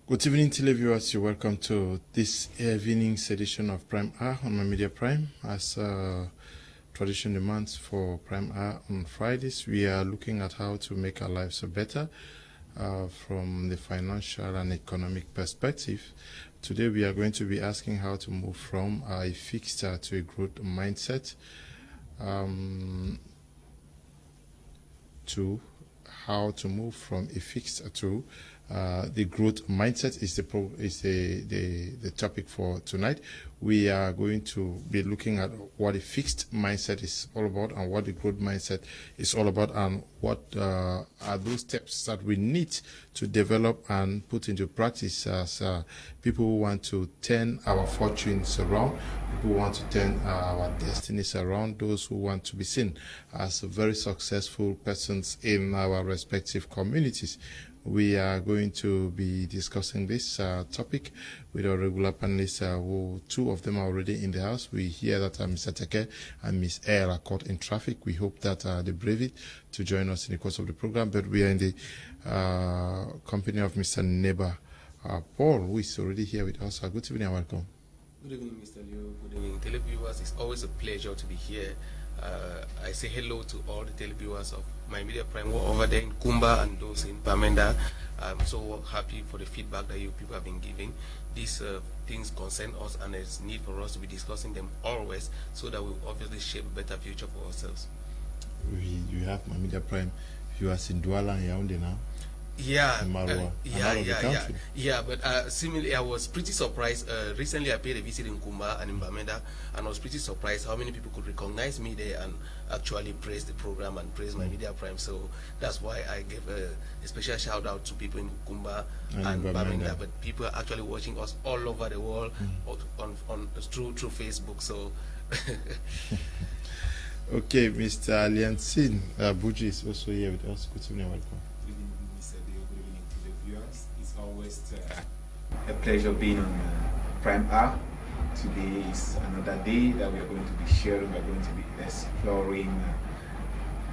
Good evening, televiewers. You're welcome to this evening's edition of Prime Hour on my Media Prime. As tradition demands for Prime Hour on Fridays, we are looking at how to make our lives better from the financial and economic perspective. Today, we are going to be asking how to move from a fixed to a growth mindset, to how to move from a fixed to the growth mindset is the topic for tonight. We are going to be looking at what a fixed mindset is all about and what the growth mindset is all about, and what are those steps that we need to develop and put into practice as people who want to turn our fortunes around, people who want to turn our destinies around, those who want to be seen as very successful persons in our respective communities. We are going to be discussing this topic with our regular panelists, who two of them are already in the house. We hear that Mr. Teke and Ms. Air are caught in traffic. We hope that they brave it to join us in the course of the program. But we are in the company of Mr. NEBA Paul, who is already here with us. Good evening and welcome. Good evening, Mr. Leo. Good evening, televiewers. It's always a pleasure to be here. I say hello to all the televiewers of my Media Prime over there in Kumba and those in Bamenda. I'm so happy for the feedback that you people have been giving. These things concern us, and there's need for us to be discussing them always, so that we'll obviously shape a better future for ourselves. You have my Media Prime viewers in Douala and Yaoundé now. Yeah, yeah. But similarly, I was pretty surprised. Recently, I paid a visit in Kumba and in Bamenda, and I was pretty surprised how many people could recognize me there and actually praise the program and praise my Media Prime. So that's why I gave a special shout out to people in Kumba and Bamenda. But people are actually watching us all over the world through Facebook. So. Okay, Mr. LEANCE, BUJI is also here with us. Good evening, welcome. It's always a pleasure being on Prime Hour. Today is another day that we are going to be sharing. We are going to be exploring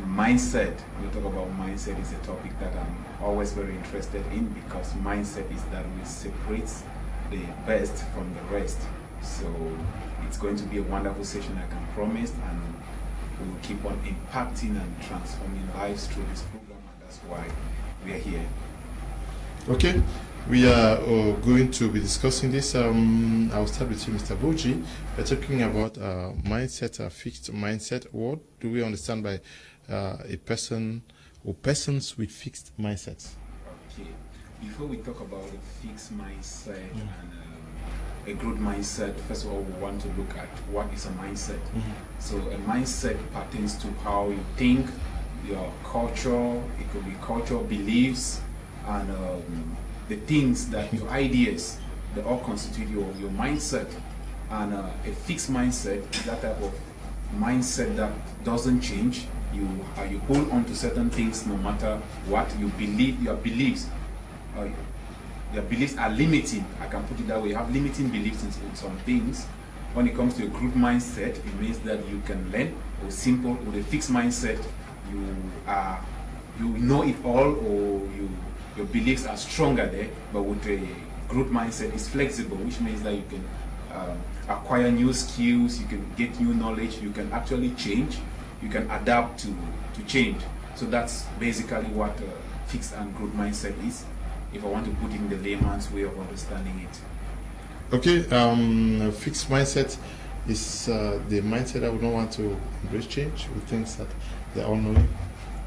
mindset. We talk about mindset is a topic that I'm always very interested in, because mindset is that which separates the best from the rest. So it's going to be a wonderful session, I can promise, and we will keep on impacting and transforming lives through this program, and that's why we are here. Okay, we are going to be discussing this. I'll start with you, Mr. BUJI. We're talking about mindset, a fixed mindset. What do we understand by a person or persons with fixed mindsets? Okay, before we talk about a fixed mindset and a growth mindset, first of all, we want to look at what is a mindset. So a mindset pertains to how you think, your culture, it could be cultural beliefs, and the things that your ideas, they all constitute your mindset. And a fixed mindset is that type of mindset that doesn't change. You hold on to certain things no matter what you believe. Your beliefs are limiting. I can put it that way. You have limiting beliefs in some things. When it comes to a growth mindset, it means that you can learn. Or simple, with a fixed mindset, you know it all, or your beliefs are stronger there. But with a growth mindset, it's flexible, which means that you can acquire new skills, you can get new knowledge, you can actually change, you can adapt to change. So that's basically what fixed and growth mindset is, if I want to put it in the layman's way of understanding it. Okay, fixed mindset is the mindset that we don't want to embrace change with things that they all know.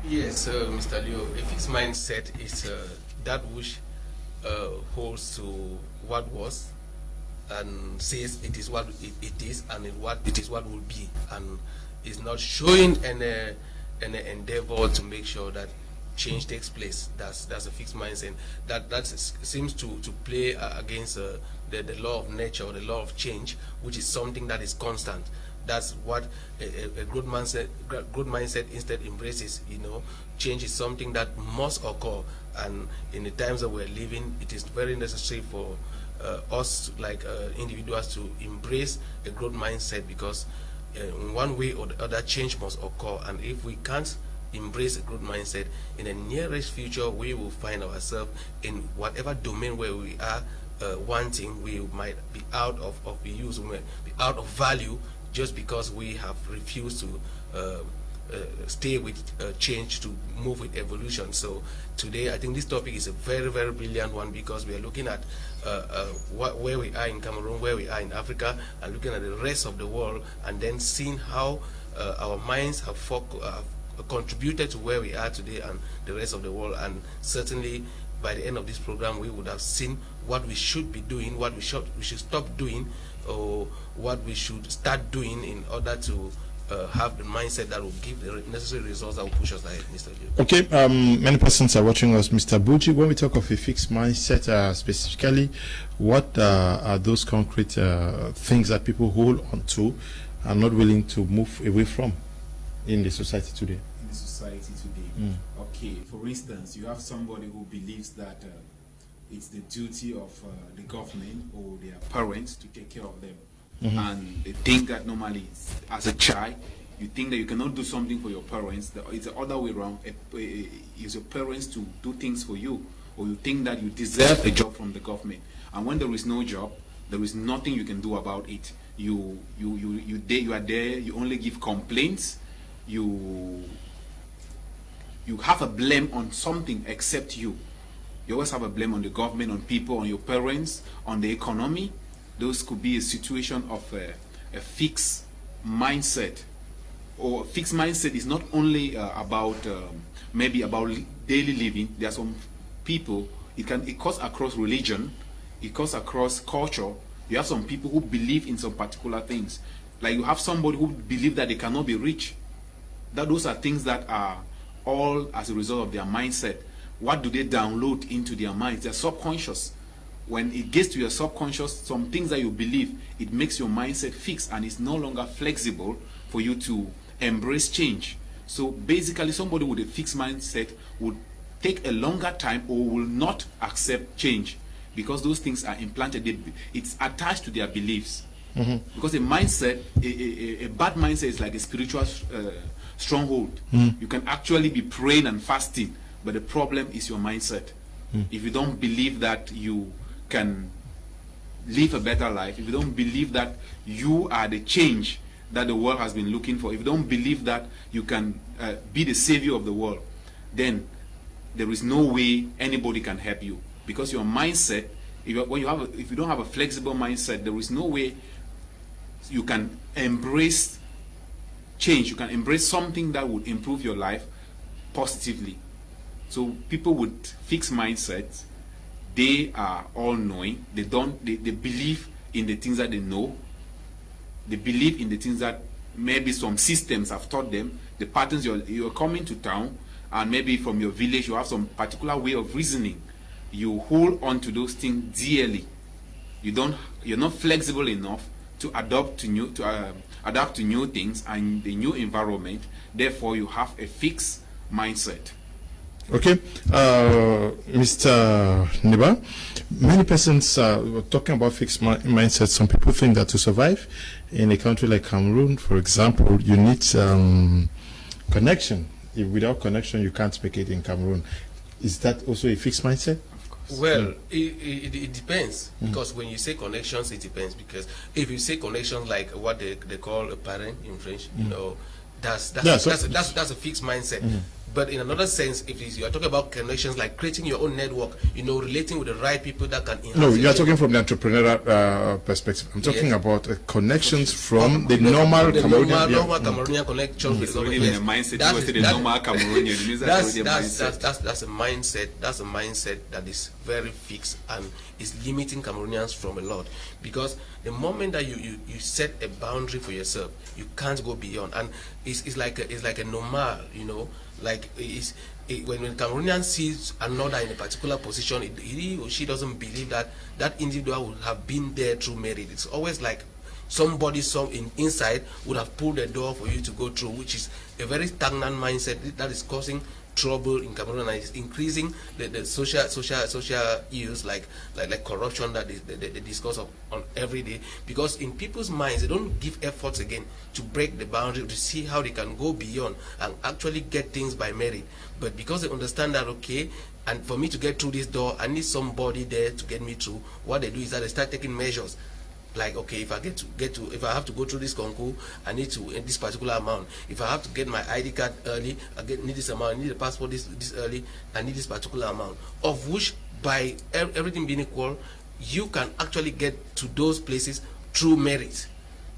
Yes, Mr. Leo, a fixed mindset is that which holds to what was and says it is what it is, and it is what will be, and is not showing any endeavor to make sure that change takes place. That's a fixed mindset. That seems to play against the law of nature, or the law of change, which is something that is constant. That's what a growth mindset instead embraces. Change is something that must occur, and in the times that we're living, it is very necessary for us, like individuals, to embrace a growth mindset, because in one way or the other, change must occur. And if we can't embrace a growth mindset, in the nearest future, we will find ourselves in whatever domain where we are wanting. We might be out of use, we might be out of value, just because we have refused to stay with change, to move with evolution. So today, I think this topic is a very, very brilliant one, because we are looking at where we are in Cameroon, where we are in Africa, and looking at the rest of the world, and then seeing how our minds have contributed to where we are today and the rest of the world. And certainly by the end of this program, we would have seen what we should be doing, what we should stop doing, or what we should start doing in order to have the mindset that will give the necessary results that will push us ahead, Mr. Liu. Okay, many persons are watching us. Mr. BUJI, when we talk of a fixed mindset, specifically, what are those concrete things that people hold on to and not willing to move away from in the society today? In the society today. Okay, for instance, you have somebody who believes that it's the duty of the government or their parents to take care of them. And they think that normally, as a child, you think that you cannot do something for your parents. It's the other way around. It's your parents to do things for you, or you think that you deserve a job from the government. And when there is no job, there is nothing you can do about it. You are there. You only give complaints. You have a blame on something except you. You always have a blame on the government, on people, on your parents, on the economy. Those could be a situation of a fixed mindset. Or a fixed mindset is not only about maybe about daily living. There are some people, it cuts across religion, it cuts across culture. You have some people who believe in some particular things. Like you have somebody who believes that they cannot be rich. Those are things that are all as a result of their mindset. What do they download into their minds? Their subconscious. When it gets to your subconscious, some things that you believe, it makes your mindset fixed and it's no longer flexible for you to embrace change. So basically, somebody with a fixed mindset would take a longer time or will not accept change, because those things are implanted. It's attached to their beliefs. Because a mindset, a bad mindset is like a spiritual stronghold. You can actually be praying and fasting, but the problem is your mindset. If you don't believe that you can live a better life, if you don't believe that you are the change that the world has been looking for, if you don't believe that you can be the savior of the world, then there is no way anybody can help you. Because your mindset, if you don't have a flexible mindset, there is no way you can embrace change. You can embrace something that would improve your life positively. So people with fixed mindsets, they are all-knowing. They believe in the things that they know. They believe in the things that maybe some systems have taught them. The patterns, you're coming to town, and maybe from your village you have some particular way of reasoning. You hold on to those things dearly. You're not flexible enough to adapt to new things and the new environment. Therefore, you have a fixed mindset. Okay, Mr. NEBA, many persons were talking about fixed mindset. Some people think that to survive in a country like Cameroon, for example, you need connection. If without connection, you can't make it in Cameroon. Is that also a fixed mindset? Well, it depends, because when you say connections, it depends. Because if you say connections like what they call a parent in French, you know, that's a fixed mindset. But in another sense, if you are talking about connections like creating your own network, you know, relating with the right people that can enhance. No, you are talking from the entrepreneurial perspective. I'm talking about connections from the normal Cameroonian. Normal Cameroonian connections with government. That's a mindset. That's a mindset that is very fixed and is limiting Cameroonians from a lot. Because the moment that you set a boundary for yourself, you can't go beyond. And it's like a normal, you know. Like when Cameroonian sees another in a particular position, he or she doesn't believe that that individual would have been there through merit. It's always like somebody inside would have pulled the door for you to go through, which is a very stagnant mindset that is causing trouble in Cameroon, and it's increasing the social issues like corruption that they discuss on every day, because in people's minds they don't give efforts again to break the boundary, to see how they can go beyond and actually get things by merit. But because they understand that, okay, and for me to get through this door, I need somebody there to get me through, what they do is that they start taking measures. Like, okay, if I if I have to go through this concours, I need to this particular amount. If I have to get my ID card early, need this amount. I need a passport this early, I need this particular amount. Of which, by everything being equal, you can actually get to those places through merit.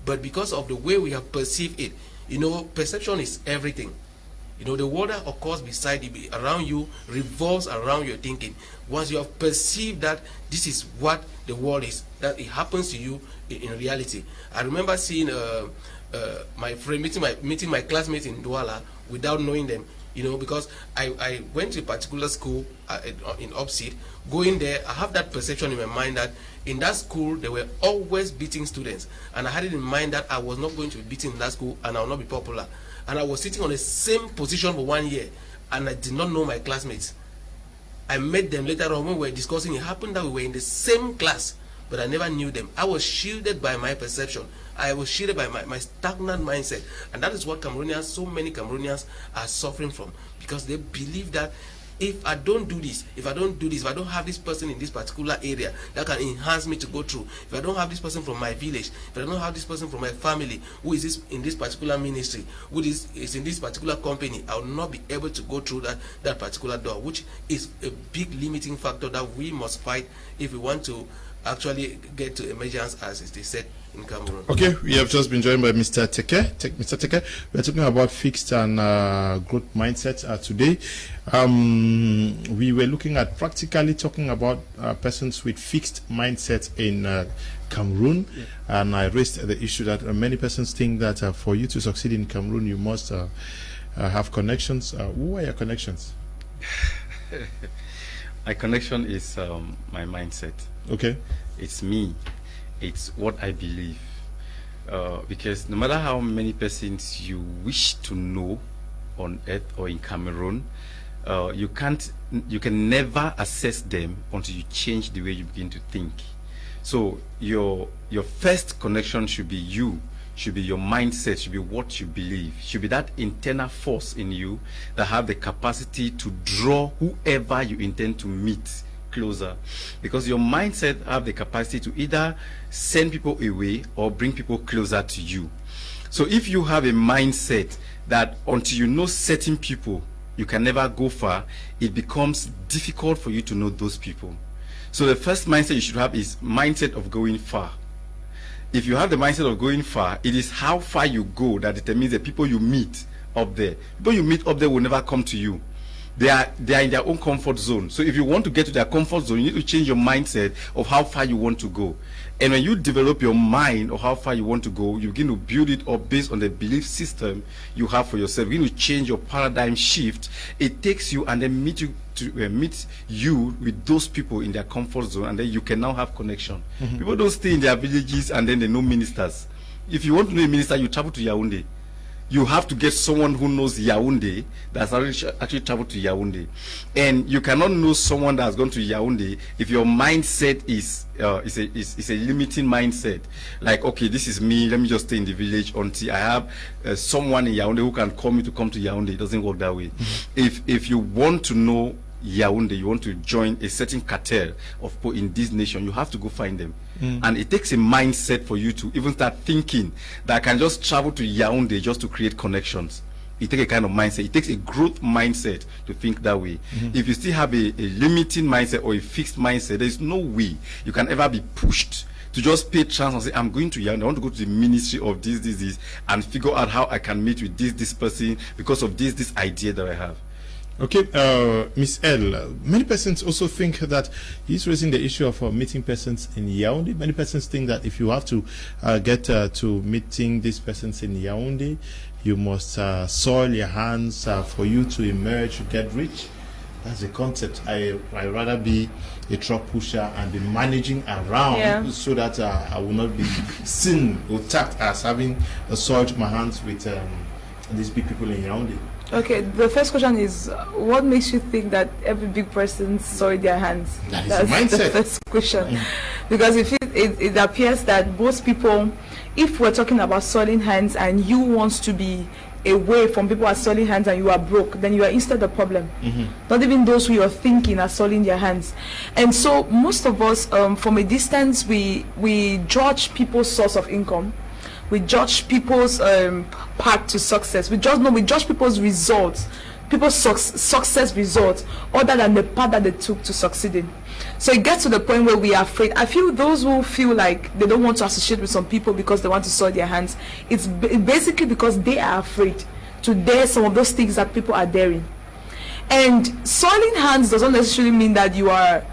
But because of the way we have perceived it, you know, perception is everything. You know, the world that occurs beside you, around you, revolves around your thinking. Once you have perceived that this is what the world is, that it happens to you in reality. I remember seeing my friend meeting my classmates in Douala without knowing them. You know, because I went to a particular school in Upseed. Going there, I have that perception in my mind that in that school they were always beating students, and I had it in mind that I was not going to be beaten in that school and I will not be popular. And I was sitting on the same position for 1 year, and I did not know my classmates. I met them later on when we were discussing. It happened that we were in the same class, but I never knew them. I was shielded by my perception. I was shielded by my stagnant mindset. And that is what Cameroonians, so many Cameroonians are suffering from, because they believe that if I don't do this, if I don't have this person in this particular area that can enhance me to go through, if I don't have this person from my village, if I don't have this person from my family who is in this particular ministry, who is in this particular company, I will not be able to go through that particular door, which is a big limiting factor that we must fight if we want to actually get to emergence, as they said in Cameroon. Okay, we have just been joined by Mr. Teke. Mr. Teke, we are talking about fixed and growth mindset today. We were looking at practically talking about persons with fixed mindset in Cameroon, and I raised the issue that many persons think that for you to succeed in Cameroon, you must have connections. Who are your connections? My connection is my mindset. Okay. It's me. It's what I believe. Because no matter how many persons you wish to know on earth or in Cameroon, you can never assess them until you change the way you begin to think. So your first connection should be you, should be your mindset, should be what you believe, should be that internal force in you that have the capacity to draw whoever you intend to meet closer, because your mindset have the capacity to either send people away or bring people closer to you. So if you have a mindset that until you know certain people you can never go far, it becomes difficult for you to know those people. So the first mindset you should have is mindset of going far. If you have the mindset of going far, it is how far you go that determines the people you meet up there. People you meet up there will never come to you. They are in their own comfort zone. So if you want to get to their comfort zone, you need to change your mindset of how far you want to go. And when you develop your mind of how far you want to go, you begin to build it up based on the belief system you have for yourself. You begin to change your paradigm shift. It takes you and then meet you with those people in their comfort zone, and then you can now have connection. People don't stay in their villages and then they know ministers. If you want to know a minister, you travel to Yaoundé. You have to get someone who knows Yaoundé, that's actually traveled to Yaoundé. And you cannot know someone that has gone to Yaoundé if your mindset is a limiting mindset. Like, okay, this is me, let me just stay in the village until I have someone in Yaoundé who can call me to come to Yaoundé. It doesn't work that way. If you want to know Yaoundé, you want to join a certain cartel of people in this nation, you have to go find them. And it takes a mindset for you to even start thinking that I can just travel to Yaoundé just to create connections. It takes a kind of mindset. It takes a growth mindset to think that way. If you still have a limiting mindset or a fixed mindset, there is no way you can ever be pushed to just pay chance and say, I'm going to Yaoundé, I want to go to the ministry of this, and figure out how I can meet with this person because of this idea that I have. Okay, Miss L, many persons also think that he's raising the issue of meeting persons in Yaoundé. Many persons think that if you have to get to meeting these persons in Yaoundé, you must soil your hands for you to emerge, to get rich. That's the concept. I rather be a truck pusher and be managing around so that I will not be seen or tagged as having soiled my hands with these big people in Yaoundé. Okay, the first question is, what makes you think that every big person soiled their hands? That's mindset. The first question. Because it appears that most people, if we're talking about soiling hands and you want to be away from people who are soiling hands and you are broke, then you are instead the problem. Not even those who you're thinking are soiling their hands. And so most of us, from a distance, we judge people's source of income. We judge people's path to success. We judge people's results, people's success results, other than the path that they took to succeeding. So it gets to the point where we are afraid. I feel those who feel like they don't want to associate with some people because they want to soil their hands, it's basically because they are afraid to dare some of those things that people are daring. And soiling hands doesn't necessarily mean that you are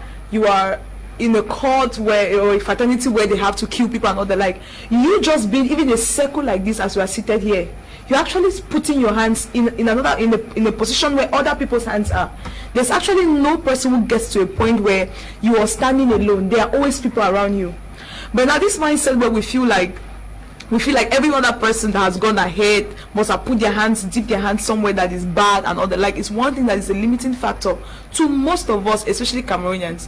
in a court where, or a fraternity where they have to kill people and all the like. You just being even a circle like this as we are seated here, you're actually putting your hands in a position where other people's hands are. There's actually no person who gets to a point where you are standing alone. There are always people around you. But now this mindset where we feel like every other person that has gone ahead must have put their hands, dip their hands somewhere that is bad and all the like, it's one thing that is a limiting factor to most of us, especially Cameroonians.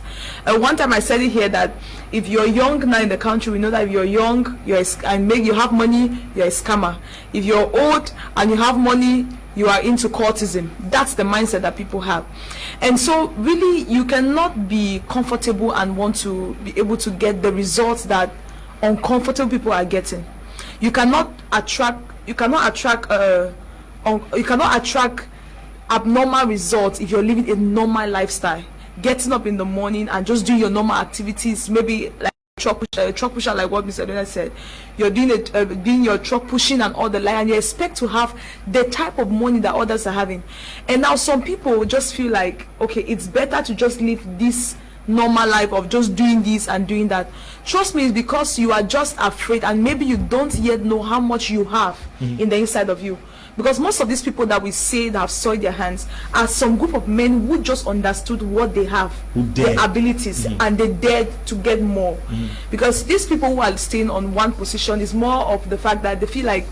One time I said it here that if you're young now in the country, we know that if you're young, you have money, you're a scammer. If you're old and you have money, you are into courtism. That's the mindset that people have. And so really you cannot be comfortable and want to be able to get the results that uncomfortable people are getting. You cannot attract abnormal results if you're living a normal lifestyle, getting up in the morning and just doing your normal activities, maybe like truck pusher, like what Mr. Leonard said. You're doing your truck pushing and all the like, and you expect to have the type of money that others are having. And now some people just feel like, okay, it's better to just live this normal life of just doing this and doing that. Trust me, it's because you are just afraid, and maybe you don't yet know how much you have in the inside of you. Because most of these people that we say that have soiled their hands are some group of men who just understood what they have, their abilities, and they dared to get more. Because these people who are staying on one position is more of the fact that they feel like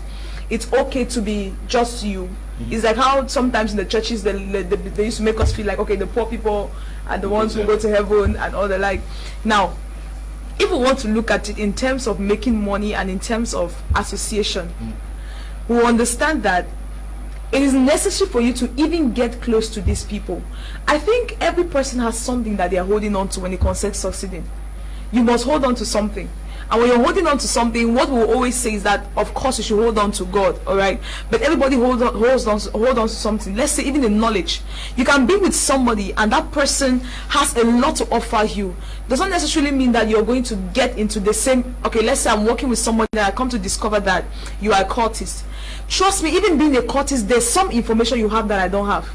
it's okay to be just you. It's like how sometimes in the churches they used to make us feel like, okay, the poor people are the ones who go to heaven and all the like. Now, if we want to look at it in terms of making money and in terms of association, we understand that it is necessary for you to even get close to these people. I think every person has something that they are holding on to when it concerns succeeding. You must hold on to something. And when you're holding on to something, what we'll always say is that, of course, you should hold on to God, all right? But everybody hold on to something. Let's say even in knowledge. You can be with somebody and that person has a lot to offer you. Doesn't necessarily mean that you're going to get into the same. Okay, let's say I'm working with somebody and I come to discover that you are a cultist. Trust me, even being a cultist, there's some information you have that I don't have.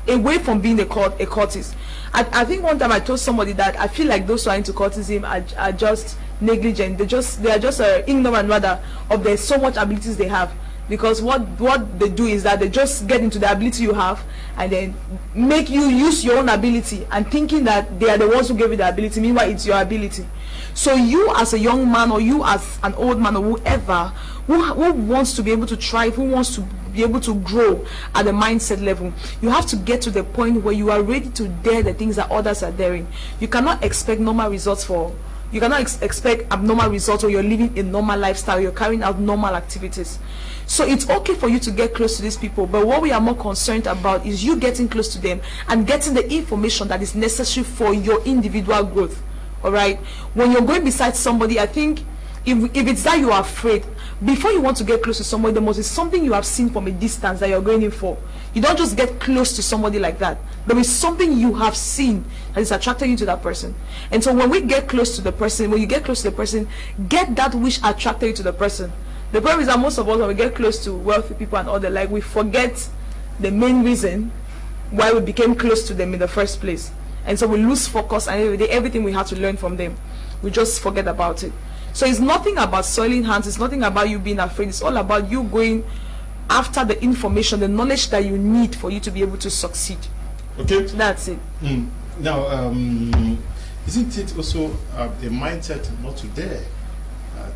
Away from being a cultist. I think one time I told somebody that I feel like those who are into cultism are just negligent. They are just ignorant rather of there's so much abilities they have. Because what they do is that they just get into the ability you have and then make you use your own ability and thinking that they are the ones who gave you the ability. Meanwhile, it's your ability. So you as a young man, or you as an old man, or whoever who wants to be able to thrive, who wants to be able to grow at the mindset level, you have to get to the point where you are ready to dare the things that others are daring. You cannot expect normal results you cannot expect abnormal results, or you're living a normal lifestyle, you're carrying out normal activities. So it's okay for you to get close to these people, but what we are more concerned about is you getting close to them and getting the information that is necessary for your individual growth. All right, when you're going beside somebody, I think if it's that you are afraid, before you want to get close to somebody, there must be something you have seen from a distance that you're going in for. You don't just get close to somebody like that. There is something you have seen that is attracting you to that person. And so when we get close to the person, when you get close to the person, get that which attracted you to the person. The problem is that most of us, when we get close to wealthy people and all the like, we forget the main reason why we became close to them in the first place. And so we lose focus, and everything we have to learn from them, we just forget about it. So it's nothing about soiling hands, it's nothing about you being afraid, it's all about you going after the information, the knowledge that you need for you to be able to succeed. Okay. So that's it. Now, isn't it also a mindset not to dare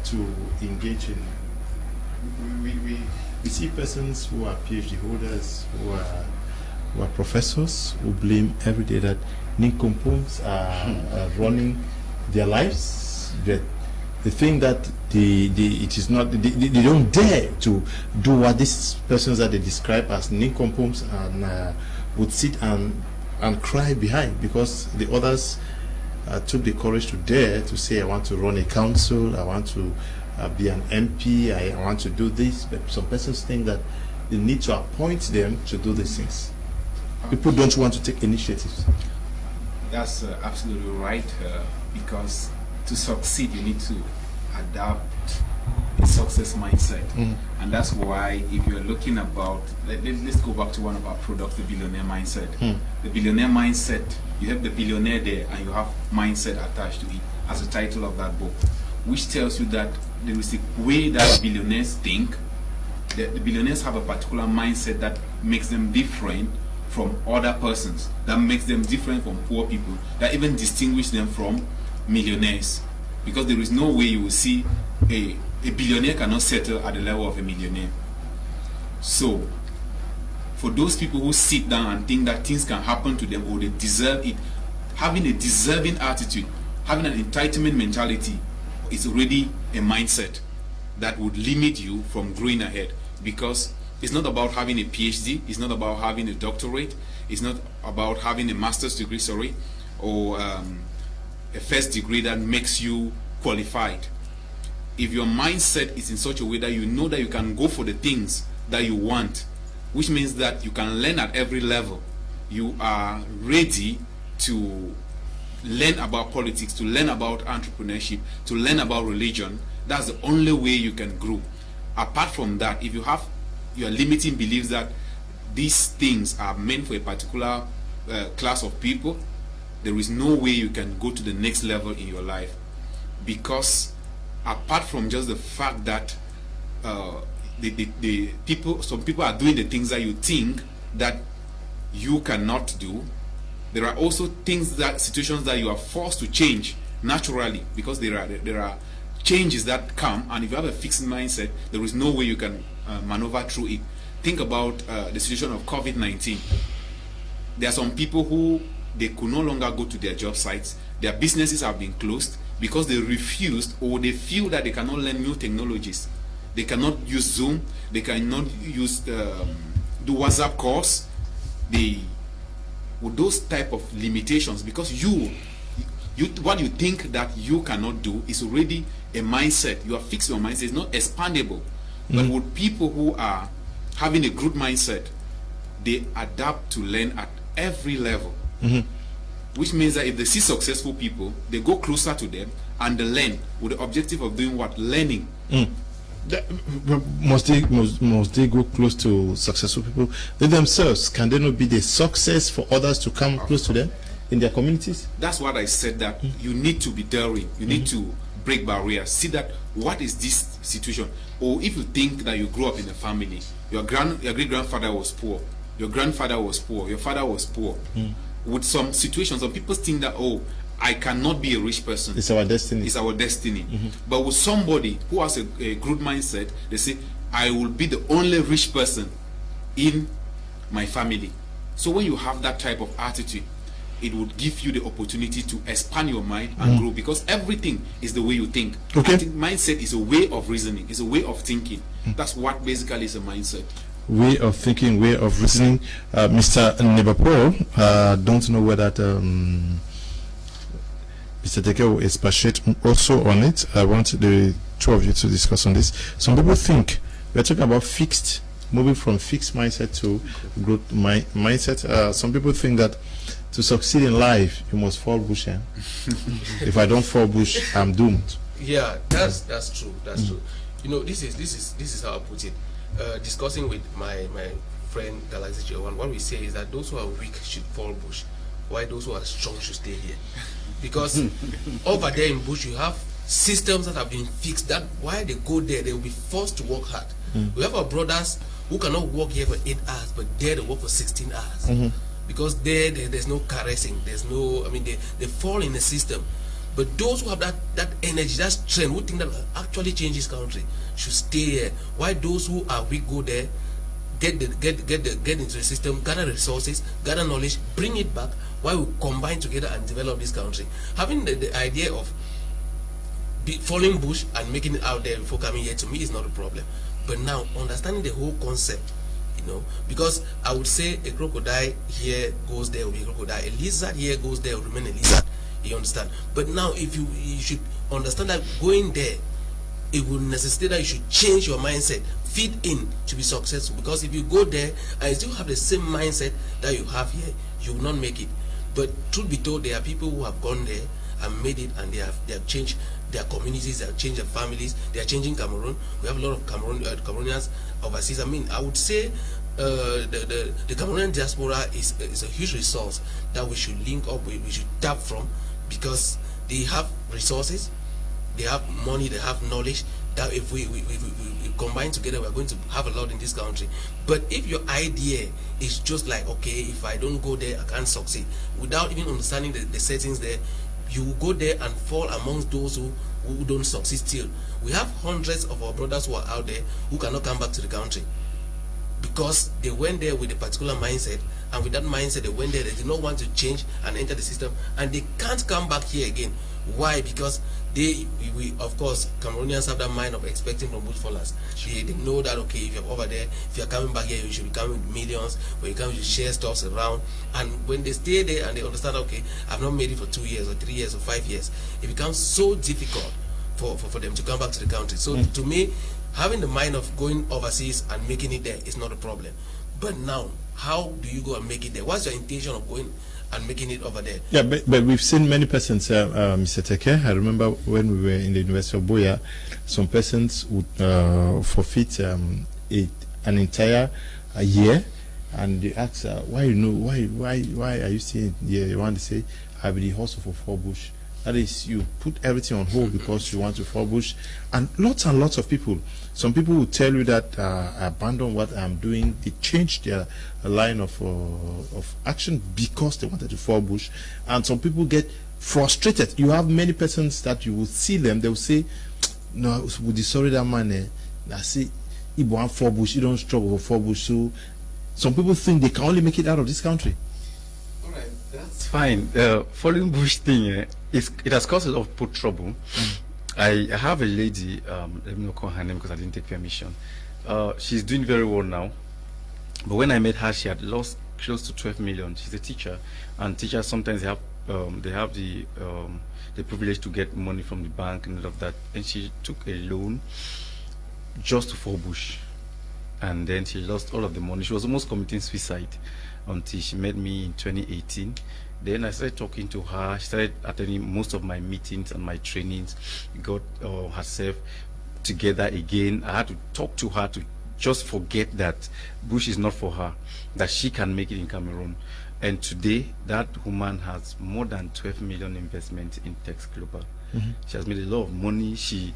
to engage in, We see persons who are PhD holders, who are professors, who blame every day that nincompoops are running their lives. That they think that it is not, they don't dare to do what these persons that they describe as nincompoops and would sit and cry behind, because the others took the courage to dare to say, I want to run a council, I want to be an MP, I want to do this. But some persons think that they need to appoint them to do these things. People don't want to take initiatives. That's absolutely right, because to succeed you need to adapt a success mindset. And that's why if you're looking about, let's go back to one of our products, the billionaire mindset. The billionaire mindset, you have the billionaire there and you have mindset attached to it as the title of that book, which tells you that there is a way that billionaires think. The billionaires have a particular mindset that makes them different from other persons, that makes them different from poor people, that even distinguish them from millionaires. Because there is no way you will see a billionaire cannot settle at the level of a millionaire. So for those people who sit down and think that things can happen to them or they deserve it, having a deserving attitude, having an entitlement mentality is already a mindset that would limit you from growing ahead. Because it's not about having a PhD, it's not about having a doctorate, it's not about having a master's degree, or a first degree that makes you qualified. If your mindset is in such a way that you know that you can go for the things that you want, which means that you can learn at every level, you are ready to learn about politics, to learn about entrepreneurship, to learn about religion, that's the only way you can grow. Apart from that, if you have your limiting beliefs that these things are meant for a particular class of people, there is no way you can go to the next level in your life. Because apart from just the fact that some people are doing the things that you think that you cannot do, there are also situations that you are forced to change naturally, because there are changes that come, and if you have a fixed mindset, there is no way you can maneuver through it. Think about the situation of COVID-19. There are some people who they could no longer go to their job sites, their businesses have been closed because they refused, or they feel that they cannot learn new technologies. They cannot use Zoom, they cannot use do WhatsApp calls. With those type of limitations, because what you think that you cannot do is already a mindset. You are fixed your mindset, it's not expandable. But with people who are having a good mindset, they adapt to learn at every level. Which means that if they see successful people, they go closer to them and they learn with the objective of doing what? Learning. Must they go close to successful people? They themselves, can they not be the success for others to come close to them in their communities? That's what I said, that you need to be daring. You need to break barriers. See that what is this situation? Or if you think that you grew up in a family, your great-grandfather was poor, your grandfather was poor, your father was poor. With some situations, some people think that, oh, I cannot be a rich person. It's our destiny. It's our destiny. But with somebody who has a good mindset, they say, I will be the only rich person in my family. So when you have that type of attitude, it would give you the opportunity to expand your mind and grow, because everything is the way you think. Okay. I think mindset is a way of reasoning, it's a way of thinking. That's what basically is a mindset. Way of thinking, way of reasoning. Mr. NEBA, don't know whether Mr. Teke is passionate also on it. I want the two of you to discuss on this. Some people think we're talking about moving from fixed mindset to growth mindset. Some people think that to succeed in life, you must fall bush. If I don't fall bush, I'm doomed. Yeah, that's true. That's true. You know, this is how I put it. Discussing with my friend Galaxy J1, what we say is that those who are weak should fall bush, while those who are strong should stay here. Because over there in bush, you have systems that have been fixed, that while they go there, they will be forced to work hard. We have our brothers who cannot work here for 8 hours, but there they work for 16 hours. Because there's no caressing, there's no, I mean, they fall in the system. But those who have that energy, that strength, who think that actually change this country, should stay here. Why those who are weak go there, get into the system, gather resources, gather knowledge, bring it back, while we combine together and develop this country. Having the idea of following bush and making it out there before coming here, to me, is not a problem. But now, understanding the whole concept, because I would say a crocodile here goes there will be a crocodile, a lizard here goes there will remain a lizard. You understand? But now, if you should understand that going there, it will necessitate that you should change your mindset, feed in to be successful. Because if you go there and you still have the same mindset that you have here, you will not make it. But truth be told, there are people who have gone there and made it, and they have changed their communities, they have changed their families, they are changing Cameroon. We have a lot of Cameroonians overseas. I mean, I would say the Cameroonian diaspora is a huge resource that we should link up with, we should tap from, because they have resources, they have money, they have knowledge, that if we combine together, we're going to have a lot in this country. But if your idea is just like, okay, if I don't go there, I can't succeed, without even understanding the settings there, you will go there and fall amongst those who don't succeed still. We have hundreds of our brothers who are out there who cannot come back to the country because they went there with a particular mindset, and with that mindset they went there, they did not want to change and enter the system, and they can't come back here again. Why? Because we of course, Cameroonians have that mind of expecting from bush fallers. They know that, okay, if you're over there, if you're coming back here, you should be coming with millions, when you come, you share stuffs around. And when they stay there and they understand, okay, I've not made it for 2 years or 3 years or 5 years, it becomes so difficult for them to come back to the country. So to me, having the mind of going overseas and making it there is not a problem. But now, how do you go and make it there? What's your intention of going and making it over there? Yeah, but we've seen many persons, Mr. Teke. I remember when we were in the University of Buja, some persons would forfeit an entire year, and they ask, why are you staying here? They want to say, I'll be the host of a bush. That is, you put everything on hold because you want to bush. And lots of people, some people will tell you that I abandon what I'm doing. They changed their line of action because they wanted to bush. And some people get frustrated. You have many persons that you will see them, they will say, no, with the sorry that man, I say, he want bush, he don't struggle for bush. So some people think they can only make it out of this country. All right, that's fine. Following bush thing, it has caused a lot of trouble. I have a lady, let me not call her name because I didn't take permission. She's doing very well now. But when I met her, she had lost close to 12 million. She's a teacher, and teachers sometimes have the privilege to get money from the bank and all of that. And she took a loan just for bush, and then she lost all of the money. She was almost committing suicide until she met me in 2018. Then I started talking to her. She started attending most of my meetings and my trainings, got herself together again. I had to talk to her to just forget that bush is not for her, that she can make it in Cameroon. And today, that woman has more than 12 million investment in TEKE Global. She has made a lot of money. She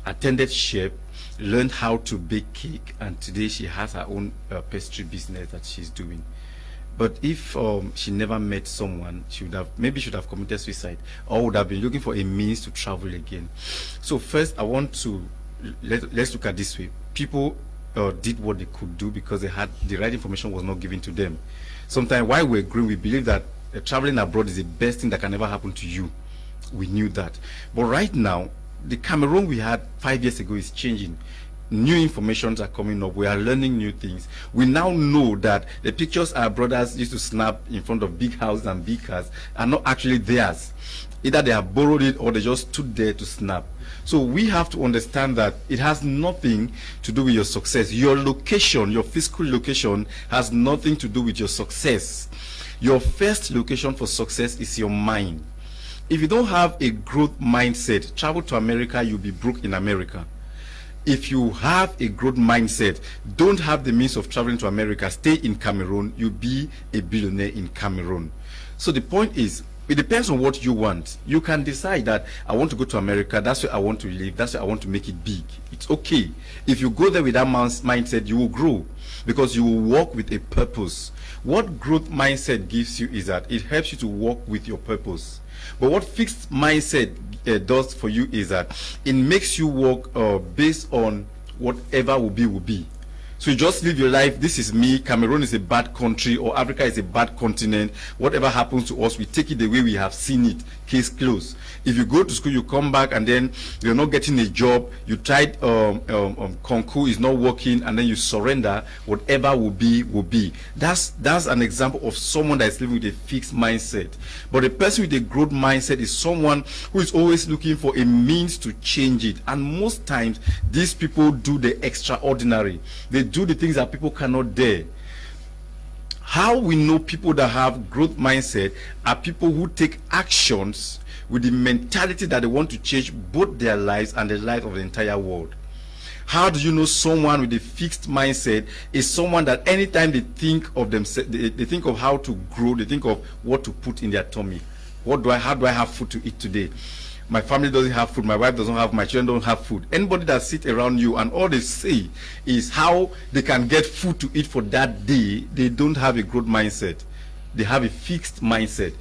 attended SHEP, learned how to bake cake, and today she has her own pastry business that she's doing. But if she never met someone, she would have committed suicide, or would have been looking for a means to travel again. So first, I want to let's look at this way. People did what they could do because they had the right information was not given to them. Sometimes while we're growing, we believe that traveling abroad is the best thing that can ever happen to you. We knew that. But right now, the Cameroon we had 5 years ago is changing. New informations are coming up. We are learning new things. We now know that the pictures our brothers used to snap in front of big houses and big cars are not actually theirs. Either they have borrowed it or they just stood there to snap. So we have to understand that it has nothing to do with your success. Your location, your physical location, has nothing to do with your success. Your first location for success is your mind. If you don't have a growth mindset, travel to America, you'll be broke in America. If you have a growth mindset, don't have the means of traveling to America, stay in Cameroon, you'll be a billionaire in Cameroon. So the point is, it depends on what you want. You can decide that I want to go to America, that's where I want to live, that's where I want to make it big. It's okay. If you go there with that mindset, you will grow because you will walk with a purpose. What growth mindset gives you is that it helps you to walk with your purpose. But what fixed mindset does for you is that it makes you walk based on whatever will be, will be. So you just live your life. This is me. Cameroon is a bad country, or Africa is a bad continent. Whatever happens to us, we take it the way we have seen it. Case closed. If you go to school, you come back, and then you're not getting a job. You tried concours, is not working, and then you surrender. Whatever will be, will be. That's an example of someone that is living with a fixed mindset. But a person with a growth mindset is someone who is always looking for a means to change it. And most times, these people do the extraordinary. They do the things that people cannot dare. How we know people that have growth mindset are people who take actions with the mentality that they want to change both their lives and the life of the entire world. How do you know someone with a fixed mindset is someone that anytime they think of themselves, they think of how to grow, they think of what to put in their tummy. How do I have food to eat today? My family doesn't have food, my wife doesn't have, my children don't have food. Anybody that sits around you and all they say is how they can get food to eat for that day, they don't have a growth mindset. They have a fixed mindset.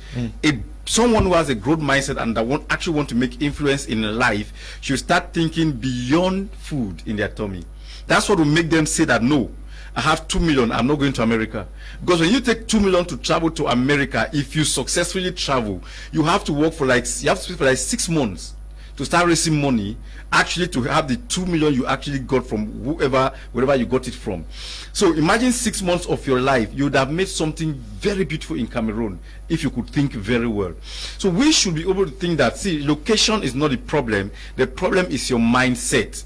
Someone who has a growth mindset and that actually want to make influence in life should start thinking beyond food in their tummy. That's what will make them say that, no, I have 2 million, I'm not going to America. Because when you take 2 million to travel to America, if you successfully travel, you have to work for like 6 months to start raising money, actually to have the 2 million you actually got from wherever you got it from. So imagine 6 months of your life, you would have made something very beautiful in Cameroon if you could think very well. So we should be able to think that, see, location is not the problem is your mindset.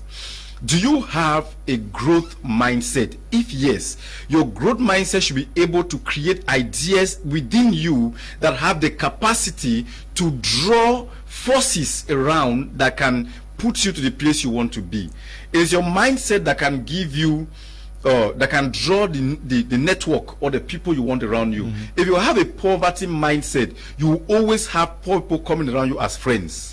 Do you have a growth mindset? If yes, your growth mindset should be able to create ideas within you that have the capacity to draw forces around that can put you to the place you want to be. It is your mindset that can give you that can draw the network or the people you want around you. If you have a poverty mindset, you will always have poor people coming around you as friends.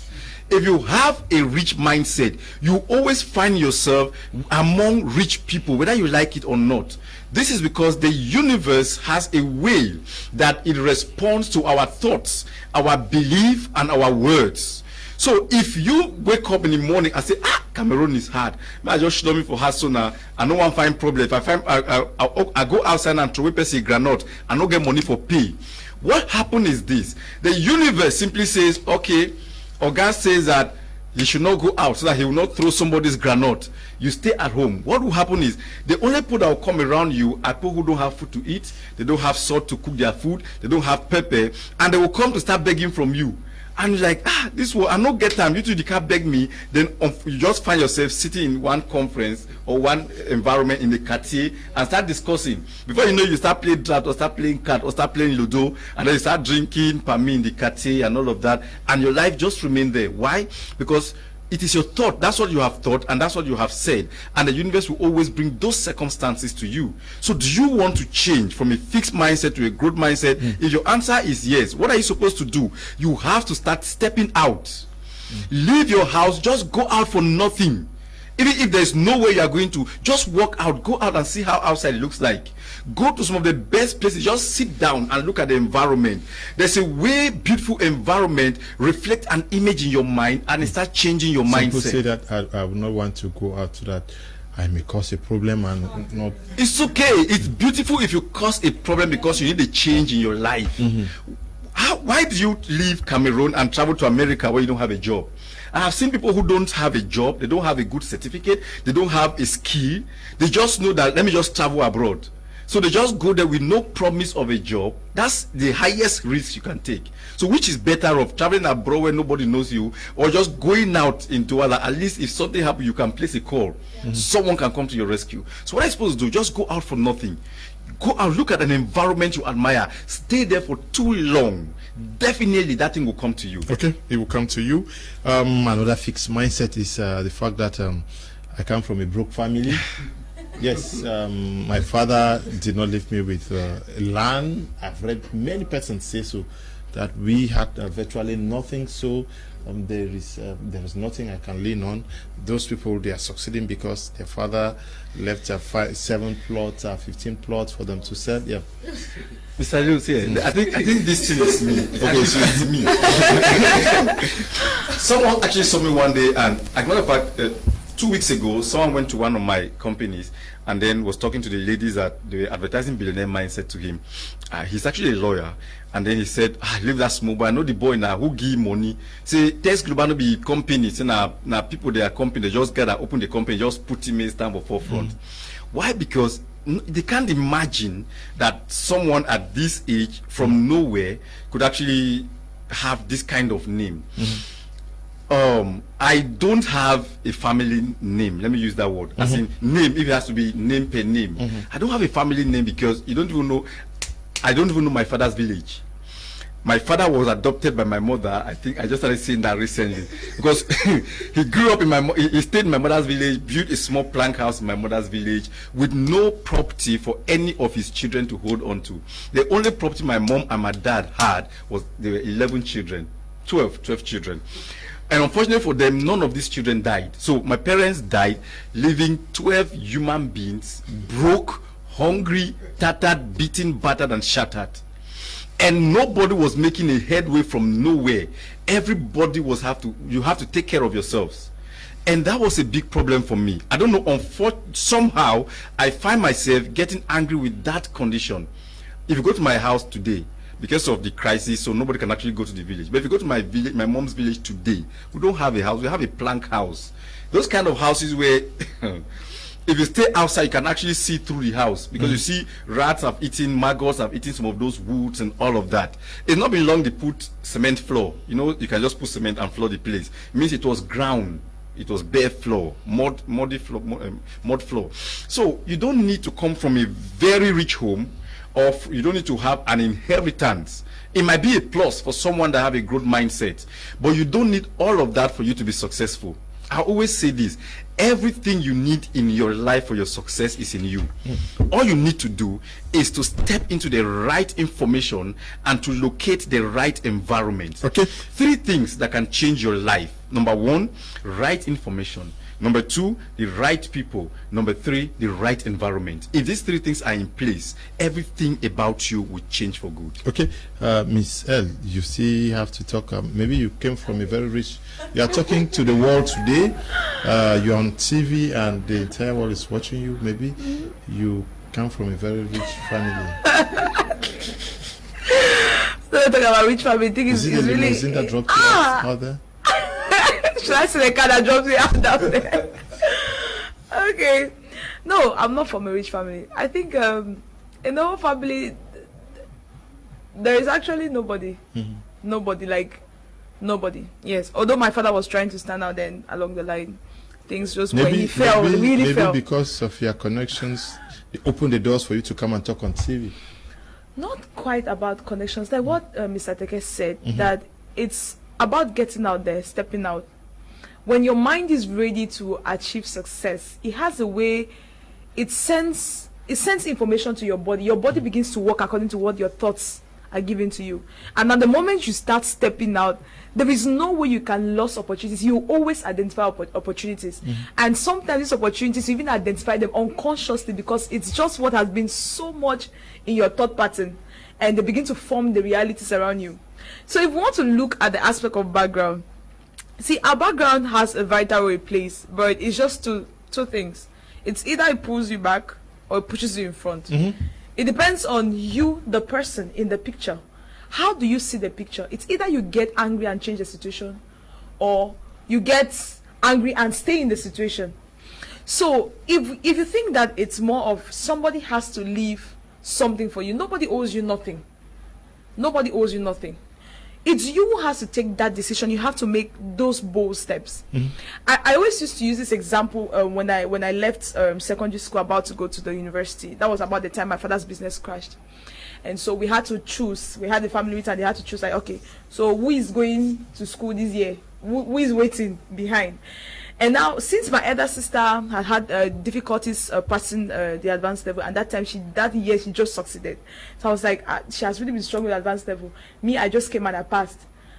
If you have a rich mindset, you always find yourself among rich people, whether you like it or not. This is because the universe has a way that it responds to our thoughts, our belief, and our words. So if you wake up in the morning and say, Cameroon is hard, I just show me for hustle now, I no one find problem. If I find I go outside and throw a granite, I no get money for pay. What happened is this: the universe simply says, okay, or God says that you should not go out so that he will not throw somebody's granite. You stay at home. What will happen is the only people that will come around you are people who don't have food to eat, they don't have salt to cook their food, they don't have pepper, and they will come to start begging from you. And you're like, this will, I not get time. You two, you can't beg me. Then you just find yourself sitting in one conference or one environment in the quartier and start discussing. Before you know, you start playing draft or start playing card or start playing Ludo, and then you start drinking Pami in the quartier and all of that. And your life just remains there. Why? Because it is your thought. That's what you have thought, and that's what you have said. And the universe will always bring those circumstances to you. So do you want to change from a fixed mindset to a growth mindset? If your answer is yes, what are you supposed to do? You have to start stepping out. Leave your house, just go out for nothing. Even if there's no way you are going to, just walk out, go out and see how outside looks like. Go to some of the best places, just sit down and look at the environment. There's a way beautiful environment reflect an image in your mind and it start changing your mindset. People say that I would not want to go out to that. I may cause a problem and not. It's okay. It's beautiful if you cause a problem because you need a change in your life. Why do you leave Cameroon and travel to America where you don't have a job? I have seen people who don't have a job, they don't have a good certificate, they don't have a skill, they just know that let me just travel abroad. So they just go there with no promise of a job. That's the highest risk you can take. So which is better of traveling abroad where nobody knows you, or just going out into at least if something happens you can place a call. Someone can come to your rescue. So what are you supposed to do? Just go out for nothing. Go out, look at an environment you admire, stay there for too long. Definitely that thing will come to you. Okay, it will come to you. Another fixed mindset is the fact that I come from a broke family. Yes, my father did not leave me with land. I've read many persons say so, that we had virtually nothing, so there is nothing I can lean on. Those people, they are succeeding because their father left 7 plots, 15 plots for them to sell. Yeah. Mr. Lewis, I think this thing is me. Okay, so it's me. Someone actually saw me one day, and as a matter of fact, 2 weeks ago, someone went to one of my companies and then was talking to the ladies at the advertising billionaire mindset to him. He's actually a lawyer, and then he said, leave that smoke, but I know the boy now who give money. Say, Test Global no be company. Say, now people, they are company, they just gotta open the company, just put him in stand for forefront. Why? Because they can't imagine that someone at this age from nowhere could actually have this kind of name. I don't have a family name. Let me use that word. As in name, if it has to be name per name. I don't have a family name because you don't even know. I don't even know my father's village. My father was adopted by my mother. I think I just started saying that recently because he grew up in he stayed in my mother's village, built a small plank house in my mother's village with no property for any of his children to hold on to. The only property my mom and my dad had was there were 11 children, 12 children. And unfortunately for them, none of these children died. So my parents died, leaving 12 human beings, broke, hungry, tattered, beaten, battered, and shattered. And nobody was making a headway from nowhere. Everybody you have to take care of yourselves. And that was a big problem for me. I don't know, somehow I find myself getting angry with that condition. If you go to my house today, because of the crisis, so nobody can actually go to the village. But if you go to my village, my mom's village today, we don't have a house, we have a plank house. Those kind of houses where if you stay outside, you can actually see through the house because you see rats have eaten, maggots have eaten some of those woods and all of that. It's not been long they put cement floor. You know, you can just put cement and floor the place. It means it was ground. It was bare floor, mud floor. So you don't need to come from a very rich home, or you don't need to have an inheritance. It might be a plus for someone that have a growth mindset, but you don't need all of that for you to be successful. I always say this: everything you need in your life for your success is in you. All you need to do is to step into the right information and to locate the right environment. Okay. 3 things that can change your life. Number 1, right information. Number 2, the right people. Number 3, the right environment. If these 3 things are in place, everything about you will change for good. Okay, Miss L, you see, you have to talk. Maybe you came from a very rich. You are talking to the world today. You're on TV, and the entire world is watching you. Maybe you come from a very rich family. So talking about rich family, I think it's really. Limousine that dropped you out there? Should I say the car that drops me out down there? Okay. No, I'm not from a rich family. I think in our family, there is actually nobody. Nobody, like, nobody. Yes. Although my father was trying to stand out then along the line, things just when he fell, really fell. Maybe because of your connections, they opened the doors for you to come and talk on TV. Not quite about connections. Like what Mr. Teke said, that it's about getting out there, stepping out. When your mind is ready to achieve success, it has a way, it sends information to your body. Your body begins to work according to what your thoughts are given to you. And at the moment you start stepping out, there is no way you can lose opportunities. You always identify opportunities. And sometimes these opportunities, you even identify them unconsciously because it's just what has been so much in your thought pattern. And they begin to form the realities around you. So if we want to look at the aspect of background, see, our background has a vital role it plays, but it's just two things. It's either it pulls you back or it pushes you in front. It depends on you, the person in the picture. How do you see the picture? It's either you get angry and change the situation, or you get angry and stay in the situation. So if you think that it's more of somebody has to leave something for you, nobody owes you nothing. Nobody owes you nothing. It's you who has to take that decision. You have to make those bold steps. I always used to use this example when I left secondary school, about to go to the university. That was about the time my father's business crashed. And so we had to choose. We had the family meeting and they had to choose, like, okay, so who is going to school this year? Who is waiting behind? And now, since my elder sister had difficulties passing the advanced level, and that year she just succeeded. So I was like, she has really been strong with advanced level. Me, I just came and I passed.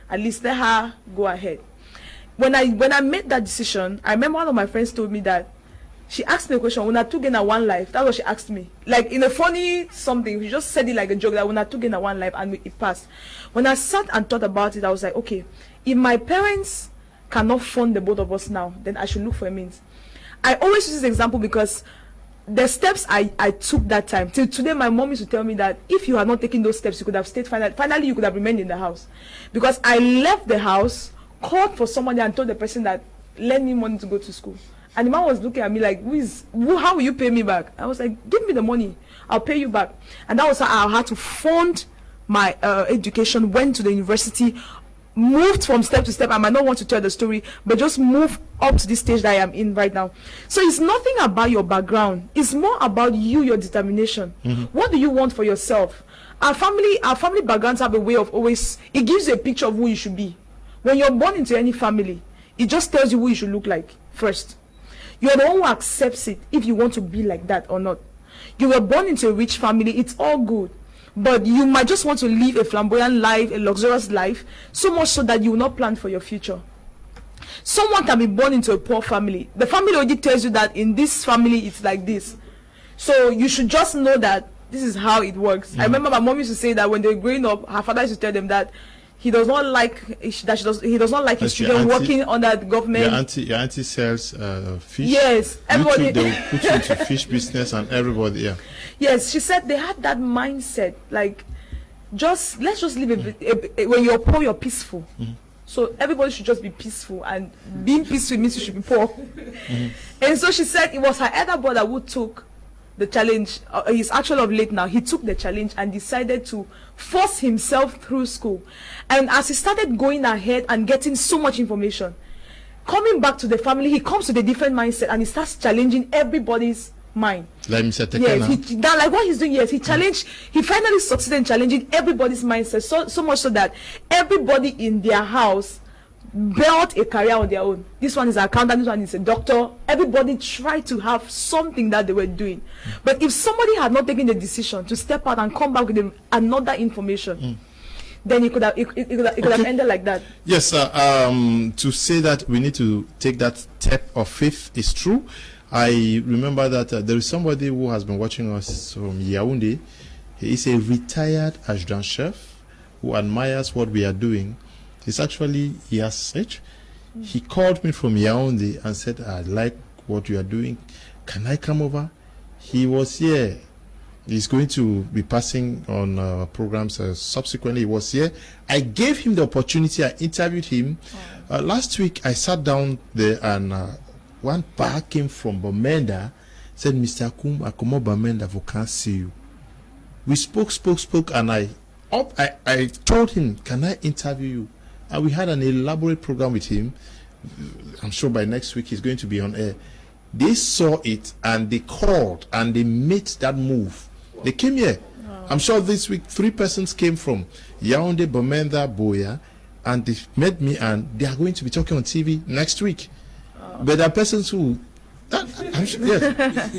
At least let her go ahead. When I made that decision, I remember one of my friends told me that she asked me a question, when I took in a one life, that's what she asked me. Like in a funny something, she just said it like a joke, that when I took in a one life and it passed. When I sat and thought about it, I was like, okay, if my parents cannot fund the both of us now, then I should look for a means. I always use this example because the steps I took that time, till today my mom used to tell me that if you had not taken those steps, you could have stayed, finally you could have remained in the house. Because I left the house, called for somebody and told the person that, lend me money to go to school. And the man was looking at me like, how will you pay me back? I was like, give me the money, I'll pay you back. And that was how I had to fund my education, went to the university, moved from step to step. I might not want to tell the story, but just move up to this stage that I am in right now. So it's nothing about your background. It's more about you, your determination. What do you want for yourself? Our family backgrounds have a way of always, it gives you a picture of who you should be. When you're born into any family, it just tells you who you should look like first. You're the one who accepts it, if you want to be like that or not. You were born into a rich family, it's all good. But you might just want to live a flamboyant life, a luxurious life, so much so that you will not plan for your future. Someone can be born into a poor family. The family already tells you that in this family it's like this. So you should just know that this is how it works. I remember my mom used to say that when they were growing up, her father used to tell them that he does not like his children working under the government. Your auntie sells fish. Yes, everybody. They will put you into fish business and everybody. Yeah. Yes, she said they had that mindset, like, let's just live when you're poor, you're peaceful. So everybody should just be peaceful, and being peaceful means you should be poor. And so she said it was her elder brother who took the challenge. He's actually of late now. He took the challenge and decided to force himself through school. And as he started going ahead and getting so much information, coming back to the family, he comes with a different mindset and he starts challenging everybody's mind. Like Mr. Teke Yes, like what he's doing, yes, he finally succeeded in challenging everybody's mindset, so much so that everybody in their house built a career on their own. This one is an accountant, this one is a doctor. Everybody tried to have something that they were doing. But if somebody had not taken the decision to step out and come back with another information, then it could have ended like that. Yes, to say that we need to take that step of faith is true. I remember that there is somebody who has been watching us from Yaoundé. He is a retired adjudant chef who admires what we are doing. He has age. He called me from Yaoundé and said, I like what you are doing. Can I come over? He was here. He's going to be passing on programs subsequently. He was here. I gave him the opportunity. I interviewed him. Last week, I sat down there and one bar came from Bamenda, said, Mr. Kum, I come up Bamenda, I can't see you. We spoke, and I told him, can I interview you? And we had an elaborate program with him. I'm sure by next week he's going to be on air. They saw it and they called and they made that move. They came here. I'm sure this week 3 persons came from Yaoundé, Bamenda, Boya, and they met me, and they are going to be talking on TV next week. But there are persons who, I'm sure, yes.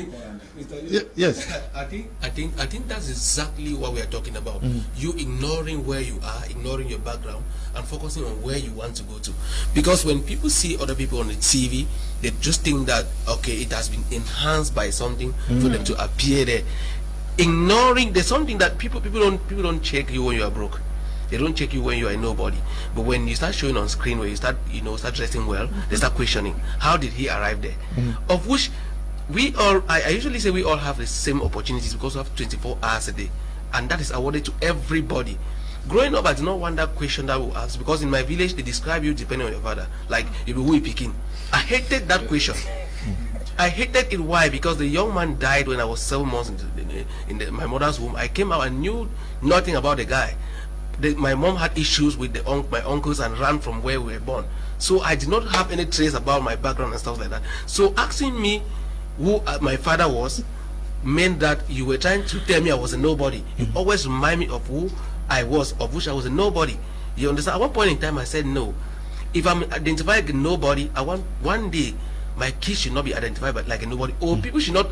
Yes. I think that's exactly what we are talking about. You ignoring where you are, ignoring your background, and focusing on where you want to go to. Because when people see other people on the TV, they just think that, okay, it has been enhanced by something for them to appear there. Ignoring, there's something that people don't check you when you are broke. They don't check you when you are a nobody. But when you start showing on screen, where you start dressing well, they start questioning, how did he arrive there? Of which we all, I usually say we all have the same opportunities because we have 24 hours a day. And that is awarded to everybody. Growing up, I did not want that question that we ask, because in my village, they describe you depending on your father. Like, you be who you picking. I hated that question. I hated it. Why? Because the young man died when I was 7 months in my mother's womb. I came out and knew nothing about the guy. My mom had issues with my uncles and ran from where we were born. So I did not have any trace about my background and stuff like that. So asking me who my father was meant that you were trying to tell me I was a nobody. You always remind me of who I was, of which I was a nobody. You understand? At one point in time I said no. If I'm identified like nobody, I want one day my kids should not be identified like a nobody, or people should not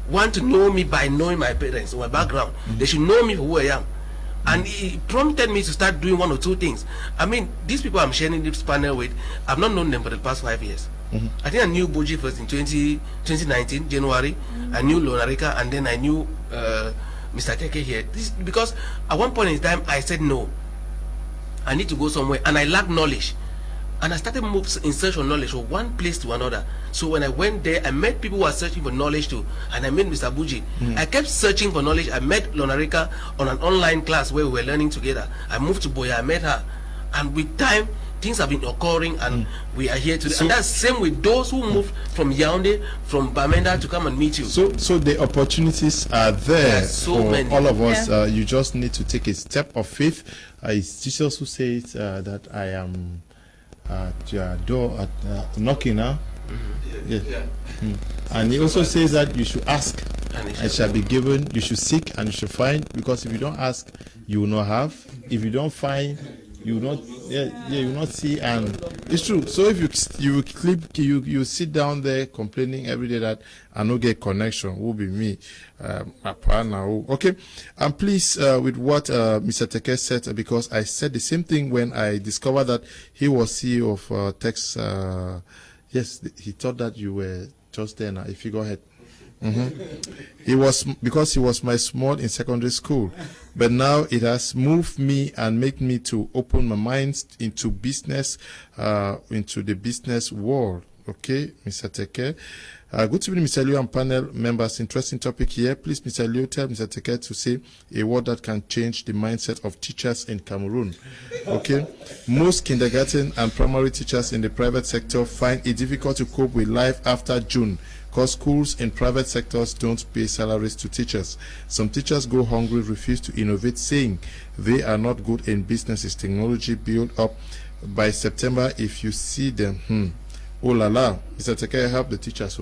want to know me by knowing my parents or my background. They should know me for who I am. And it prompted me to start doing one or two things. I mean, these people I'm sharing this panel with, I've not known them for the past 5 years. I think I knew BUJI first in 2019, January. I knew Lonarika, and then I knew Mr. Teke here. Because at one point in time, I said, no, I need to go somewhere, and I lack knowledge. And I started moving in search of knowledge from one place to another. So when I went there, I met people who were searching for knowledge too. And I met Mr. BUJI. I kept searching for knowledge. I met Lonarika on an online class where we were learning together. I moved to Boya, I met her. And with time, things have been occurring, and we are here today. And that's the same with those who moved from Yaoundé, from Bamenda to come and meet you. So the opportunities are there so for many. all of us. You just need to take a step of faith. It's Jesus who says that I am at your door knocking now. And he also says that you should ask and it shall be given. You should seek and you should find, because if you don't ask, you will not have. If you don't find, you will not you will not see. And it's true. So if you sit down there complaining every day that I no get connection, will be me, my partner. Okay, and please with what Mr. Teke said, because I said the same thing when I discovered that he was CEO of TEKE. Yes, he thought that you were just there now. If you go ahead. He was, because he was my small in secondary school, but now it has moved me and made me to open my mind into business, into the business world. Okay, Mr. Teke. Good evening, Mr. Leo and panel members. Interesting topic here. Please, Mr. Leo, tell Mr. Teke to say a word that can change the mindset of teachers in Cameroon. Okay, most kindergarten and primary teachers in the private sector find it difficult to cope with life after June, because schools in private sectors don't pay salaries to teachers. Some teachers go hungry, refuse to innovate, saying they are not good in businesses. Technology built up by September. If you see them, oh la la, Mr. Teke, help the teachers.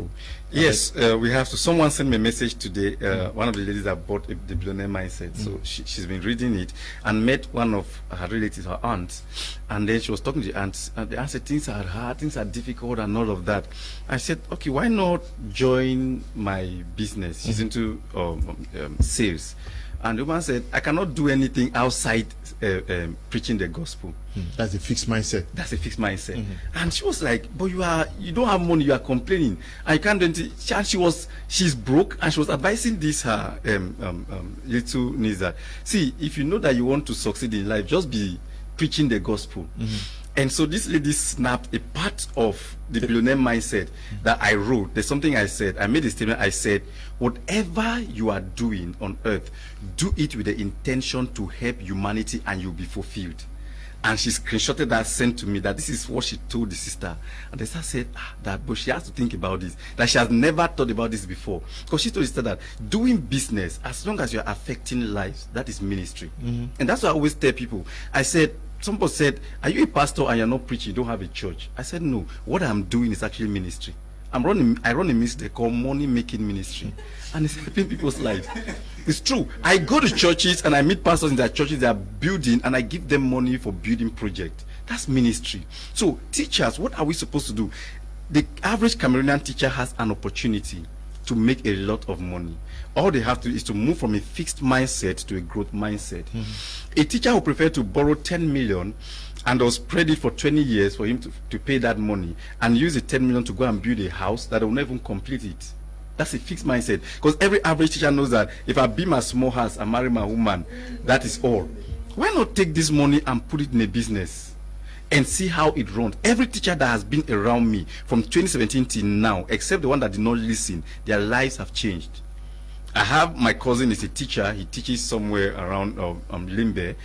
Yes, we have to. Someone sent me a message today. One of the ladies that bought the Billionaire Mindset. So she's been reading it and met one of her relatives, her aunt, and then she was talking to the aunt, and the aunt said things are hard, things are difficult, and all of that. I said, okay, why not join my business? She's into sales. And the woman said, I cannot do anything outside preaching the gospel. That's a fixed mindset. That's a fixed mindset. And she was like, but you don't have money, you are complaining. I can't do anything. And she's broke, and she was advising this her little niece that, see, if you know that you want to succeed in life, just be preaching the gospel. And so this lady snapped a part of the Billionaire Mindset that I wrote. There's something I said. I made a statement. I said, whatever you are doing on earth, do it with the intention to help humanity, and you'll be fulfilled. And she screenshotted that, sent to me that this is what she told the sister. And the sister said, but she has to think about this. That she has never thought about this before. Because she told the sister that doing business, as long as you're affecting lives, that is ministry. And that's what I always tell people. I said, somebody said, are you a pastor and you're not preaching, you don't have a church? I said, no, what I'm doing is actually ministry. I run a ministry called Money Making Ministry, and it's helping people's lives. It's true. I go to churches and I meet pastors in their churches, they are building, and I give them money for building projects. That's ministry. So teachers, what are we supposed to do? The average Cameroonian teacher has an opportunity to make a lot of money. All they have to do is to move from a fixed mindset to a growth mindset. A teacher who preferred to borrow 10 million and was spread it for 20 years for him to pay that money, and use the 10 million to go and build a house that will never even complete it. That's a fixed mindset. Because every average teacher knows that if I build my small house and marry my woman, that is all. Why not take this money and put it in a business and see how it runs? Every teacher that has been around me from 2017 till now, except the one that did not listen, their lives have changed. I have my cousin is a teacher. He teaches somewhere around Limbe.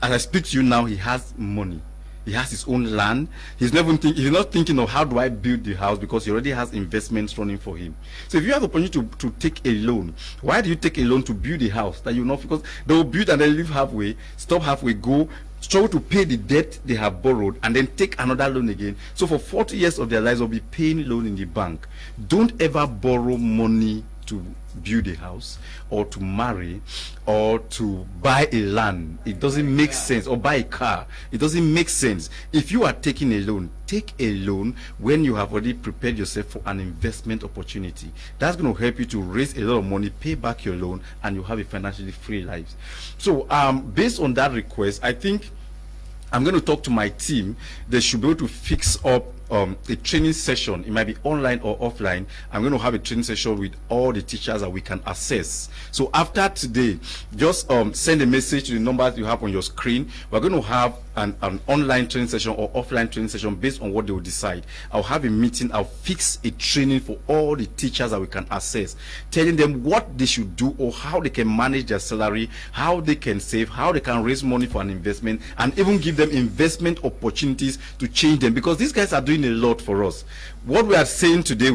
As I speak to you now, he has money. He has his own land. He's not thinking of how do I build the house, because he already has investments running for him. So if you have the opportunity to take a loan, why do you take a loan to build a house that you know? Because they will build and then leave halfway, stop halfway, go, struggle to pay the debt they have borrowed, and then take another loan again. So for 40 years of their lives, they'll be paying loan in the bank. Don't ever borrow money to build a house or to marry or to buy a land. It doesn't make sense. Or buy a car. It doesn't make sense. If you are taking a loan, take a loan when you have already prepared yourself for an investment opportunity. That's going to help you to raise a lot of money, pay back your loan, and you have a financially free life. So based on that request, I think I'm going to talk to my team. They should be able to fix up a training session. It might be online or offline. I'm going to have a training session with all the teachers that we can access. So after today, just send a message to the numbers you have on your screen. We're going to have an online training session or offline training session based on what they will decide. I'll have a meeting. I'll fix a training for all the teachers that we can access, telling them what they should do or how they can manage their salary, how they can save, how they can raise money for an investment, and even give them investment opportunities to change them, because these guys are doing a lot for us. What we are saying today,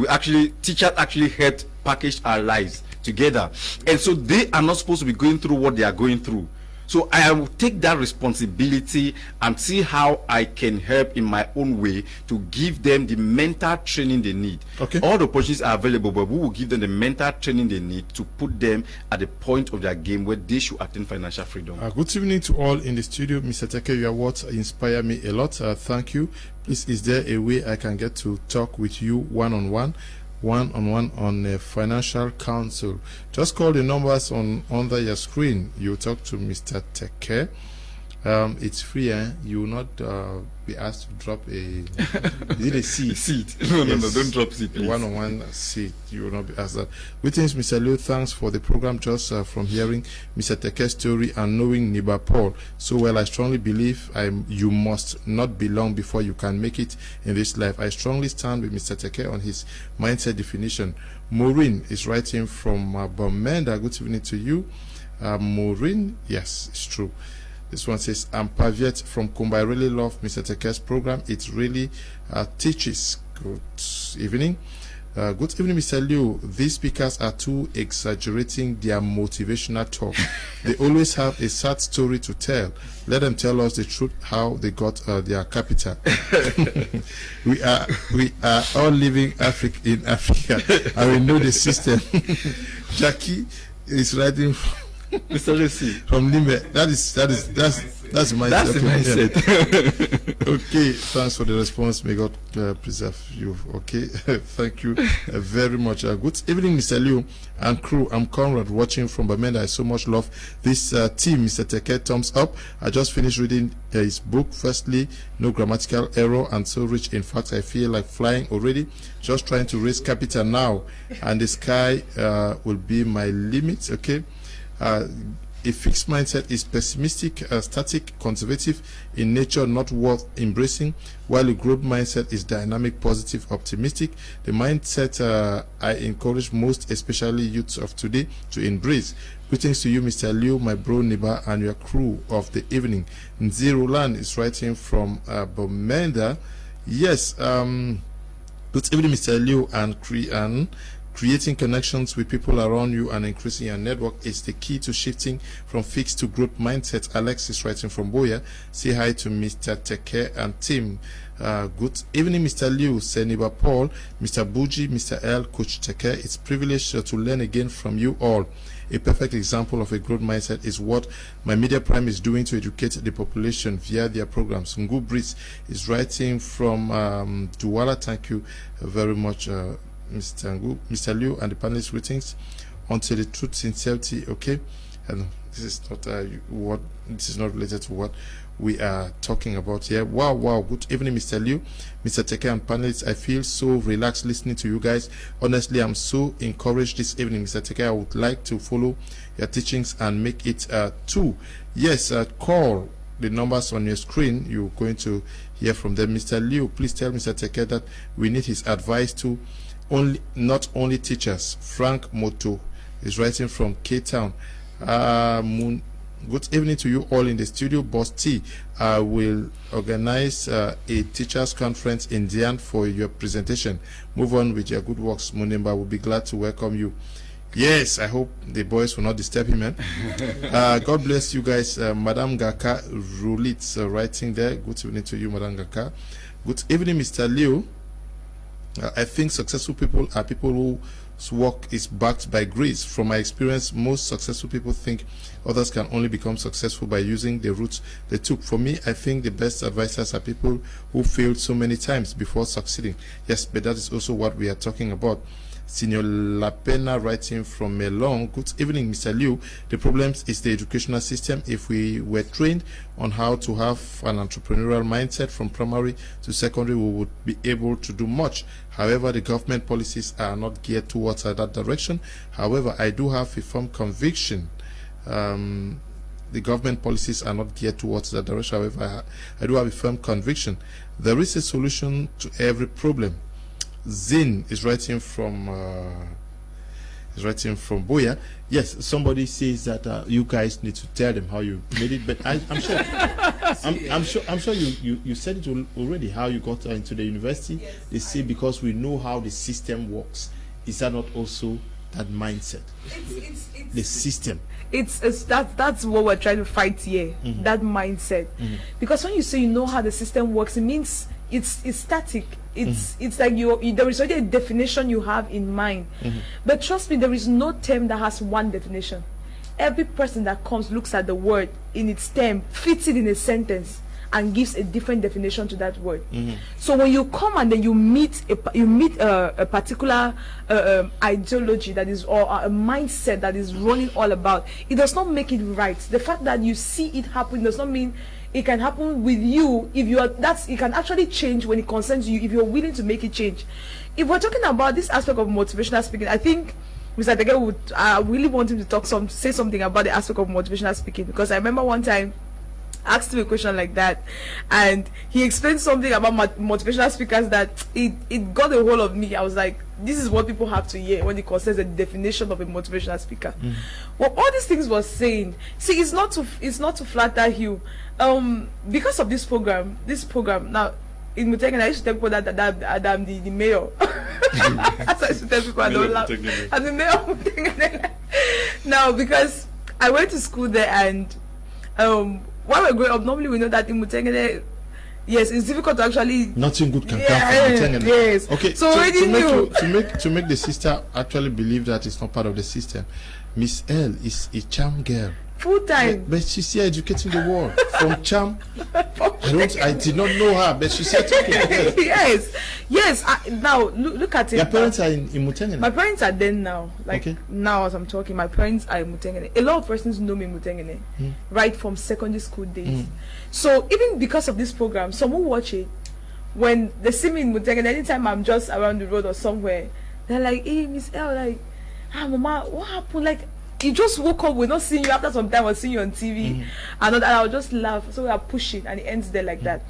teachers actually helped package our lives together, and so they are not supposed to be going through what they are going through. So I will take that responsibility and see how I can help in my own way to give them the mental training they need. Okay. All the opportunities are available, but we will give them the mental training they need to put them at the point of their game where they should attain financial freedom. Good evening to all in the studio. Mr. Teke, you are what inspire me a lot. Thank you. Please, is there a way I can get to talk with you one-on-one on financial counsel? Just call the numbers under your screen. You talk to Mr. Teke. It's free. You will not be asked to drop a is it a seat? Seat. No, yes. No, don't drop seat, please. One-on-one seat. You will not be asked that. Greetings, Mr. Leo. Thanks for the program. Just from hearing Mr. Teke's story and knowing NEBA Paul so well, I strongly believe you must not be long before you can make it in this life. I strongly stand with Mr. Teke on his mindset definition. Maureen is writing from Bamenda. Good evening to you. Maureen, yes, it's true. This one says, I'm Paviet from Kumba. I really love Mr. Teke's program. It really teaches. Good evening. Good evening, Mr. Liu. These speakers are too exaggerating their motivational talk. They always have a sad story to tell. Let them tell us the truth, how they got their capital. we are all living in Africa, and we know the system. Jackie is writing Mr. Lucy from NEBA. That's my mindset. Okay, thanks for the response. May God preserve you. Okay, thank you very much. Good evening, Mr. Liu and crew. I'm Conrad, watching from Bamenda. I so much love this team. Mr. Teke, thumbs up. I just finished reading his book. Firstly, no grammatical error and so rich. In fact, I feel like flying already. Just trying to raise capital now, and the sky will be my limit. Okay. A fixed mindset is pessimistic, static, conservative in nature, not worth embracing, while a growth mindset is dynamic, positive, optimistic. The mindset I encourage most, especially youths of today, to embrace. Greetings to you, Mr. Liu, my bro NEBA, and your crew of the evening. Nzirulan is writing from Bamenda. Yes, good evening, Mr. Liu and creating connections with people around you and increasing your network is the key to shifting from fixed to growth mindset. Alex is writing from Boya. Say hi to Mr. Teke and team. Good evening, Mr. Liu, NEBA Paul, Mr. BUJI, Mr. L, Coach Teke. It's a privilege to learn again from you all. A perfect example of a growth mindset is what my Media Prime is doing to educate the population via their programs. Ngu Breeze is writing from Douala. Thank you very much, Mr. Ngu, Mr. Liu, and the panelists. Greetings until the truth, sincerity. Okay, and this is not related to what we are talking about here. Wow. Good evening, Mr. Liu, Mr. Teke, and panelists. I feel so relaxed listening to you guys. Honestly, I'm so encouraged this evening, Mr. Teke. I would like to follow your teachings and make it too. Yes, call the numbers on your screen. You're going to hear from them. Mr. Liu, please tell Mr. Teke that we need his advice too. Not only teachers. Frank Moto is writing from K-Town. Good evening to you all in the studio. Boss T will organize a teachers conference in Dian for your presentation. Move on with your good works. Munimba will be glad to welcome you. Yes, I hope the boys will not disturb him, man. God bless you guys. Madam Gaka Rulitz writing there. Good evening to you, Madam Gaka. Good evening, Mr. Liu. I think successful people are people who work is backed by grace. From my experience, most successful people think others can only become successful by using the routes they took. For me, I think the best advisors are people who failed so many times before succeeding. Yes, but that is also what we are talking about. Senior Lapena writing from Melon. Good evening, Mr. Liu. The problem is the educational system. If we were trained on how to have an entrepreneurial mindset from primary to secondary, we would be able to do much. However, the government policies are not geared towards that direction. However, I do have a firm conviction. The government policies are not geared towards that direction. However, I do have a firm conviction. There is a solution to every problem. Zin is writing from Boya. Yes, somebody says that you guys need to tell them how you made it, but I'm sure I'm sure you said it already, how you got into the university. Yes, they say because we know how the system works. Is that not also that mindset? It's the system. That's what we're trying to fight here. That mindset. Because when you say you know how the system works, it means it's static. It's like there is already a definition you have in mind. But trust me, there is no term that has one definition. Every person that comes looks at the word in its term, fits it in a sentence, and gives a different definition to that word. So when you come and then you meet a particular ideology that is, or a mindset that is running all about, it does not make it right. The fact that you see it happen does not mean it can happen with you. If you are, it can actually change when it concerns you if you're willing to make it change. If we're talking about this aspect of motivational speaking, I think Mr. Teke would really want him to say something about the aspect of motivational speaking, because I remember one time I asked him a question like that, and he explained something about motivational speakers that it got a hold of me. I was like, this is what people have to hear when it concerns the definition of a motivational speaker. Well, all these things was saying, see, it's not to flatter you. Because of this program now in Mutengene, I used to tell people that I'm the mayor. That's I used to tell people I don't laugh. I'm the mayor of Mutengene. Now, because I went to school there, and while we're growing up, normally we know that in Mutengene, yes, it's difficult to actually. Nothing good can come from Mutengene. Yes. Okay. So to make the sister actually believe that it's not part of the system, Miss L is a charm girl. Full time. But she's here educating the world from charm. I did not know her, but she's here talking. Yes. Now look at it. Your parents are in Mutengene? My parents are there now. Now as I'm talking, my parents are in Mutengene. A lot of persons know me in Mutengene, right from secondary school days. So even because of this program, some who watch it, when they see me in Mutengene, anytime I'm just around the road or somewhere, they're like, "Hey, Miss L, like, Mama, what happened? Like, you just woke up, we're not seeing you. After some time, we'll see you on TV." And I'll just laugh. So we are pushing, and it ends there like that.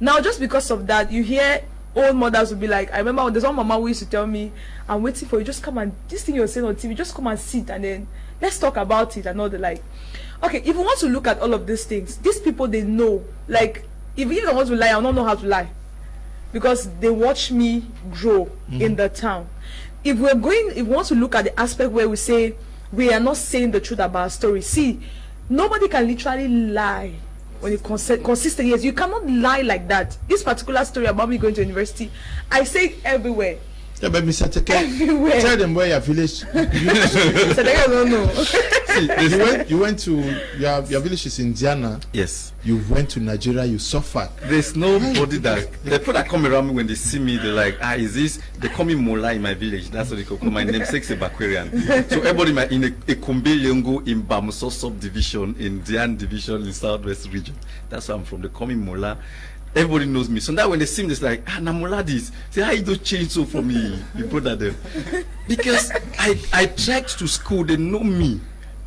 Now, just because of that, you hear old mothers will be like, I remember there's one mama who used to tell me, "I'm waiting for you, just come and, this thing you're saying on TV, just come and sit, and then let's talk about it," and all the like. Okay, if you want to look at all of these things, these people, they know. Like, if you don't want to lie, I don't know how to lie, because they watch me grow in the town. If we want to look at the aspect where we say we are not saying the truth about our story, see, nobody can literally lie when it consistent. Yes, you cannot lie like that. This particular story about me going to university, I say it everywhere. Yeah, but Mr. Teke, tell them where your village. Mr. Teke, I don't know. See, you went to your village is in Indiana. Yes. You went to Nigeria. You suffered. There's nobody that the people that come around me when they see me, they're like, is this? They call me Mola in my village. That's what they call my namesake is Bakwarian. So everybody in a Kum Leonard in Bamuso subdivision in Dian division in Southwest region. That's where I'm from. They call me Mola. Everybody knows me. So now when they see me, it's like, Namuladis. Say, how you don't change so for me? You put that there. Because I trekked to school, they know me.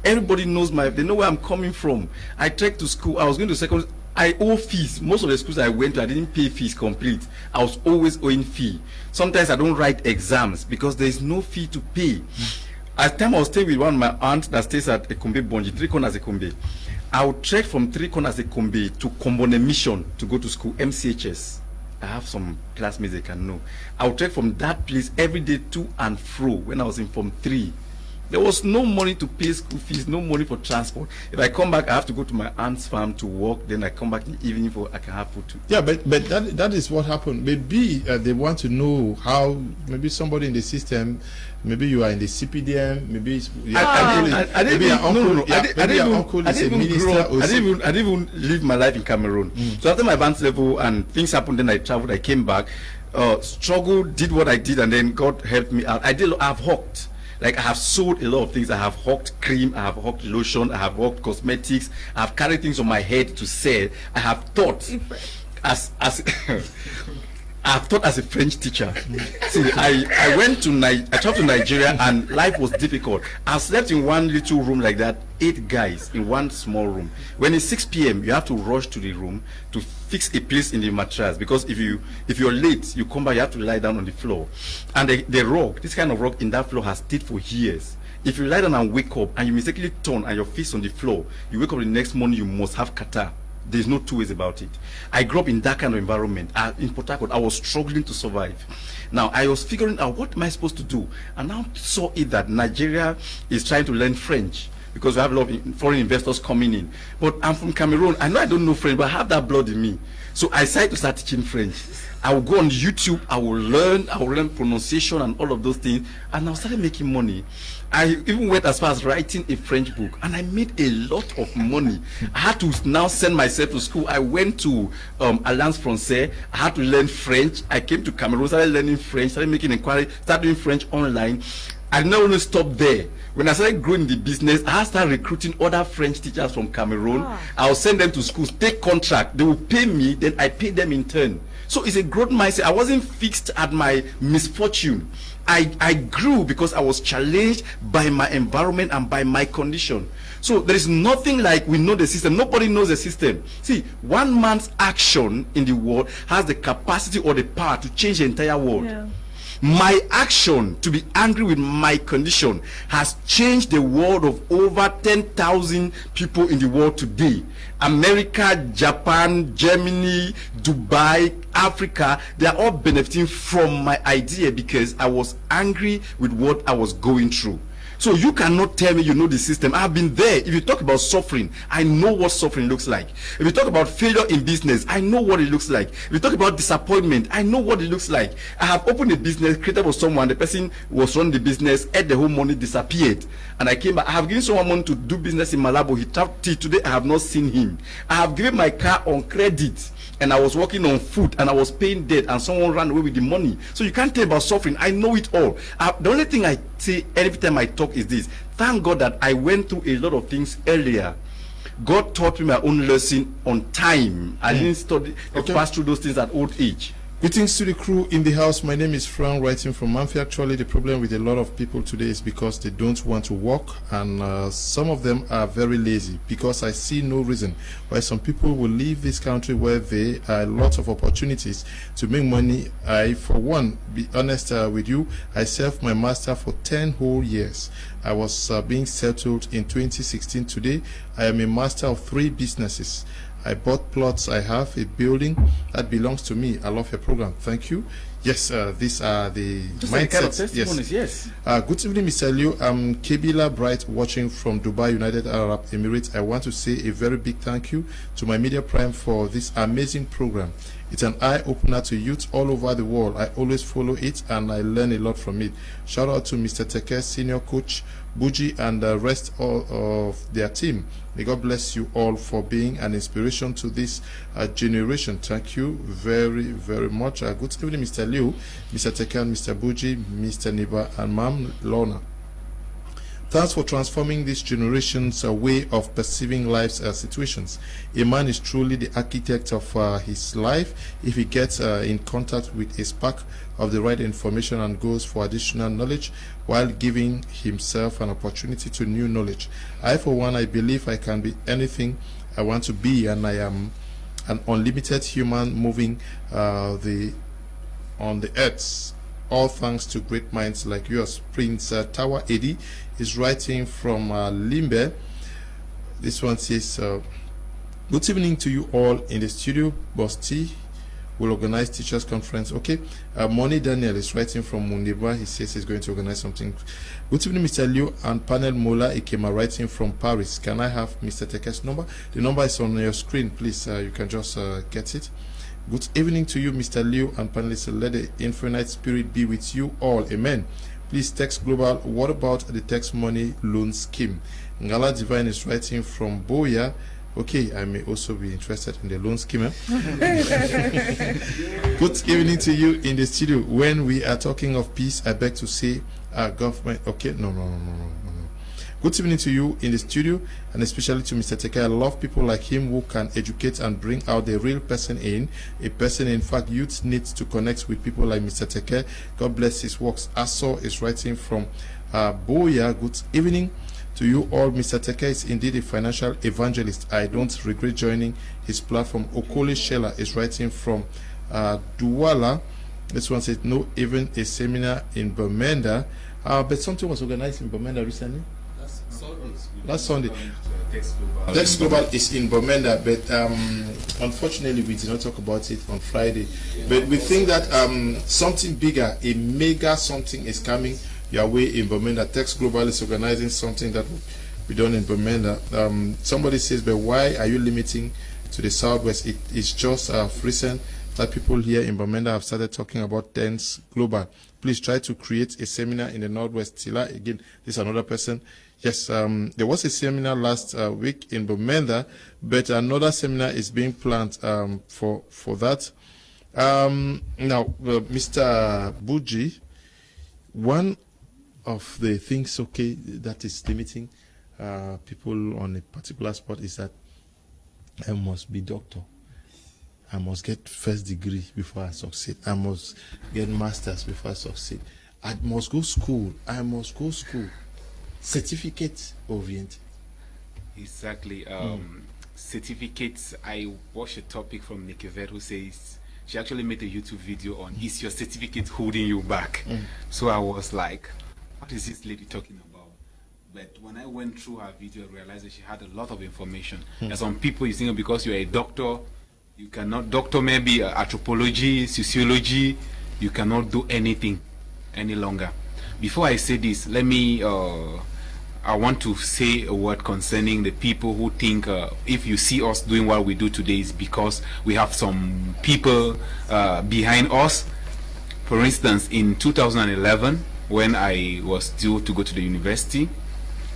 Everybody knows they know where I'm coming from. I trekked to school, I was going to secondary, I owe fees. Most of the schools I went to, I didn't pay fees complete. I was always owing fee. Sometimes I don't write exams because there is no fee to pay. At the time I was staying with one of my aunts that stays at Ekombe Bonji, 3 corners Ekombe. I would trek from 3 corners Ekombe to Kombone Mission to go to school, MCHS. I have some classmates they can know. I would trek from that place every day to and fro when I was in Form 3 There was no money to pay school fees, no money for transport. If I come back, I have to go to my aunt's farm to work. Then I come back in the evening for I can have food to. Yeah, but that is what happened. Maybe they want to know how. Maybe somebody in the system. Maybe you are in the CPDM. Maybe your uncle is a minister. I didn't even live my life in Cameroon. So after my advanced level and things happened, then I traveled. I came back, struggled, did what I did, and then God helped me out. I've hawked. Like I have sold a lot of things. I have hawked cream, I have hawked lotion, I have hawked cosmetics, I have carried things on my head to sell. I have taught as I've taught as a French teacher. See, I traveled to Nigeria and life was difficult. I slept in one little room like that, 8 guys in one small room. When it's 6 p.m., you have to rush to the room to fix a place in the mattress, because if you're late, you come back, you have to lie down on the floor. And the rug, this kind of rug in that floor has stayed for years. If you lie down and wake up and you mistakenly turn and your feet's on the floor, you wake up the next morning, you must have catarrh. There's no two ways about it. I grew up in that kind of environment. In Port Harcourt, I was struggling to survive. Now, I was figuring out what am I supposed to do? And now saw it that Nigeria is trying to learn French, because we have a lot of foreign investors coming in. But I'm from Cameroon. I know I don't know French, but I have that blood in me. So I decided to start teaching French. I will go on YouTube, I will learn pronunciation and all of those things, and I started making money. I even went as far as writing a French book, and I made a lot of money. I had to now send myself to school. I went to LEANCE Français. I had to learn French. I came to Cameroon, started learning French, started making inquiry, started doing French online. I did not only stop there. When I started growing the business, I started recruiting other French teachers from Cameroon. I'll send them to schools, take contract. They will pay me, then I pay them in turn. So it's a growth mindset. I wasn't fixed at my misfortune. I grew because I was challenged by my environment and by my condition. So there is nothing like we know the system. Nobody knows the system. See, one man's action in the world has the capacity or the power to change the entire world. Yeah. My action to be angry with my condition has changed the world of over 10,000 people in the world today. America, Japan, Germany, Dubai, Africa, they are all benefiting from my idea because I was angry with what I was going through. So you cannot tell me you know the system. I've been there. If you talk about suffering, I know what suffering looks like. If you talk about failure in business, I know what it looks like. If you talk about disappointment, I know what it looks like. I have opened a business, created for someone, the person was running the business, ate the whole money, disappeared. And I came back. I have given someone money to do business in Malabo. He traveled till today, I have not seen him. I have given my car on credit, and I was working on food, and I was paying debt, and someone ran away with the money. So you can't tell about suffering. I know it all. The only thing I say every time I talk is this: thank God that I went through a lot of things earlier. God taught me my own lesson on time. I didn't study pass through those things at old age. Greetings to the crew in the house. My name is Frank, writing from Manfi. Actually, the problem with a lot of people today is because they don't want to work, and some of them are very lazy, because I see no reason why some people will leave this country where there are lots of opportunities to make money. I, for one, be honest with you, I served my master for 10 whole years. I was being settled in 2016. Today, I am a master of 3 businesses. I bought plots. I have a building that belongs to me. I love your program. Thank you. Yes, these are the mindsets. Kind of testimonies, yes. Good evening, Mr. Liu. I'm Kebila Bright, watching from Dubai, United Arab Emirates. I want to say a very big thank you to my Media Prime for this amazing program. It's an eye-opener to youth all over the world. I always follow it, and I learn a lot from it. Shout out to Mr. TEKE, senior coach, BUJI, and the rest of their team. May God bless you all for being an inspiration to this generation. Thank you very, very much. Good evening, Mr. Liu, Mr. TEKE, Mr. BUJI, Mr. NEBA, and Ma'am Lorna. Thanks for transforming this generation's way of perceiving life's situations. A man is truly the architect of his life if he gets in contact with a spark of the right information and goes for additional knowledge while giving himself an opportunity to new knowledge. I, for one, I believe I can be anything I want to be, and I am an unlimited human moving on the earth. All thanks to great minds like yours. Prince Tawa Edi is writing from Limbe. This one says, good evening to you all in the studio. Boss T, will organize teachers conference. Okay. Moni Daniel is writing from NEBA. He says he's going to organize something. Good evening, Mr. Liu and panel. Mola Ikema writing from Paris. Can I have Mr. Teke's number? The number is on your screen. Please, you can just get it. Good evening to you, Mr. Liu and panelists. Let the infinite spirit be with you all. Amen. Please text global. What about the text money loan scheme? Ngala Divine is writing from Boya. Okay, I may also be interested in the loan scheme. Good evening to you in the studio. When we are talking of peace, I beg to say, government. Okay, no. Good evening to you in the studio, and especially to Mr. Teke. I love people like him who can educate and bring out the real person in. A person, in fact, youth needs to connect with people like Mr. Teke. God bless his works. Aso is writing from Boya. Good evening to you all. Mr. Teke is indeed a financial evangelist. I don't regret joining his platform. Okole Shella is writing from Douala. This one says, no, even a seminar in Bermuda. But something was organized in Bermuda recently. Last Sunday. Text Global is in Bermuda, but unfortunately we did not talk about it on Friday. But we think that something bigger, a mega something is coming your way in Bermuda. Text Global is organizing something that will be done in Bermuda. Somebody says, but why are you limiting to the Southwest? It is just recent that people here in Bermuda have started talking about Text Global. Please try to create a seminar in the Northwest. Tila, again, this is another person. Yes, there was a seminar last week in Bermuda, but another seminar is being planned for that. Now, Mr. BUJI, one of the things, that is limiting people on a particular spot is that I must be doctor. I must get first degree before I succeed. I must get masters before I succeed. I must go school. I must go school. Certificate oriented. Exactly. Certificates. I watched a topic from Nikivet who says she actually made a YouTube video on is your certificate holding you back? So I was like, what is this lady talking about? But when I went through her video, I realized that she had a lot of information. There's some people you think because you're a doctor, you cannot doctor maybe anthropology, sociology, you cannot do anything any longer. Before I say this, let me I want to say a word concerning the people who think if you see us doing what we do today is because we have some people behind us. For instance, in 2011, when I was due to go to the university,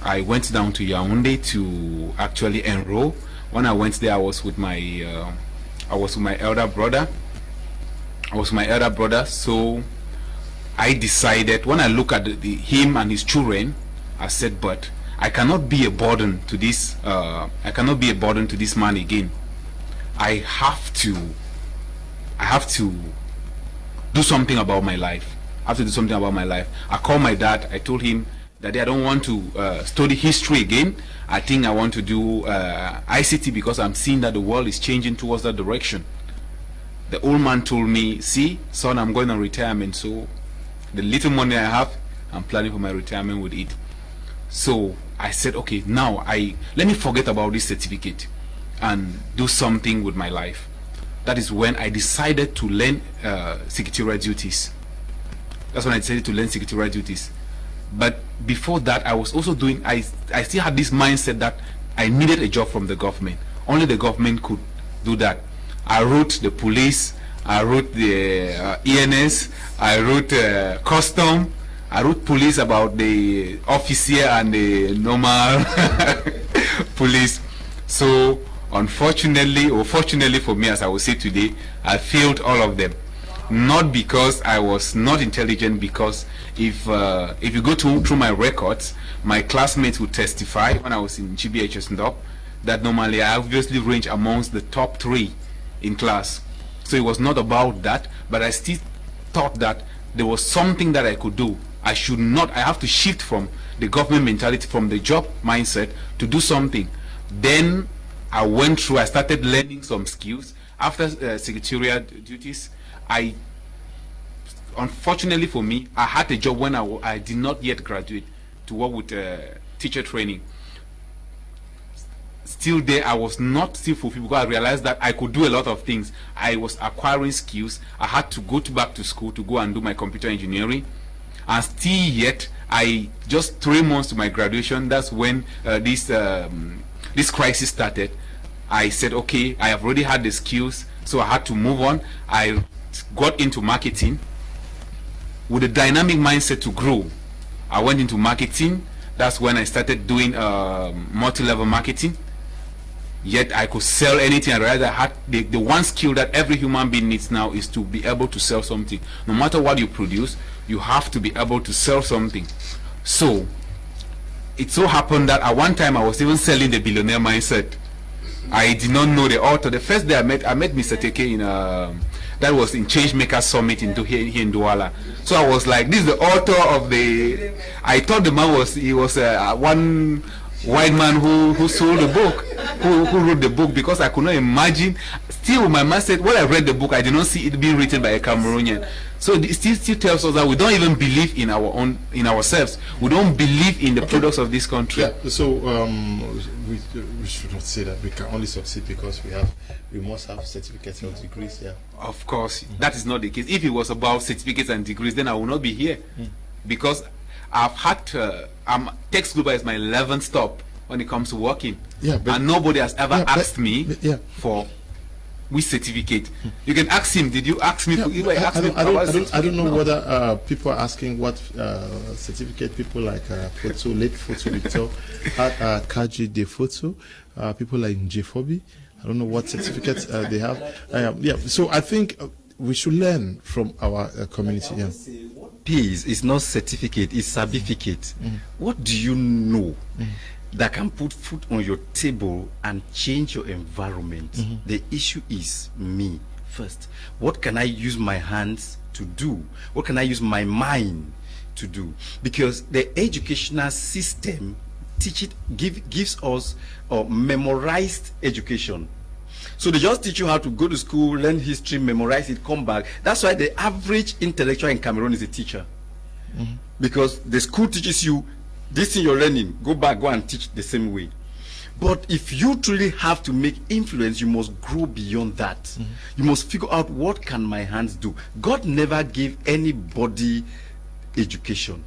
I went down to Yaoundé to actually enroll. When I went there, I was with my elder brother. So I decided, when I look at him and his children, I said, but I cannot be a burden to this. I cannot be a burden to this man again. I have to do something about my life. I called my dad. I told him, Daddy, I don't want to study history again. I think I want to do ICT because I'm seeing that the world is changing towards that direction. The old man told me, see, son, I'm going on retirement, so the little money I have, I'm planning for my retirement with it. So I said, okay, now let me forget about this certificate and do something with my life. That is when I decided to learn secretarial duties. That's when I decided to learn secretarial duties. But before that, I was also doing, I still had this mindset that I needed a job from the government. Only the government could do that. I wrote the police, I wrote the ENS, I wrote custom, I wrote police about the officer and the normal police. So unfortunately, or fortunately for me, as I will say today, I failed all of them. Not because I was not intelligent, because if you go through my records, my classmates would testify when I was in GBHS NDOP that normally I obviously range amongst the top 3 in class. So it was not about that, but I still thought that there was something that I could do. I have to shift from the government mentality, from the job mindset to do something. Then I started learning some skills. After secretarial duties, unfortunately for me, I had a job when I did not yet graduate to work with teacher training. still there, I was not still fulfilled because I realized that I could do a lot of things. I was acquiring skills. I had to go back to school to go and do my computer engineering. And still yet, I just 3 months to my graduation, that's when this crisis started. I said, okay, I have already had the skills, so I had to move on. I got into marketing with a dynamic mindset to grow. I went into marketing. That's when I started doing multi-level marketing. Yet I could sell anything. I realized I had the one skill that every human being needs now is to be able to sell something. No matter what you produce, you have to be able to sell something. So it so happened that at one time I was even selling the billionaire mindset. I did not know the author. The first day I met Mr. TEKE in that was in Changemaker Summit here in Douala. So I was like, this is the author of the. I thought the man was one white man who sold the book, who wrote the book, because I could not imagine. Still, my man said, when I read the book, I did not see it being written by a Cameroonian. So it still tells us that we don't even believe in ourselves. We don't believe in the products of this country. Yeah. So we should not say that we can only succeed because we must have certificates or degrees. Yeah. Of course, that is not the case. If it was about certificates and degrees, then I would not be here, because I've had Text Global is my 11th stop when it comes to working. Yeah, and nobody has ever asked me for which certificate. You can ask him. Did you ask me? I don't know whether people are asking what certificate people like late photo Victor, Kaji de photo, people like Njefobi. I don't know what certificates they have. Yeah. So I think we should learn from our community. Yeah. Peace is not certificate, it's certificate. What do you know that can put food on your table and change your environment? The issue is me first. What can I use my hands to do? What can I use my mind to do? Because the educational system gives us memorized education. So they just teach you how to go to school, learn history, memorize it, come back. That's why the average intellectual in Cameroon is a teacher. Because the school teaches you this thing you're learning, go back, go and teach the same way. But if you truly have to make influence, you must grow beyond that. You must figure out, what can my hands do? God never gave anybody education.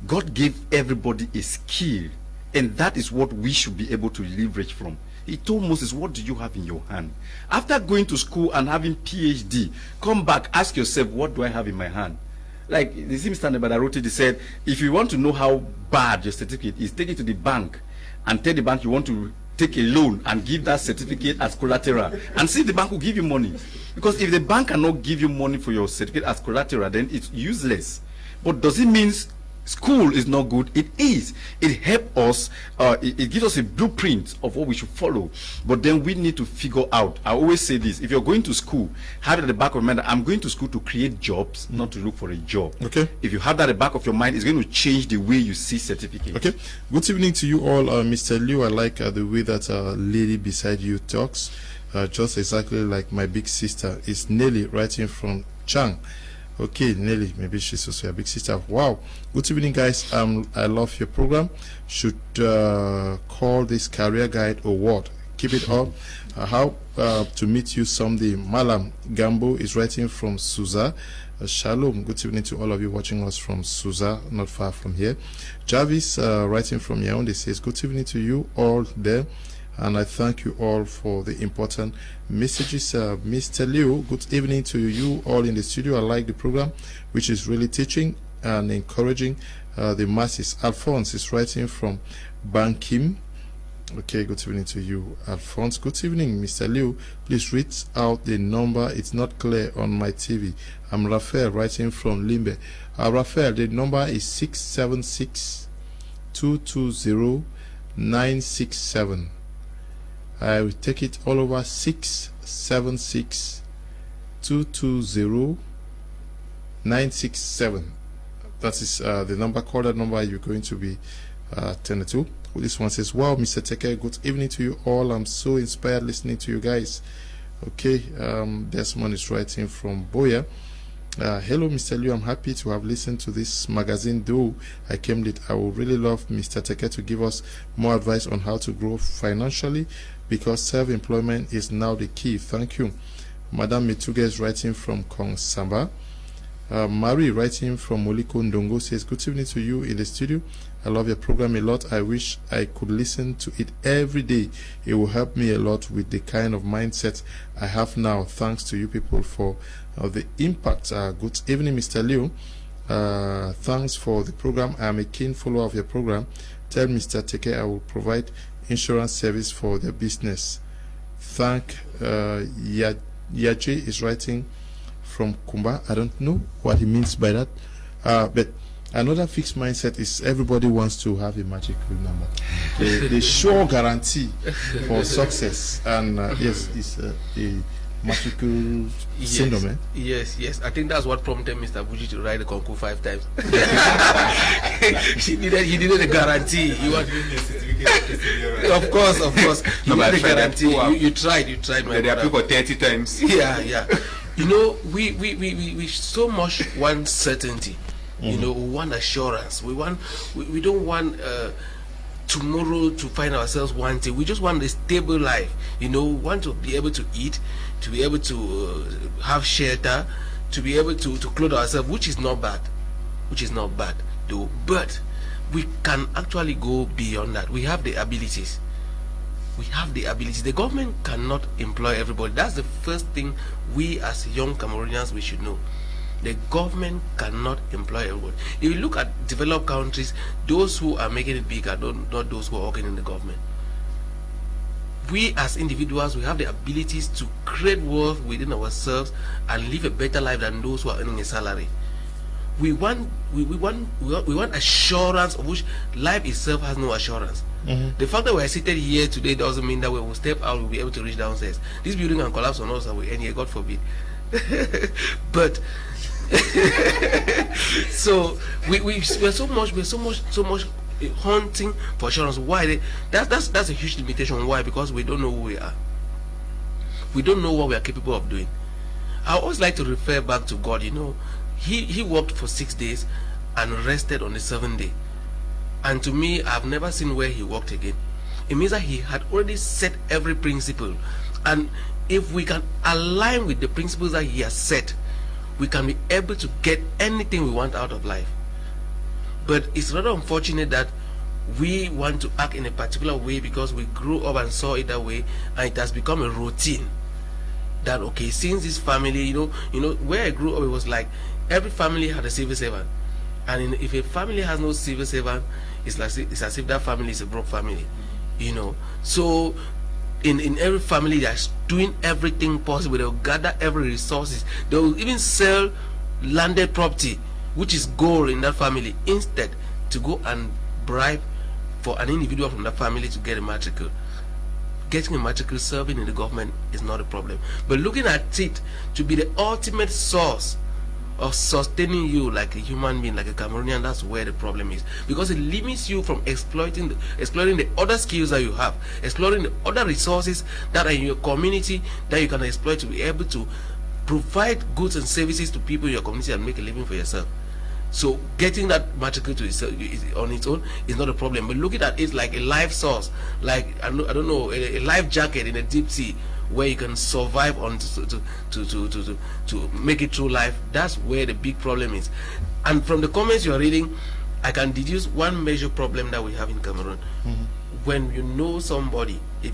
God gave everybody a skill, and that is what we should be able to leverage from. He told Moses, what do you have in your hand? After going to school and having PhD, come back, ask yourself, what do I have in my hand? Like the same standard that I wrote it, he said, if you want to know how bad your certificate is, take it to the bank and tell the bank you want to take a loan and give that certificate as collateral, and see if the bank will give you money. Because if the bank cannot give you money for your certificate as collateral, then it's useless. But does it mean school is not good? It is. It helps us, it gives us a blueprint of what we should follow. But then we need to figure out, I always say this, if you're going to school, have it at the back of your mind that I'm going to school to create jobs, not to look for a job. Okay. If you have that at the back of your mind, it's going to change the way you see certificates. Okay. Good evening to you all, Mr. Liu. I like the way that lady beside you talks, just exactly like my big sister. Is Nelly, writing from Chang. Okay, Nelly, maybe she's also a big sister. Wow. Good evening, guys. I love your program. Should call this career guide award. Keep it up. How to meet you someday. Malam Gambo is writing from Suza. Shalom. Good evening to all of you watching us from Suza, not far from here. Jarvis writing from Yaoundé says, good evening to you all there. And I thank you all for the important messages. Mr. Liu, good evening to you all in the studio. I like the program, which is really teaching and encouraging the masses. Alphonse is writing from Bankim. Okay, good evening to you, Alphonse. Good evening, Mr. Liu. Please read out the number. It's not clear on my TV. I'm Raphael, writing from Limbe. Raphael, the number is 676-220-967. I will take it all over. 676-220-967. That is the number. Call that number. You're going to be attended to. This one says, wow, Mr. TEKE, good evening to you all. I'm so inspired listening to you guys. Okay, Desmond is writing from Boya. Hello, Mr. Liu. I'm happy to have listened to this magazine, though I came late. I would really love Mr. Teke to give us more advice on how to grow financially, because self-employment is now the key. Thank you. Madam Mituge is writing from Kongsamba. Marie, writing from Moliko Ndongo, says, good evening to you in the studio. I love your program a lot. I wish I could listen to it every day. It will help me a lot with the kind of mindset I have now. Thanks to you people for the impact. Good evening, Mr. Liu. Thanks for the program. I am a keen follower of your program. Tell Mr. Teke I will provide insurance service for their business. Thank Yaje is writing from Kumba. I don't know what he means by that, but another fixed mindset is everybody wants to have a magical number, the sure guarantee for success, and yes, it's a magical syndrome. Yes. I think that's what prompted Mr. BUJI to write the concours 5 times. he needed a guarantee. He wanted of course. No, you need a guarantee. You tried. They are people 30 times. Yeah. You know, we so much want certainty. You know, we want assurance. We don't want tomorrow to find ourselves wanting. We just want a stable life. You know, we want to be able to eat, to be able to have shelter, to be able to clothe ourselves, which is not bad though. But we can actually go beyond that. We have the abilities. The government cannot employ everybody. That's the first thing we as young Cameroonians we should know. The government cannot employ everybody. If you look at developed countries, those who are making it big are not those who are working in the government. We as individuals, we have the abilities to create wealth within ourselves and live a better life than those who are earning a salary. We want assurance, of which life itself has no assurance. The fact that we are seated here today doesn't mean that when we step out we'll be able to reach downstairs. This building can collapse on us and we end here, God forbid. But so we're so much hunting for assurance. Why? That's a huge limitation. Why? Because we don't know who we are. We don't know what we are capable of doing. I always like to refer back to God. You know, He worked for 6 days and rested on the 7th day. And to me, I've never seen where He worked again. It means that He had already set every principle, and if we can align with the principles that He has set, we can be able to get anything we want out of life. But it's rather unfortunate that we want to act in a particular way because we grew up and saw it that way, and it has become a routine. That okay, since this family, you know, where I grew up, it was like every family had a civil servant, and if a family has no civil servant, it's as if that family is a broke family, you know. So in every family, they're doing everything possible. They'll gather every resources. They'll even sell landed property, which is gold in that family, instead to go and bribe for an individual from that family to get a matricle. Getting a matricle, serving in the government is not a problem, but looking at it to be the ultimate source of sustaining you like a human being, like a Cameroonian, that's where the problem is, because it limits you from exploiting the other skills that you have, exploring the other resources that are in your community that you can exploit to be able to provide goods and services to people in your community and make a living for yourself. So getting that matricle to itself on its own is not a problem, but looking at it like a life source, like I don't know, a life jacket in a deep sea where you can survive on to make it through life, that's where the big problem is. And from the comments you are reading, I can deduce one major problem that we have in Cameroon. When you know somebody, it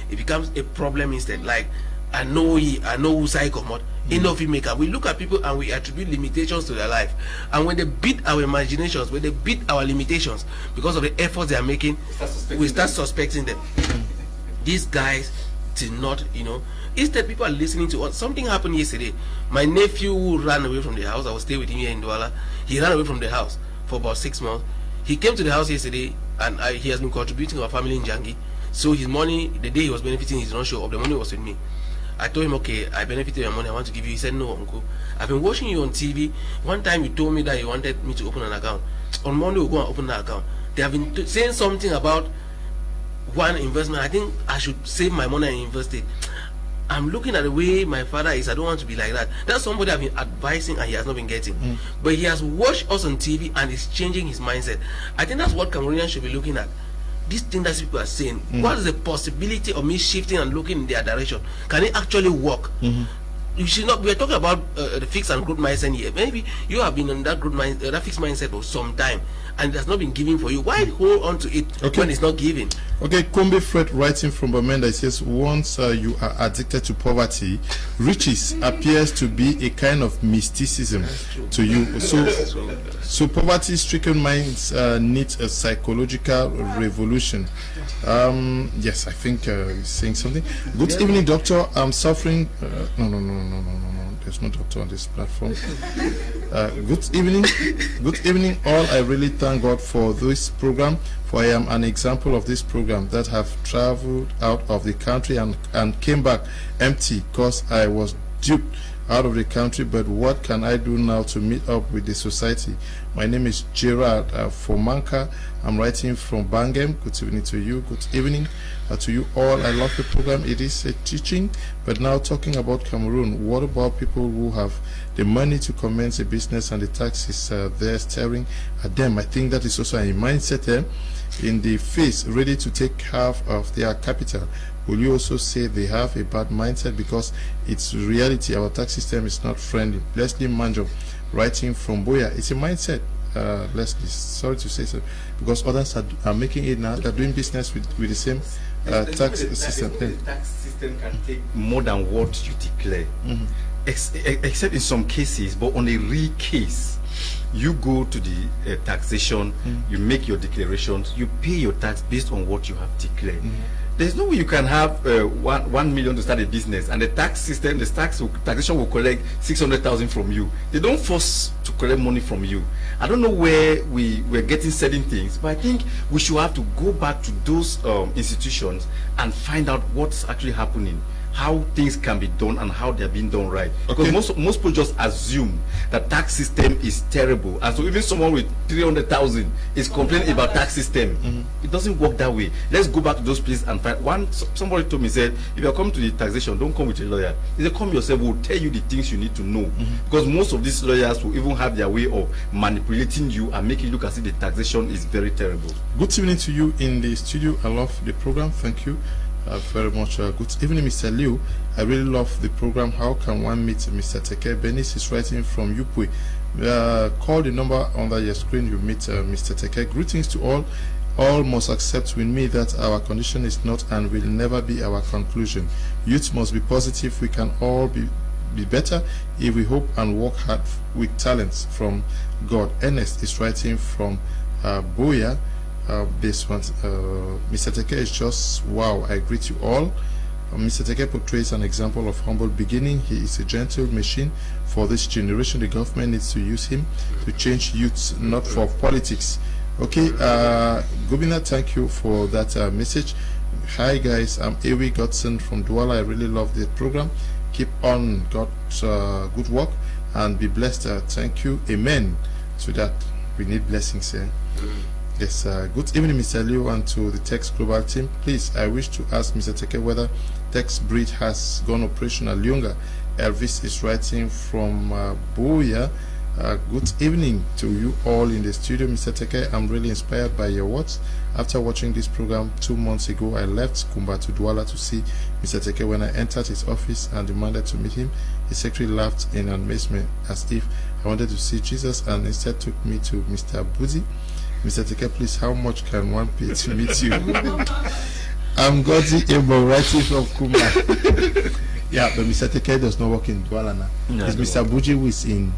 becomes a problem instead. Like I know who psychomote, enough he make up. We look at people and we attribute limitations to their life, and when they beat our imaginations, when they beat our limitations because of the efforts they are making, we start suspecting them. These guys did not, you know. Instead, people are listening to what something happened yesterday. My nephew who ran away from the house, I was staying with him here in Douala. He ran away from the house for about 6 months. He came to the house yesterday, and he has been contributing to our family in Jangi. So his money, the day he was benefiting, he did not show up. The money was with me. I told him, okay, I benefited your money, I want to give you. He said, no, uncle, I've been watching you on TV. One time you told me that you wanted me to open an account. On Monday we'll go and open that account. They have been saying something about one investment. I think I should save my money and invest it. I'm looking at the way my father is. I don't want to be like that. That's somebody I've been advising and he has not been getting. But he has watched us on TV and is changing his mindset. I think that's what Cameroonians should be looking at. This thing that people are saying, what is the possibility of me shifting and looking in their direction? Can it actually work? You should not. We're talking about the fixed and growth mindset here. Maybe you have been on that growth that fixed mindset for some time, and it has not been given for you. Why hold on to it when it's not given? Okay, Kombe Fred writing from Bamenda, he says, once you are addicted to poverty, riches appears to be a kind of mysticism to you. So poverty-stricken minds need a psychological revolution. Yes, I think he's saying something. Good evening, doctor. I'm suffering. No. There's no doctor on this platform. Good evening, all. I really thank God for this program, for I am an example of this program that have traveled out of the country and came back empty because I was duped out of the country. But what can I do now to meet up with the society? My name is Gerard Fomanka. I'm writing from Bangem. Good evening to you. Good evening to you all. I love the program. It is a teaching. But now talking about Cameroon, what about people who have the money to commence a business and the tax is there staring at them? I think that is also a mindset in the face, ready to take half of their capital. Will you also say they have a bad mindset because it's reality? Our tax system is not friendly. Leslie Manjo writing from Boya. It's a mindset. Leslie, sorry to say so, because others are making it now. They're doing business with the same tax system. The tax system can take more than what you declare, except in some cases. But on a real case, you go to the taxation, you make your declarations, you pay your tax based on what you have declared. There's no way you can have 1 million to start a business and the tax system, taxation will collect 600,000 from you. They don't force to collect money from you. I don't know where we're getting certain things, but I think we should have to go back to those institutions and find out what's actually happening, how things can be done and how they're being done right. Because most people just assume that tax system is terrible, and so even someone with 300,000 is complaining about tax system. It doesn't work that way. Let's go back to those places and find. Somebody told me, said, if you come to the taxation, don't come with a lawyer. He said, come yourself. We'll tell you the things you need to know, because most of these lawyers will even have their way of manipulating you and making you look as if the taxation is very terrible. Good evening to you in the studio. I love the program. Thank you very much. Good evening, Mr. Liu. I really love the program. How can one meet Mr. Teke? Benis is writing from Yupwe. Call the number under your screen. You meet Mr. Teke. Greetings to all. All must accept with me that our condition is not and will never be our conclusion. Youth must be positive. We can all be better if we hope and work hard with talents from God. Ernest is writing from Boya. This one, Mr. Teke is just wow. I greet you all. Mr. Teke portrays an example of humble beginning. He is a gentle machine for this generation. The government needs to use him to change youths, not for politics. Okay, Gobina, thank you for that message. Hi guys, I'm Ewi Godson from Douala. I really love the program. Keep on, good work and be blessed. Thank you, amen. So that we need blessings here. Yes, good evening, Mr. Liu, and to the TEKE Global team. Please, I wish to ask Mr. Teke whether TEKE's bridge has gone operational. Lunga Elvis is writing from Boya. Good evening to you all in the studio, Mr. Teke. I'm really inspired by your words. After watching this program 2 months ago, I left Kumba to Douala to see Mr. Teke. When I entered his office and demanded to meet him, his secretary laughed in amazement as if I wanted to see Jesus, and instead took me to Mr. BUJI. Mr. Teke, please, how much can one pay to meet you? I'm Godzi Ebo, writing from Kuma. Yeah, but Mr. Teke does not work in Douala now. No, it's Mr. BUJI who is in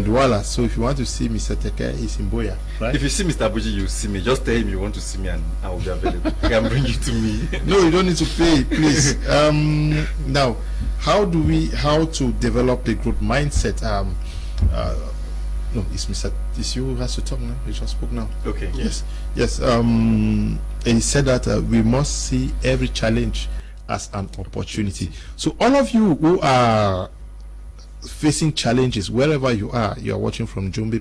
Douala. So if you want to see Mr. Teke, he's in Boya, right? If you see Mr. BUJI, you see me. Just tell him you want to see me and I will be available. He can bring you to me. No, you don't need to pay, please. Now, how to develop a growth mindset? No, it's you who has to talk now. You just spoke now. Okay. Yes. He said that we must see every challenge as an opportunity. So all of you who are facing challenges, wherever you are watching from Jumbi,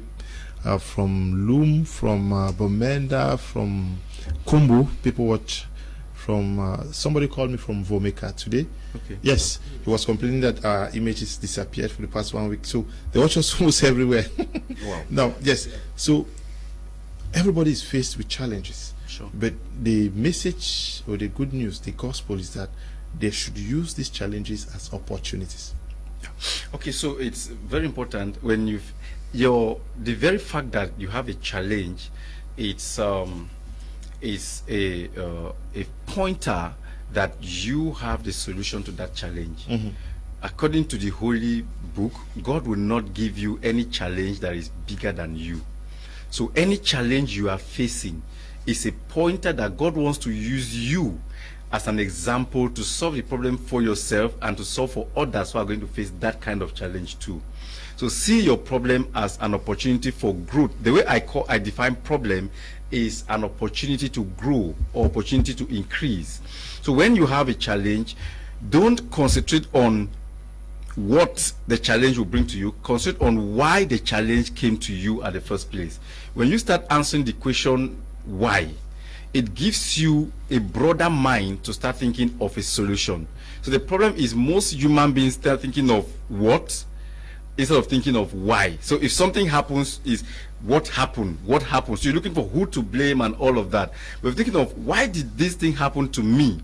from Loom, from Bomenda, from Kumbu, people watch from somebody called me from Vomeka today. Okay. Yes, he was complaining that our images disappeared for the past 1 week. So they watch us almost everywhere. Wow. Now, yes. So everybody is faced with challenges. Sure. But the message or the good news, the gospel is that they should use these challenges as opportunities. Okay, so it's very important when the very fact that you have a challenge, it's a pointer that you have the solution to that challenge. Mm-hmm. According to the Holy Book, God will not give you any challenge that is bigger than you. So any challenge you are facing is a pointer that God wants to use you as an example to solve the problem for yourself and to solve for others who are going to face that kind of challenge too. So see your problem as an opportunity for growth. The way I define problem is an opportunity to grow or opportunity to increase. So when you have a challenge, don't concentrate on what the challenge will bring to you. Concentrate on why the challenge came to you at the first place. When you start answering the question why, it gives you a broader mind to start thinking of a solution. So the problem is most human beings start thinking of what instead of thinking of why. So if something happens, is what happened? What happened? So you're looking for who to blame and all of that. But thinking of why did this thing happen to me?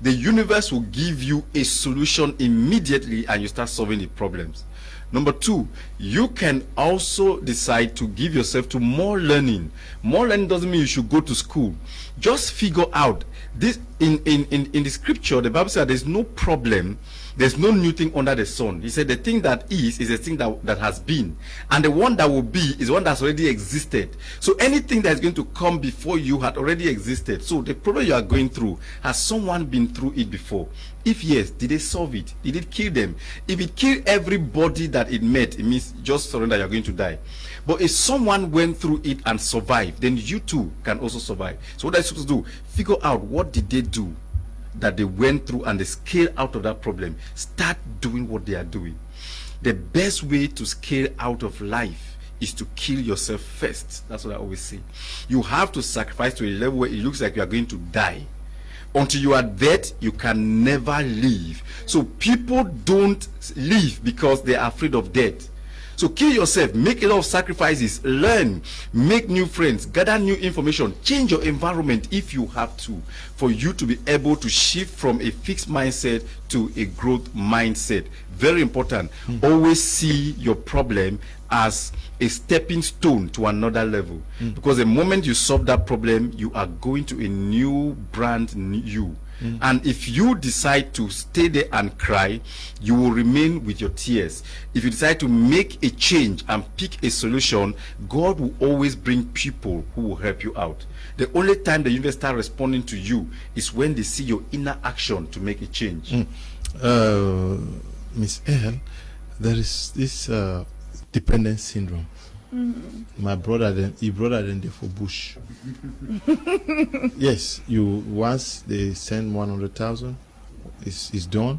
The universe will give you a solution immediately and you start solving the problems. Number two, you can also decide to give yourself to more learning. More learning doesn't mean you should go to school. Just figure out this. In the scripture, the Bible said there's no problem, there's no new thing under the sun. He said the thing that is a thing that has been, and the one that will be is one that's already existed. So anything that's going to come before you had already existed. So the problem you are going through, has someone been through it before? If yes, did they solve it? Did it kill them? If it killed everybody that it met, it means just surrender, you're going to die. But if someone went through it and survived, then you too can also survive. So what are you supposed to do? Figure out what did they do that they went through and they scaled out of that problem. Start doing what they are doing. The best way to scale out of life is to kill yourself first. That's what I always say. You have to sacrifice to a level where it looks like you are going to die. Until you are dead, you can never live. So people don't live because they are afraid of death. So kill yourself, make a lot of sacrifices, learn, make new friends, gather new information, change your environment if you have to, for you to be able to shift from a fixed mindset to a growth mindset. Very important. Always see your problem as a stepping stone to another level. Because the moment you solve that problem, you are going to a new brand new. And if you decide to stay there and cry, you will remain with your tears. If you decide to make a change and pick a solution, God will always bring people who will help you out. The only time the universe start responding to you is when they see your inner action to make a change. Miss L, there is this dependence syndrome. My brother then there for bush. Yes, you once they send 100,000, it's done.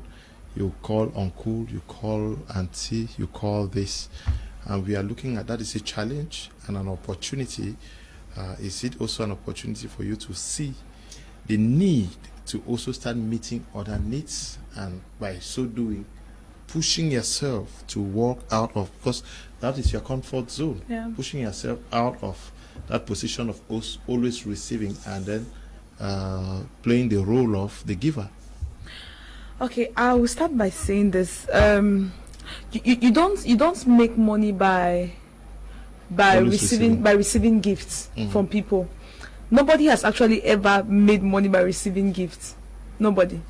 You call uncle, you call auntie, you call this, and we are looking at that is a challenge and an opportunity. Is it also an opportunity for you to see the need to also start meeting other needs, and by so doing, pushing yourself to walk out of, because that is your comfort zone. Yeah. Pushing yourself out of that position of always receiving and then playing the role of the giver. Okay, I will start by saying this. You don't make money by receiving gifts from people. Nobody has actually ever made money by receiving gifts. Nobody.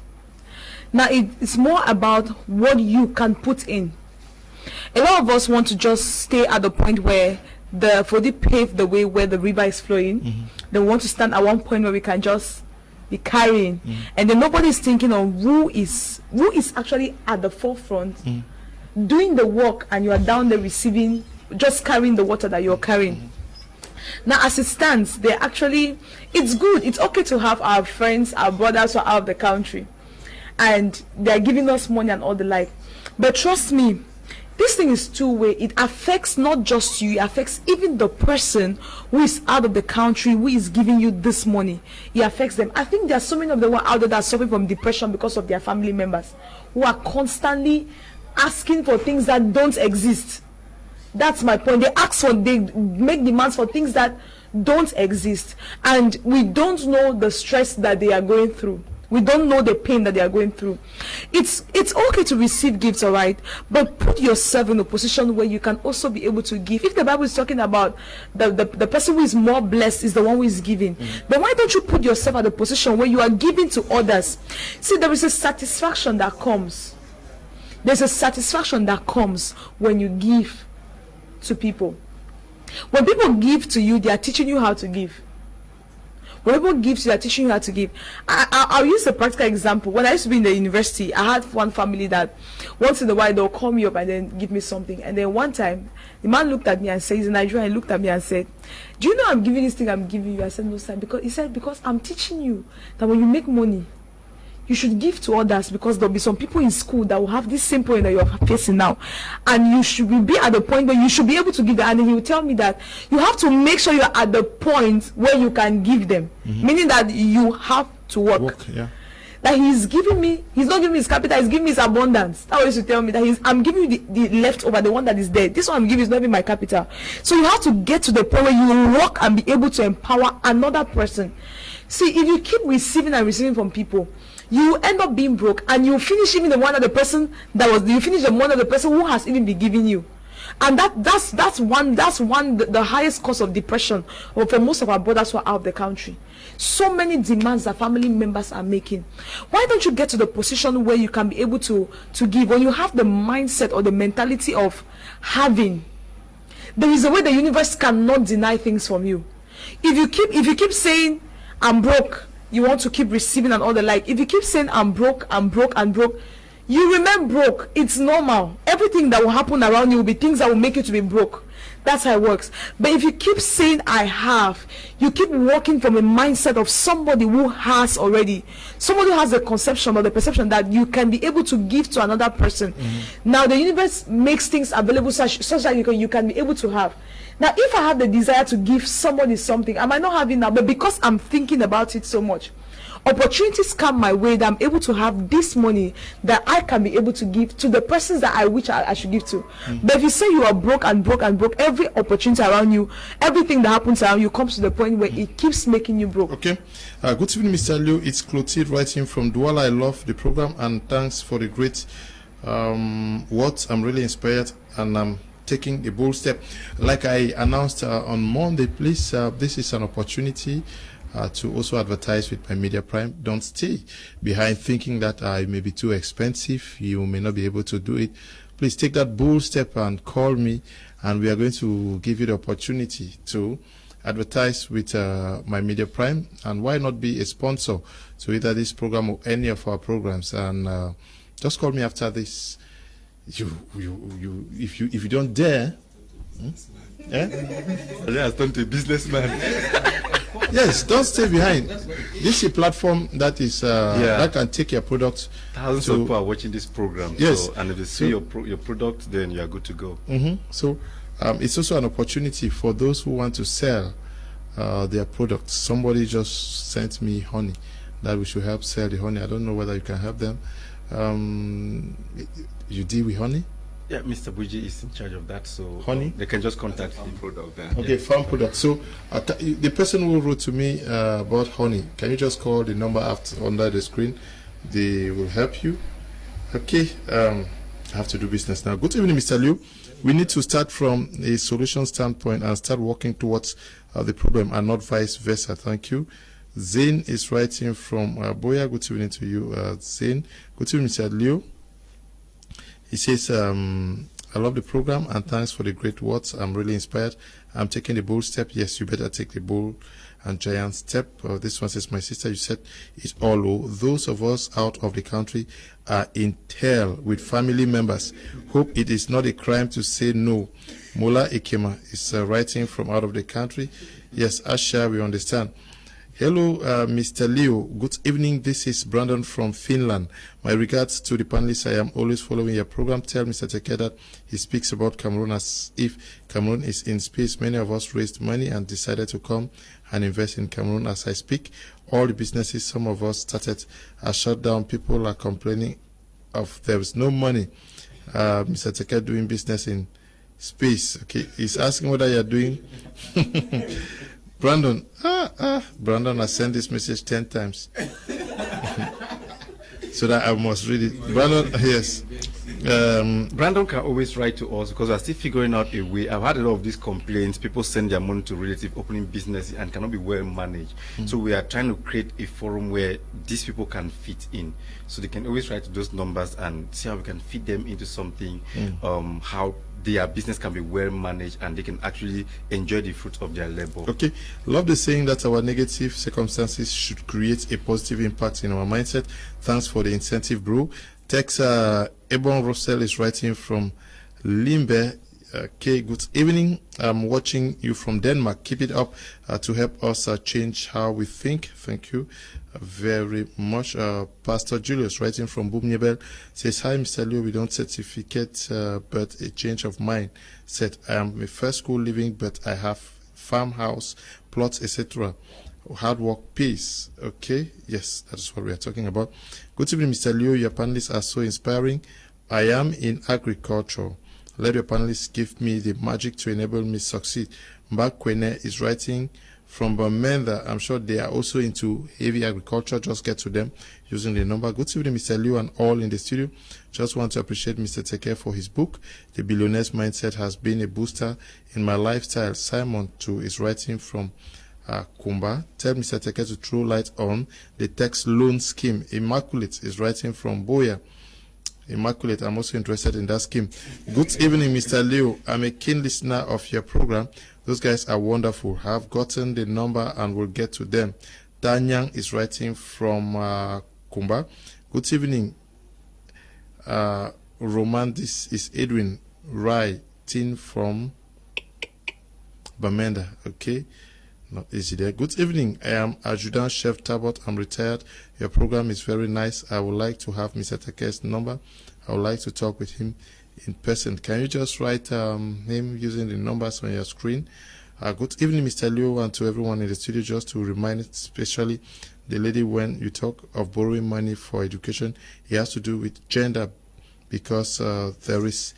Now it's more about what you can put in. A lot of us want to just stay at the point where for the pave the way where the river is flowing. They want to stand at one point where we can just be carrying, and then nobody is thinking of who is actually at the forefront doing the work, and you are down there receiving, just carrying the water that you're carrying. Now as it stands, it's good, it's okay to have our friends, our brothers who are out of the country and they're giving us money and all the like, but trust me, This thing is two-way. It affects not just you, it affects even the person who is out of the country, who is giving you this money. It affects them. I think there are so many of them out there that are suffering from depression because of their family members who are constantly asking for things that don't exist. That's my point. They make demands for things that don't exist, and we don't know the stress that they are going through. We don't know the pain that they are going through. It's okay to receive gifts, all right, but put yourself in a position where you can also be able to give. If the Bible is talking about the person who is more blessed is the one who is giving, then why don't you put yourself at a position where you are giving to others? See, there is a satisfaction that comes. There's a satisfaction that comes when you give to people. When people give to you, they are teaching you how to give. When people give to you, they are teaching you how to give. I'll use a practical example. When I used to be in the university, I had one family that once in a while they'll call me up and then give me something. And then one time, the man looked at me and said, he's a Nigerian, he looked at me and said, do you know I'm giving this thing I'm giving you? I said, no, sir. Because I'm teaching you that when you make money, you should give to others, because there'll be some people in school that will have this same point that you're facing now, and you should be at the point where you should be able to give them. And then he will tell me that you have to make sure you're at the point where you can give them, meaning that you have to work. Yeah. That he's giving me, he's not giving me his capital, he's giving me his abundance. That was to tell me that I'm giving you the leftover, the one that is there. This one I'm giving is not even my capital. So you have to get to the point where you will work and be able to empower another person. See, if you keep receiving and receiving from people, you end up being broke, and you finish even the one of the person you finish the one of the person who has even been giving you. And that's the highest cause of depression for most of our brothers who are out of the country. So many demands that family members are making. Why don't you get to the position where you can be able to give? When you have the mindset or the mentality of having, there is a way the universe cannot deny things from you. If you keep saying I'm broke, you want to keep receiving and all the like. If you keep saying I'm broke, you remain broke. It's normal. Everything that will happen around you will be things that will make you to be broke. That's how it works. But if you keep saying I have, you keep working from a mindset of somebody who has already, somebody who has the conception or the perception that you can be able to give to another person. Now the universe makes things available such that you can be able to have. Now, if I have the desire to give somebody something, I might not have it now, but because I'm thinking about it so much, opportunities come my way that I'm able to have this money that I can be able to give to the persons that I wish I should give to. But if you say you are broke, every opportunity around you, everything that happens around you comes to the point where it keeps making you broke. Okay. Good evening, Mr. Liu. It's Clotilde writing from Douala. I love the program, and thanks for the great words. I'm really inspired, and I'm taking a bold step. Like I announced on Monday, please, this is an opportunity to also advertise with my Media Prime. Don't stay behind thinking that it may be too expensive, you may not be able to do it. Please take that bold step and call me, and we are going to give you the opportunity to advertise with my Media Prime. And why not be a sponsor to either this program or any of our programs? And just call me after this. If you don't dare, Yeah, I turned to a businessman. Yes, don't stay behind. This is a platform that is that can take your product. Thousands of people are watching this program. Yes, so, and if they see your product, then you are good to go. So it's also an opportunity for those who want to sell their products. Somebody just sent me honey that we should help sell the honey. I don't know whether you can help them. You deal with honey? Yeah, Mr. BUJI is in charge of that, so honey, they can just contact the product there. Okay, farm product. So the person who wrote to me about honey, can you just call the number under the screen? They will help you. Okay, I have to do business now. Good evening, Mr. Liu. We need to start from a solution standpoint and start working towards the problem and not vice versa. Thank you. Zain is writing from Boya. Good evening to you, Zain. Good evening, Mr. Liu. He says, I love the program and thanks for the great words. I'm really inspired. I'm taking a bold step. Yes, you better take the bold and giant step. This one says, my sister, you said it all. Those of us out of the country are in hell with family members. Hope it is not a crime to say no. Mola Ikema is writing from out of the country. Yes, Asha, we understand. Hello, Mr. Leo. Good evening. This is Brandon from Finland. My regards to the panelists. I am always following your program. Tell Mr. Teke that he speaks about Cameroon as if Cameroon is in space. Many of us raised money and decided to come and invest in Cameroon. As I speak, all the businesses some of us started are shut down. People are complaining of there is no money. Mr. Teke doing business in space. Okay, he's asking whether you are doing. Brandon, Brandon has sent this message 10 times. So that I must read it. Brandon, yes. Brandon can always write to us because we're still figuring out a way. I've had a lot of these complaints. People send their money to relatives opening business and cannot be well managed. So we are trying to create a forum where these people can fit in. So they can always write to those numbers and see how we can fit them into something, how their business can be well managed and they can actually enjoy the fruits of their labor. Okay. Love the saying that our negative circumstances should create a positive impact in our mindset. Thanks for the incentive, bro. Text Ebon Russell is writing from Limbe. Okay, good evening. I'm watching you from Denmark. Keep it up to help us change how we think. Thank you very much. Pastor Julius writing from Bumnebel says, hi, Mr. Leo. We don't certificate, but a change of mind. Said, I am a first school living, but I have farmhouse, plots, etc. Hard work pays. Okay, yes, that is what we are talking about. Good evening, Mr. Leo. Your panelists are so inspiring. I am in agriculture. Let your panelists give me the magic to enable me succeed. KUNEH is writing from Bamenda. I'm sure they are also into heavy agriculture. Just get to them using the number. Good evening, Mr. Liu and all in the studio. Just want to appreciate Mr. Teke for his book. The Billionaire's Mindset has been a booster in my lifestyle. Simon too is writing from Kumba. Tell Mr. Teke to throw light on the tax loan scheme. Immaculate is writing from Boya. Immaculate, I'm also interested in that scheme. Good evening, Mr. Leo. I'm a keen listener of your program. Those guys are wonderful. I've gotten the number and will get to them. Danyang is writing from Kumba. Good evening, Roman. This is Edwin writing from Bamenda. Okay. Not easy there. Good evening. I am Adjutant Chef Tabot. I'm retired. Your program is very nice. I would like to have Mr. Teke's number. I would like to talk with him in person. Can you just write him using the numbers on your screen? Good evening, Mr. Leo, and to everyone in the studio. Just to remind, especially the lady, when you talk of borrowing money for education, it has to do with gender, because there is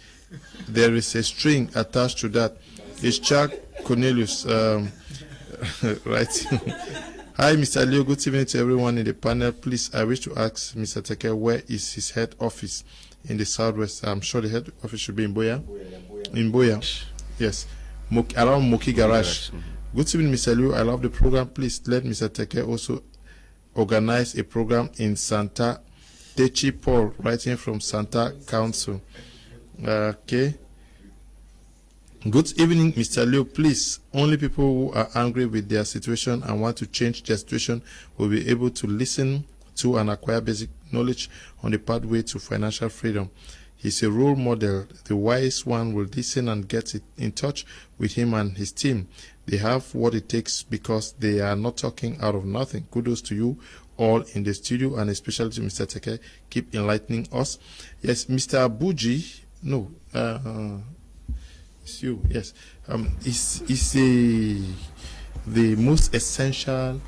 a string attached to that. It's Chuck Cornelius. Right. Hi, Mr. Leo. Good evening to everyone in the panel. Please, I wish to ask Mr. Teke, where is his head office in the southwest? I'm sure the head office should be in Boya. In Boya, yes, around Moki Garage. Good evening, Mr. Leo. I love the program. Please let Mr. Teke also organize a program in Santa Techi Paul, writing from Santa Council. Okay. Good evening, Mr. Leo. Please, only people who are angry with their situation and want to change their situation will be able to listen to and acquire basic knowledge on the pathway to financial freedom. He's a role model. The wise one will listen and get in touch with him and his team. They have what it takes because they are not talking out of nothing. Kudos to you all in the studio, and especially to Mr. Teke. Keep enlightening us. Yes, Mr. BUJI. No. It's you, yes. It's the most essential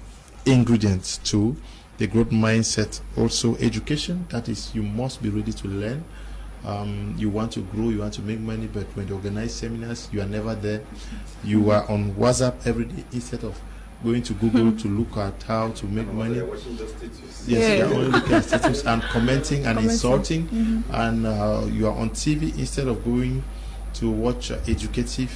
ingredient to the growth mindset. Also, education. That is, you must be ready to learn. You want to grow, you want to make money, but when you organize seminars, you are never there. You are on WhatsApp every day instead of going to Google to look at how to make money. Yes, you are only looking at status and commenting and insulting, and you are on TV instead of going to watch educative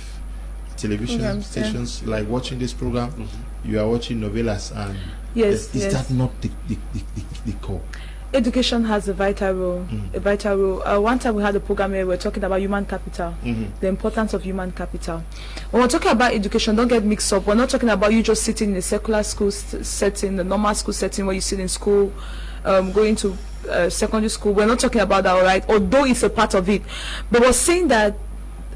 television stations, like watching this program. You are watching novellas, and is that not the core? Education has a vital role. A vital role. One time we had a program where we were talking about human capital, the importance of human capital. When we're talking about education, don't get mixed up. We're not talking about you just sitting in a secular school setting, the normal school setting where you sit in school, going to secondary school. We're not talking about that, all right? Although it's a part of it, but we're saying that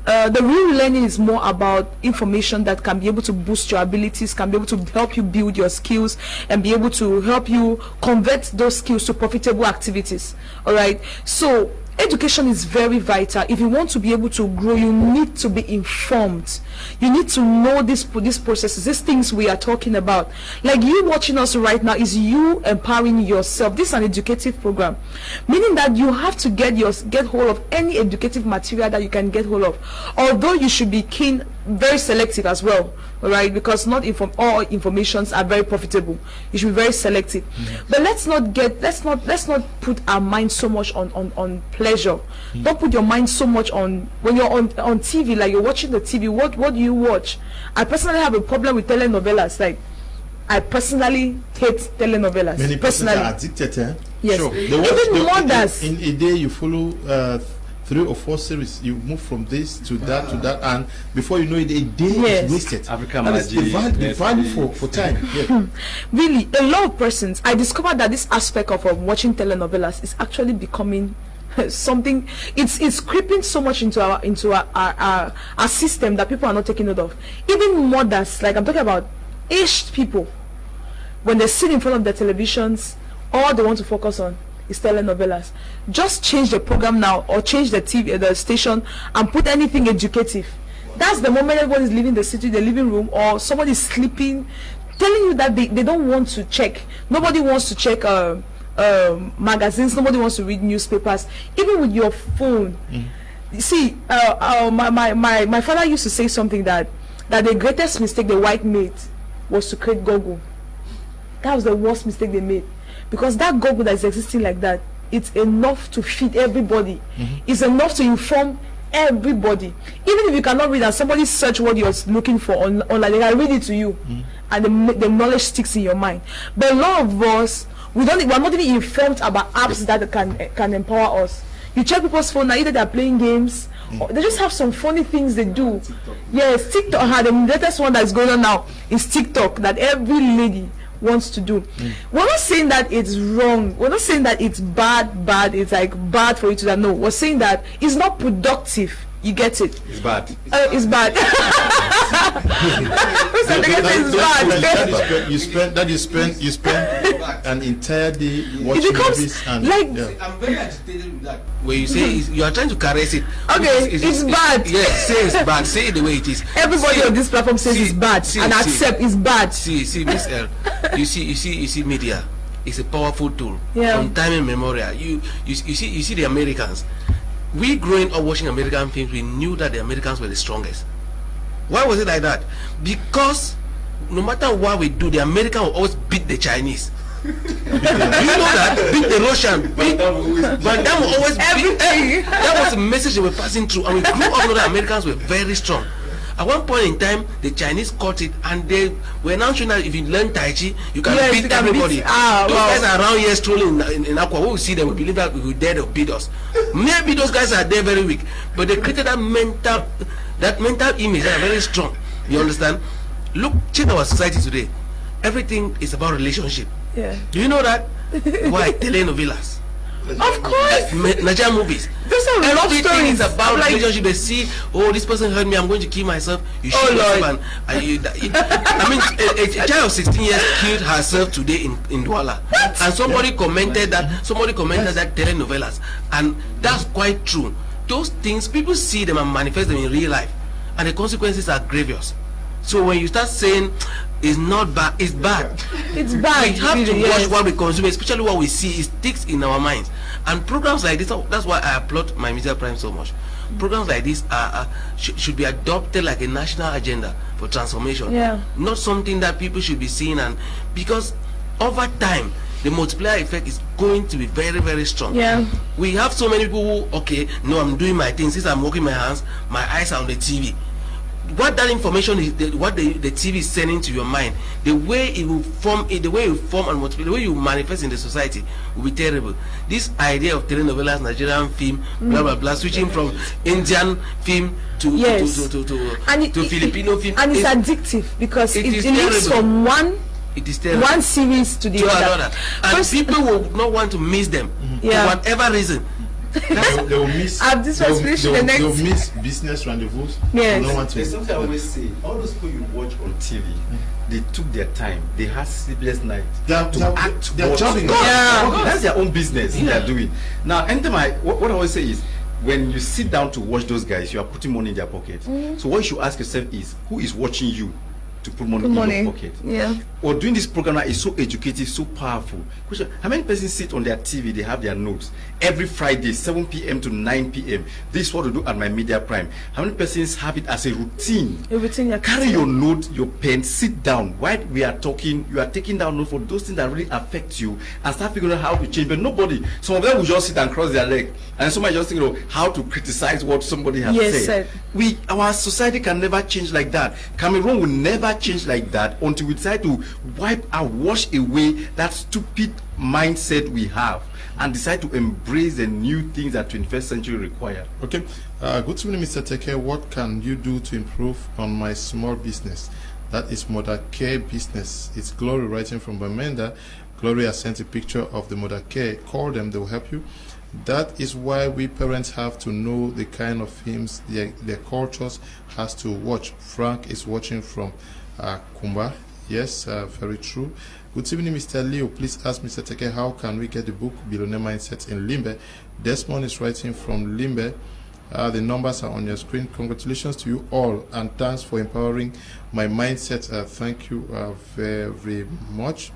the real learning is more about information that can be able to boost your abilities, can be able to help you build your skills, and be able to help you convert those skills to profitable activities. All right. So education is very vital. If you want to be able to grow, you need to be informed. You need to know these processes, these things we are talking about. Like you watching us right now is you empowering yourself. This is an educative program, meaning that you have to get hold of any educative material that you can get hold of. Although you should be very selective as well, all right? Because not all informations are very profitable. You should be very selective. But let's not put our mind so much on pleasure. Don't put your mind so much on when you're on TV, like you're watching the TV. What do you watch? I personally have a problem with telenovelas. Like, I personally hate telenovelas. Many persons are addicted, eh? Yes. Sure. Even mothers. In a day, you follow 3 or 4 series. You move from this to that to that, and before you know it, a day is wasted. The value for time. Yeah. Really, a lot of persons. I discovered that this aspect of watching telenovelas is actually becoming something. It's creeping so much into our system that people are not taking note of. Even mothers, like I'm talking about aged people, when they sit in front of their televisions, all they want to focus on is telenovelas. Just change the program now, or change the station, and put anything educative. That's the moment everyone is leaving the city, the living room, or somebody is sleeping, telling you that they don't want to check. Nobody wants to check magazines. Nobody wants to read newspapers. Even with your phone. You see, my father used to say something that the greatest mistake the white made was to create Google. That was the worst mistake they made, because that Google that is existing like that, it's enough to feed everybody. It's enough to inform everybody. Even if you cannot read and somebody search what you're looking for online, they can read it to you, and the knowledge sticks in your mind. But a lot of us, we're not even informed about apps that can empower us. You check people's phone now, either they're playing games, or they just have some funny things they do. Yes, TikTok. The latest one that's going on now is TikTok, that every lady wants to do. We're not saying that it's wrong. We're not saying that it's bad. It's like bad for you to that. No, we're saying that it's not productive. You get it? It's bad. It's bad. You spend an entire day watching movies, and like I'm very agitated with that. Where you say you are trying to caress it. Okay, it's bad. Yes, say it's bad. Say it the way it is. Everybody on this platform says it's bad and accept it's bad. See, Miss L. You see, media. It's a powerful tool. Yeah. From time immemorial. You see the Americans. We growing up watching American films, we knew that the Americans were the strongest. Why was it like that? Because no matter what we do, the American will always beat the Chinese. You know that? Beat the Russian. But that will always beat everything. That was the message they were passing through, and we grew up knowing that Americans were very strong. At one point in time, the Chinese caught it, and they were now showing that if you learn Tai Chi, you can beat everybody. Those guys are around here strolling in Aqua. When we see them, we believe that we will dare to beat us. Maybe those guys are there very weak, but they created that mental image that are very strong. You understand? Look, check our society today. Everything is about relationship. Yeah. Do you know that? Why? Telenovelas. Of course. Nigerian movies. Everything is about like, relationship. They see, oh, this person hurt me, I'm going to kill myself. You shoot yourself, and I mean, a child of 16 years killed herself today in Douala, and somebody commented that telenovelas, and that's quite true. Those things, people see them and manifest them in real life, and the consequences are grievous. So when you start saying it's not bad, it's bad. It's bad. We have to watch what we consume, especially what we see. It sticks in our minds. And programs like this, that's why I applaud my Media Prime so much. Programs like this should be adopted like a national agenda for transformation. Yeah. Not something that people should be seeing, and because over time the multiplier effect is going to be very, very strong. Yeah. We have so many people who, okay, no, I'm doing my thing. Since I'm working my hands, my eyes are on the TV. What that information is, what the TV is sending to your mind, the way it will form, the way you form and multiply, the way you manifest in the society will be terrible. This idea of telenovelas, Nigerian film, blah blah blah, switching from Indian film to Filipino film, and it's addictive because it leads from one series to the other. And people will not want to miss them for whatever reason. They will miss. This was finishing the next. They will miss business rendezvous. Yes. They don't want to. There's something I always say. All those people you watch on TV, they took their time. They had sleepless nights They're jobbing. Yeah. That's their own business. They're doing. Now, anytime what I always say is, when you sit down to watch those guys, you are putting money in their pocket. So what you should ask yourself is, who is watching you to put money in your pocket? Yeah. Or doing this program is so educative, so powerful. Question: how many persons sit on their TV? They have their notes every Friday, 7 p.m. to 9 p.m. This is what to do at my media prime. How many persons have it as a routine? A routine. Carry your note, your pen, sit down. While we are talking, you are taking down notes for those things that really affect you and start figuring out how to change. But nobody, some of them will just sit and cross their leg, and somebody just think, how to criticize what somebody has said. Our society can never change like that. Cameroon will never change like that until we decide to wipe and wash away that stupid mindset we have and decide to embrace the new things that 21st century require. Okay. Good evening, Mr. Teke. What can you do to improve on my small business? That is Mother Care business. It's Glory writing from Bamenda. Glory has sent a picture of the Mother Care. Call them, they will help you. That is why we parents have to know the kind of films their cultures has to watch. Frank is watching from Kumba. Yes, very true. Good evening, Mr. Leo. Please ask Mr. Teke, how can we get the book Billionaire Mindset in Limbe? Desmond is writing from Limbe. The numbers are on your screen. Congratulations to you all, and thanks for empowering my mindset. Thank you very much.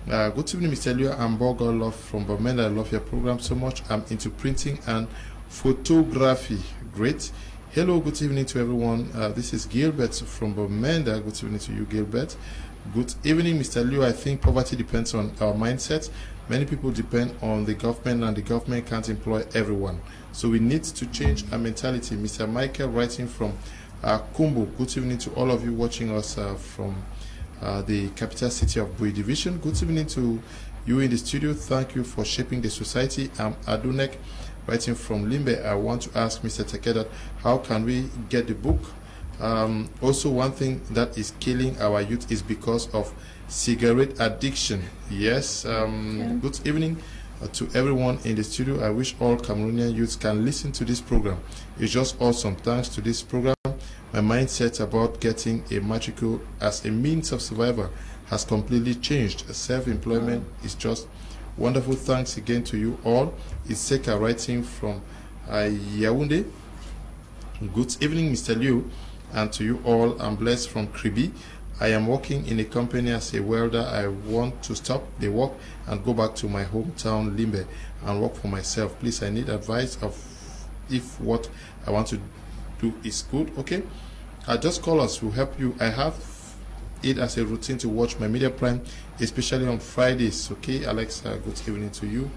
Good evening, Mr. Leo. I'm Bogo Love from Bamenda. I love your program so much. I'm into printing and photography. Great. Hello, good evening to everyone. This is Gilbert from Bamenda. Good evening to you, Gilbert. Good evening, Mr. Leo. I think poverty depends on our mindset. Many people depend on the government, and the government can't employ everyone. So we need to change our mentality. Mr. Michael writing from Kumbu. Good evening to all of you watching us from the capital city of BUJI division. Good evening to you in the studio. Thank you for shaping the society. I'm Adunek writing from Limbe. I want to ask Mr. Teke, how can we get the book? Also, one thing that is killing our youth is because of cigarette addiction. Yes. Good evening to everyone in the studio. I wish all Cameroonian youths can listen to this program. It's just awesome. Thanks to this program, my mindset about getting a matricle as a means of survival has completely changed. Self-employment is just wonderful. Thanks again to you all. It's Seka writing from Yaoundé. Good evening, Mr. Liu, and to you all. I'm blessed from Kribi. I am working in a company as a welder. I want to stop the work and go back to my hometown Limbe and work for myself. Please, I need advice of if what I want to do is good. Okay, just call us, we'll help you. I have it as a routine to watch my media prime, especially on Fridays. Okay, Alex, good evening to you.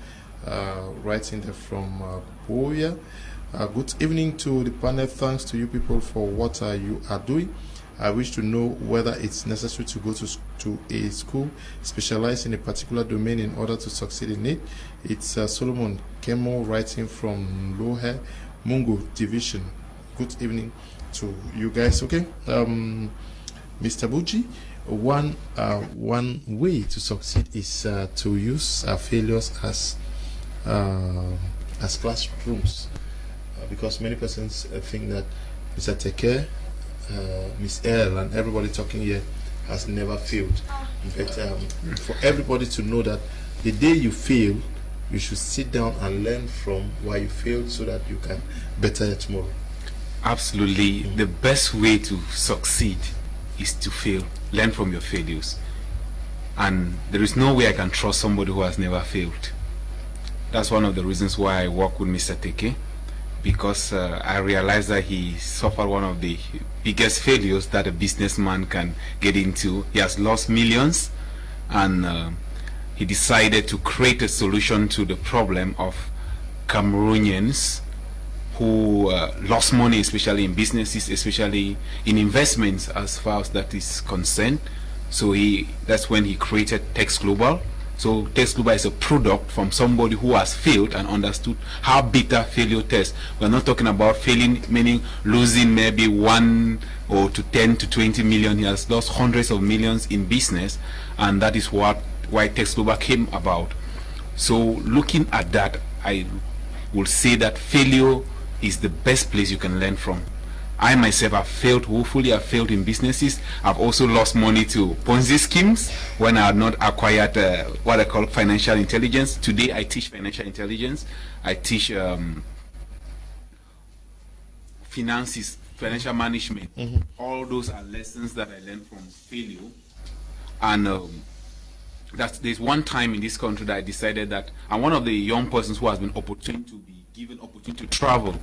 Writing there from Boya. Good evening to the panel. Thanks to you people for what you are doing. I wish to know whether it's necessary to go to a school specialized in a particular domain in order to succeed in it. It's Solomon Kemo writing from Lohe Mungo Division. Good evening to you guys. Okay, Mr. BUJI, one way to succeed is to use failures as classrooms, because many persons think that Mr. Teke, Miss L, and everybody talking here has never failed. But for everybody to know that the day you fail, you should sit down and learn from why you failed so that you can better it tomorrow. Absolutely. The best way to succeed is to fail. Learn from your failures. And there is no way I can trust somebody who has never failed. That's one of the reasons why I work with Mr. Teke, because I realized that he suffered one of the biggest failures that a businessman can get into. He has lost millions, and he decided to create a solution to the problem of Cameroonians who lost money, especially in businesses, especially in investments as far as that is concerned. So that's when he created TEKE Global. So TEKE Global is a product from somebody who has failed and understood how bitter failure tests. We're not talking about failing, meaning losing maybe 1 or to 10 to 20 million. He has lost hundreds of millions in business, and that is why TEKE Global came about. So looking at that, I will say that failure is the best place you can learn from. I myself have failed woefully. I've failed in businesses. I've also lost money to Ponzi schemes when I had not acquired what I call financial intelligence. Today I teach financial intelligence. I teach finances, financial management. All those are lessons that I learned from failure. And there's one time in this country that I decided that I'm one of the young persons who has been given opportunity to travel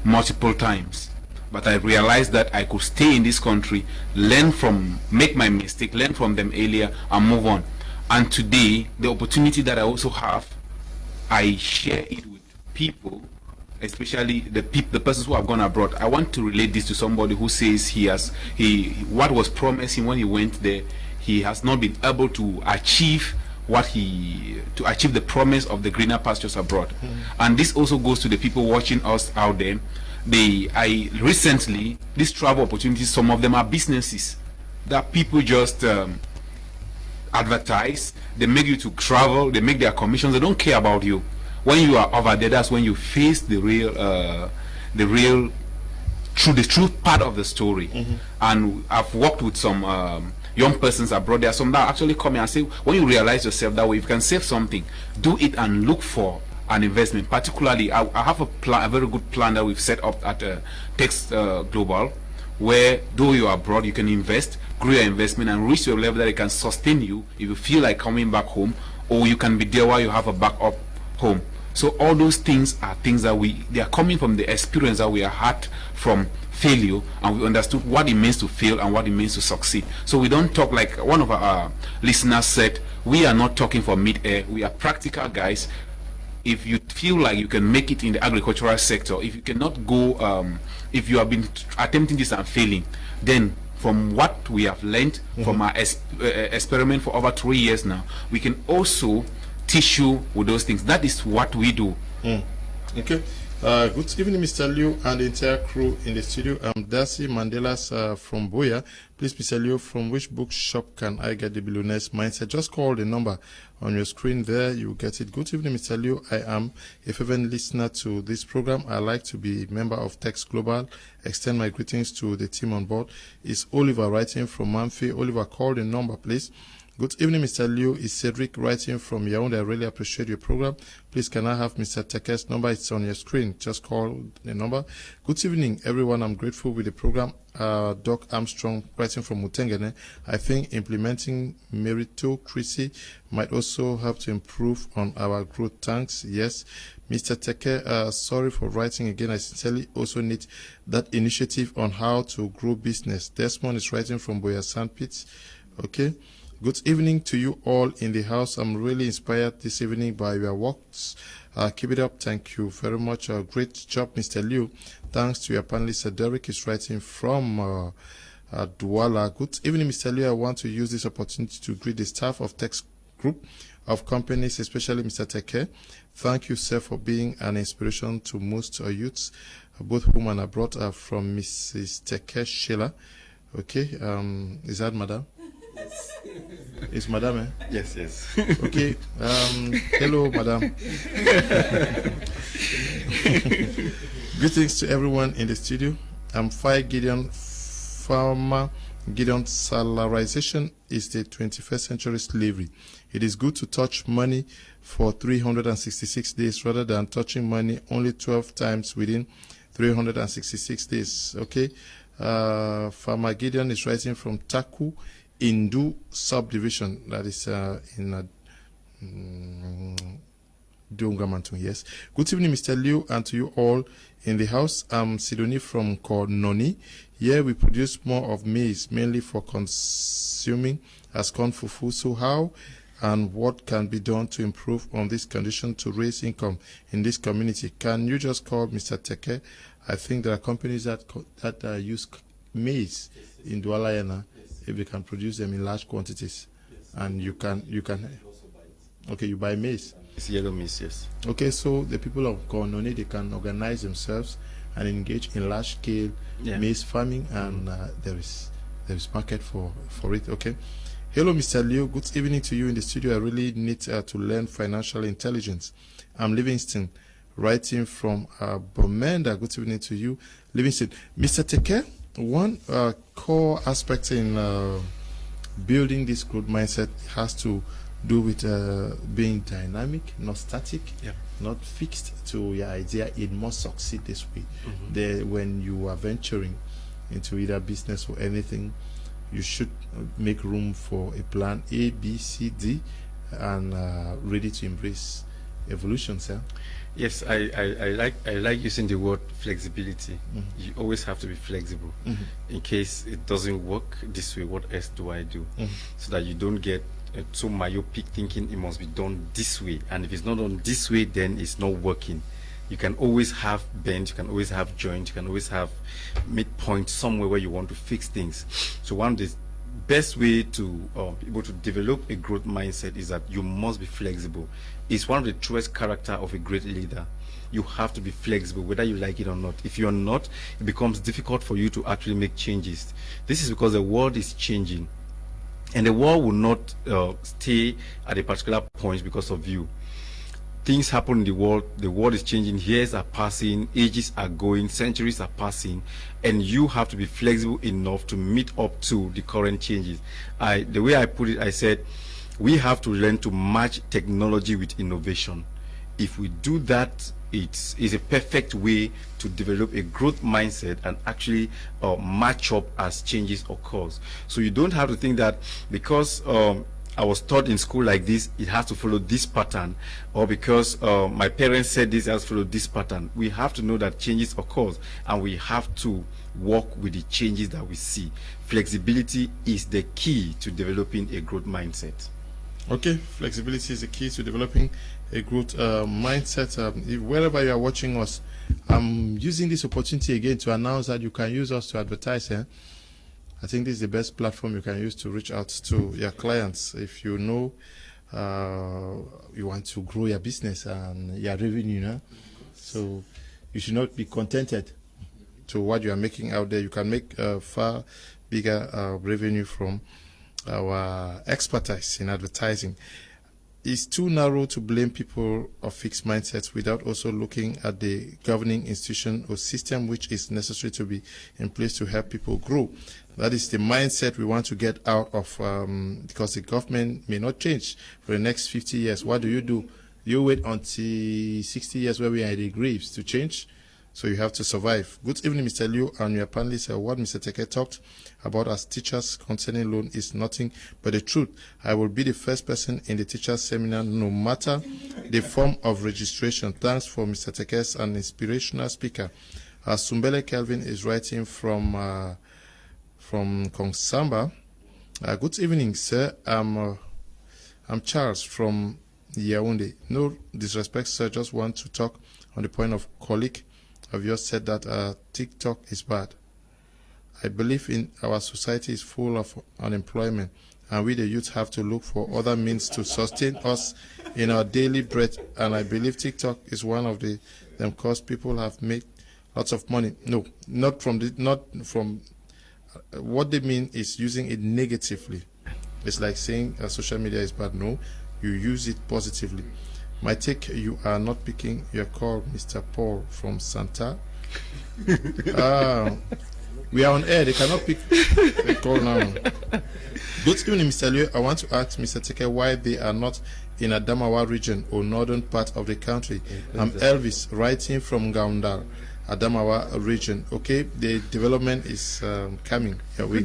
multiple times. But I realized that I could stay in this country, make my mistake, learn from them earlier, and move on. And today, the opportunity that I also have, I share it with people, especially the persons who have gone abroad. I want to relate this to somebody who says what was promised him when he went there, he has not been able to achieve the promise of the greener pastures abroad. And this also goes to the people watching us out there. Recently, these travel opportunities, some of them are businesses that people just advertise. They make you to travel, they make their commissions, they don't care about you. When you are over there, that's when you face the true part of the story. And I've worked with some young persons abroad. There are some that actually come here and say, when you realize yourself that way, if you can save something, do it and look for an investment. Particularly, I have a very good plan that we've set up at TEKE Global, where though you are abroad, you can invest, grow your investment, and reach to a level that it can sustain you if you feel like coming back home, or you can be there while you have a backup home. So all those things are things that they are coming from the experience that we have had from failure, and we understood what it means to fail and what it means to succeed. So we don't talk like one of our listeners said, we are not talking for mid-air, we are practical guys. If you feel like you can make it in the agricultural sector, if you cannot go, if you have been attempting this and failing, then from what we have learned from our experiment for over 3 years now, we can also teach you with those things. That is what we do. Okay. Good evening, Mr. Liu and the entire crew in the studio. I'm Darcy Mandela's from Boya. Please, Mr. Liu, from which bookshop can I get the Billionaire's Mindset? Just call the number on your screen there. You get it. Good evening, Mr. Liu. I am a fervent listener to this program. I like to be a member of TEKE Global. Extend my greetings to the team on board. It's Oliver writing from Manfi. Oliver, call the number, please. Good evening, Mr. Liu. It's Cedric writing from Yaoundé. I really appreciate your program. Please, can I have Mr. Teke's number? It's on your screen. Just call the number. Good evening, everyone. I'm grateful with the program. Doc Armstrong writing from Mutengene. I think implementing meritocracy might also help to improve on our growth. Thanks. Yes. Mr. Teke, sorry for writing again. I sincerely also need that initiative on how to grow business. Desmond is writing from Boya Sandpits. Okay. Good evening to you all in the house. I'm really inspired this evening by your works. Keep it up. Thank you very much. Great job, Mr. Liu. Thanks to your panelist. Derek is writing from Douala. Good evening, Mr. Liu. I want to use this opportunity to greet the staff of TEKE Group of companies, especially Mr. Teke. Thank you, sir, for being an inspiration to most youths, both home and abroad. From Mrs. Teke Sheila. Okay. Is that madam? Yes. It's madam, eh? Yes, yes. Okay. Hello, madam. Greetings to everyone in the studio. I'm Fire Gideon, Farmer Gideon. Salarization is the 21st century slavery. It is good to touch money for 366 days rather than touching money only 12 times within 366 days. Okay. Farmer Gideon is writing from Taku Indu subdivision, that is in Dungamantung. Yes. Good evening, Mr. Liu, and to you all in the house. I'm Sidoni from Kornoni. Here we produce more of maize, mainly for consuming as corn fufu. So how and what can be done to improve on this condition to raise income in this community? Can you just call Mr. Teke? I think there are companies that use maize in Douala. If you can produce them in large quantities, and you can okay, you buy maize. It's yellow maize, yes. Okay, so the people of Kornoni, they can organize themselves and engage in large scale maize farming, and there is market for it. Okay. Hello, Mr. Liu. Good evening to you in the studio. I really need to learn financial intelligence. I'm Livingston writing from Bamenda. Good evening to you, Livingston. Mr. Teke, one core aspect in building this growth mindset has to do with being dynamic, not static, not fixed to your idea. It must succeed this way. When you are venturing into either business or anything, you should make room for a plan A, B, C, D, and ready to embrace evolution, sir. Yes, I like using the word flexibility. You always have to be flexible. In case it doesn't work this way, what else do I do? So that you don't get so myopic thinking it must be done this way, and if it's not done this way, then it's not working. You can always have bend, you can always have joint, you can always have midpoint somewhere where you want to fix things. So one of the best way to be able to develop a growth mindset is that you must be flexible. It's one of the truest character of a great leader. You have to be flexible, whether you like it or not. If you're not, it becomes difficult for you to actually make changes. This is because the world is changing, and the world will not stay at a particular point because of you. Things happen in the world is changing, years are passing, ages are going, centuries are passing, and you have to be flexible enough to meet up to the current changes. The way I put it, I said, we have to learn to match technology with innovation. If we do that, it's a perfect way to develop a growth mindset and actually match up as changes occurs. So you don't have to think that because I was taught in school like this, it has to follow this pattern, or because my parents said this, it has to follow this pattern. We have to know that changes occur, and we have to work with the changes that we see. Flexibility is the key to developing a growth mindset. Okay, flexibility is the key to developing a growth mindset. Wherever you are watching us, I'm using this opportunity again to announce that you can use us to advertise. I think this is the best platform you can use to reach out to your clients. If you know you want to grow your business and your revenue, so you should not be contented to what you are making out there. You can make far bigger revenue from our expertise in advertising. It's too narrow to blame people of fixed mindsets without also looking at the governing institution or system which is necessary to be in place to help people grow. That is the mindset we want to get out of, because the government may not change for the next 50 years. What do? You wait until 60 years where we are in the graves to change. So you have to survive. Good evening, Mr. Liu and your panelists. What Mr. Teke talked about as teachers concerning loan is nothing but the truth. I will be the first person in the teachers seminar, no matter the form of registration. Thanks for Mr. Teke's an inspirational speaker. Sumbele Kelvin is writing from Kongsamba. Good evening, sir. I'm Charles from Yaoundé. No disrespect, sir. Just want to talk on the point of colleague of yours said that TikTok is bad. I believe in our society is full of unemployment, and we the youth have to look for other means to sustain us in our daily bread. And I believe TikTok is one of them because people have made lots of money. No, not from what they mean is using it negatively. It's like saying social media is bad. No, you use it positively. My take, you are not picking your call, Mr. Paul from Santa. We are on air. They cannot pick the call now. Good evening, Mr. Liu. I want to ask Mr. Teke why they are not in Adamawa region or northern part of the country. I'm Elvis, writing from Gaundar, Adamawa region. Okay, the development is coming your way.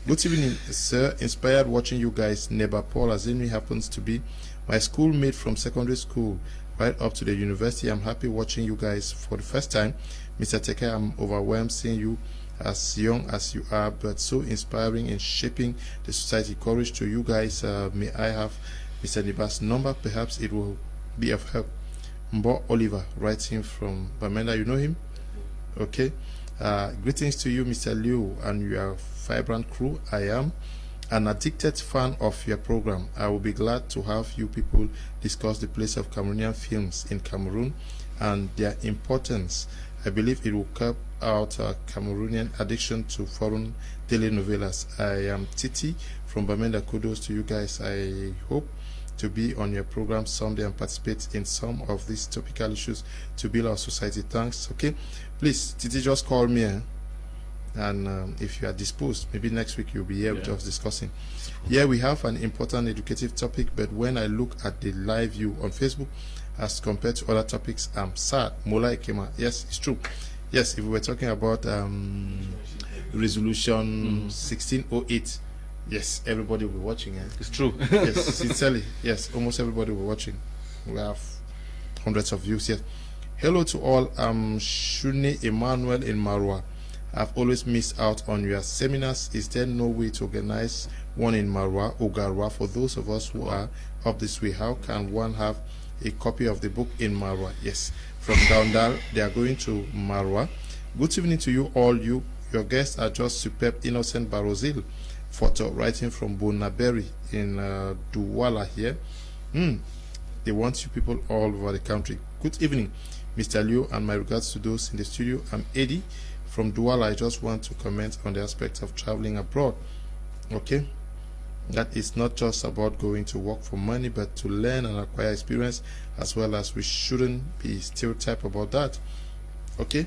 Good evening, sir. Inspired watching you guys. NEBA Paul Azimi happens to be my schoolmate from secondary school right up to the university. I'm happy watching you guys for the first time. Mr. Teke, I'm overwhelmed seeing you as young as you are, but so inspiring in shaping the society. Courage to you guys. May I have Mr. Niba's number? Perhaps it will be of help. Mbo Oliver, writing from Bamenda. You know him? Okay. Greetings to you, Mr. Liu, and your vibrant crew. I am an addicted fan of your program. I will be glad to have you people discuss the place of Cameroonian films in Cameroon and their importance. I believe it will curb out Cameroonian addiction to foreign telenovelas. I am Titi from Bamenda. Kudos to you guys. I hope to be on your program someday and participate in some of these topical issues to build our society. Thanks. Okay, please, Titi, just call me, and if you are disposed, maybe next week you'll be here with us discussing. Yeah, we have an important educative topic, but when I look at the live view on Facebook as compared to other topics, I'm sad. Mola Ekema, yes, it's true. Yes, if we were talking about resolution 1608, yes, everybody will be watching. It's true. Yes, sincerely, yes, almost everybody will be watching. We have hundreds of views. Yes. Hello to all. I'm Shuni Emmanuel in Marwa. I've always missed out on your seminars. Is there no way to organize one in Marwa or Garwa for those of us who are up this way? How can one have a copy of the book in Marwa? Yes, from Gaundal, they are going to Marwa. Good evening to you all. Your guests are just superb. Innocent Barozil, photo writing from Bonaberi in Douala here. They want you people all over the country. Good evening, Mr. Leo, and my regards to those in the studio. I'm Eddie from Douala. I just want to comment on the aspect of traveling abroad. Okay, that is not just about going to work for money, but to learn and acquire experience as well. As we shouldn't be stereotyped about that. Okay,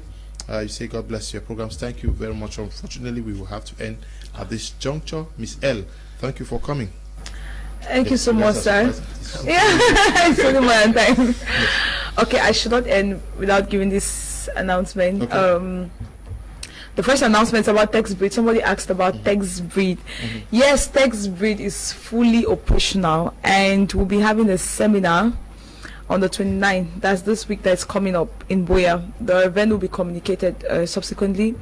you say God bless your programs. Thank you very much. Unfortunately, we will have to end at this juncture. Miss L, thank you for coming. Thank you so much, sir. Yeah, it's only my time. Okay, I should not end without giving this announcement. Okay. The first announcement is about Text Breed. Somebody asked about Text Breed. Yes, Text Breed is fully operational, and we'll be having a seminar on the 29th. That's this week that's coming up in Boya. The event will be communicated subsequently.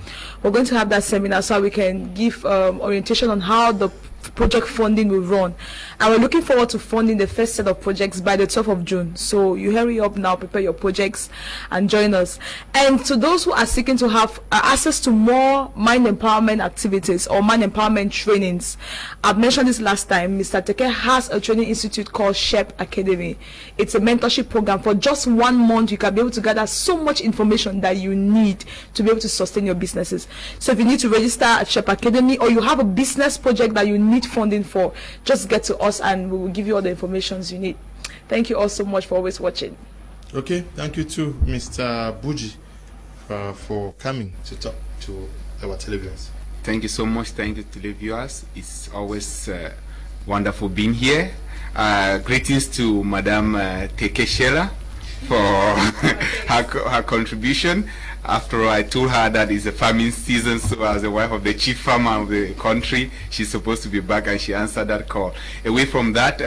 We're going to have that seminar so we can give orientation on how the project funding will run, and we're looking forward to funding the first set of projects by the 12th of June. So you hurry up now, prepare your projects and join us. And to those who are seeking to have access to more mind empowerment activities or mind empowerment trainings, I've mentioned this last time, Mr. Teke has a training institute called SHEP Academy. It's a mentorship program. For just 1 month, you can be able to gather so much information that you need to be able to sustain your businesses. So if you need to register at SHEP Academy, or you have a business project that you need funding for, just get to us and we will give you all the information you need. Thank you all so much for always watching. Okay, thank you too, Mr. BUJI, for coming to talk to our televiewers. Thank you so much. Thank you, televiewers. It's always wonderful being here. Greetings to Madam Teke Shela for her contribution. After all, I told her that it's a farming season, so as the wife of the chief farmer of the country, she's supposed to be back, and she answered that call. Away from that,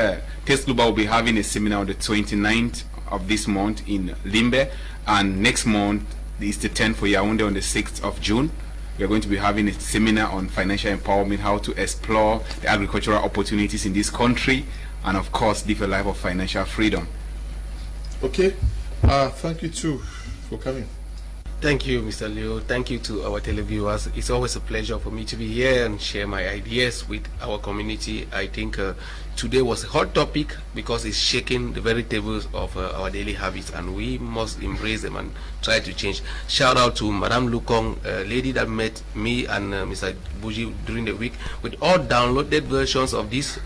TEST Global will be having a seminar on the 29th of this month in Limbe, and next month is the 10th for Yaoundé on the 6th of June. We are going to be having a seminar on financial empowerment, how to explore the agricultural opportunities in this country, and of course, live a life of financial freedom. Okay, thank you too for coming. Thank you, Mr. Leo. Thank you to our televiewers. It's always a pleasure for me to be here and share my ideas with our community. I think today was a hot topic because it's shaking the very tables of our daily habits, and we must embrace them and try to change. Shout out to Madame Lukong, a lady that met me and Mr. BUJI during the week with all downloaded versions of this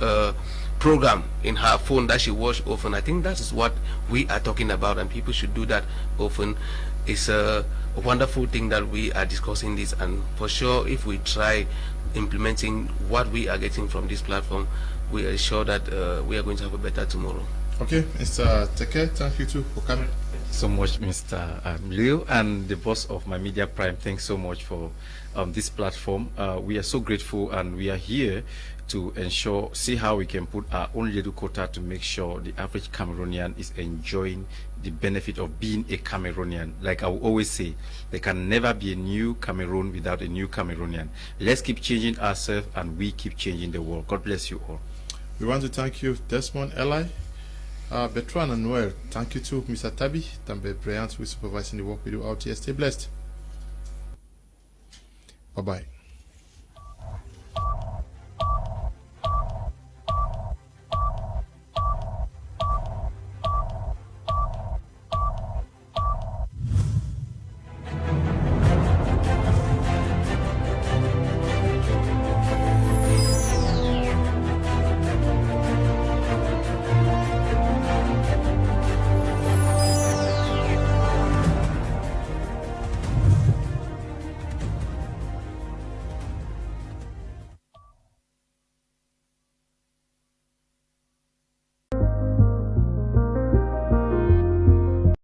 program in her phone that she watched often. I think that is what we are talking about, and people should do that often. It's a wonderful thing that we are discussing this, and for sure if we try implementing what we are getting from this platform, we are sure that we are going to have a better tomorrow. Okay, Mr. Teke, thank you too for coming. Thank you so much, Mr. Leo, and the boss of my media prime. Thanks so much for this platform. We are so grateful, and we are here to ensure, see how we can put our own little quota to make sure the average Cameroonian is enjoying the benefit of being a Cameroonian. Like I will always say, there can never be a new Cameroon without a new Cameroonian. Let's keep changing ourselves, and we keep changing the world. God bless you all. We want to thank you, Desmond, Eli, Bertrand, and Noel. Thank you to Mr. Tabi, Tambe Bryant, who is supervising the work we do out here. Stay blessed. Bye-bye.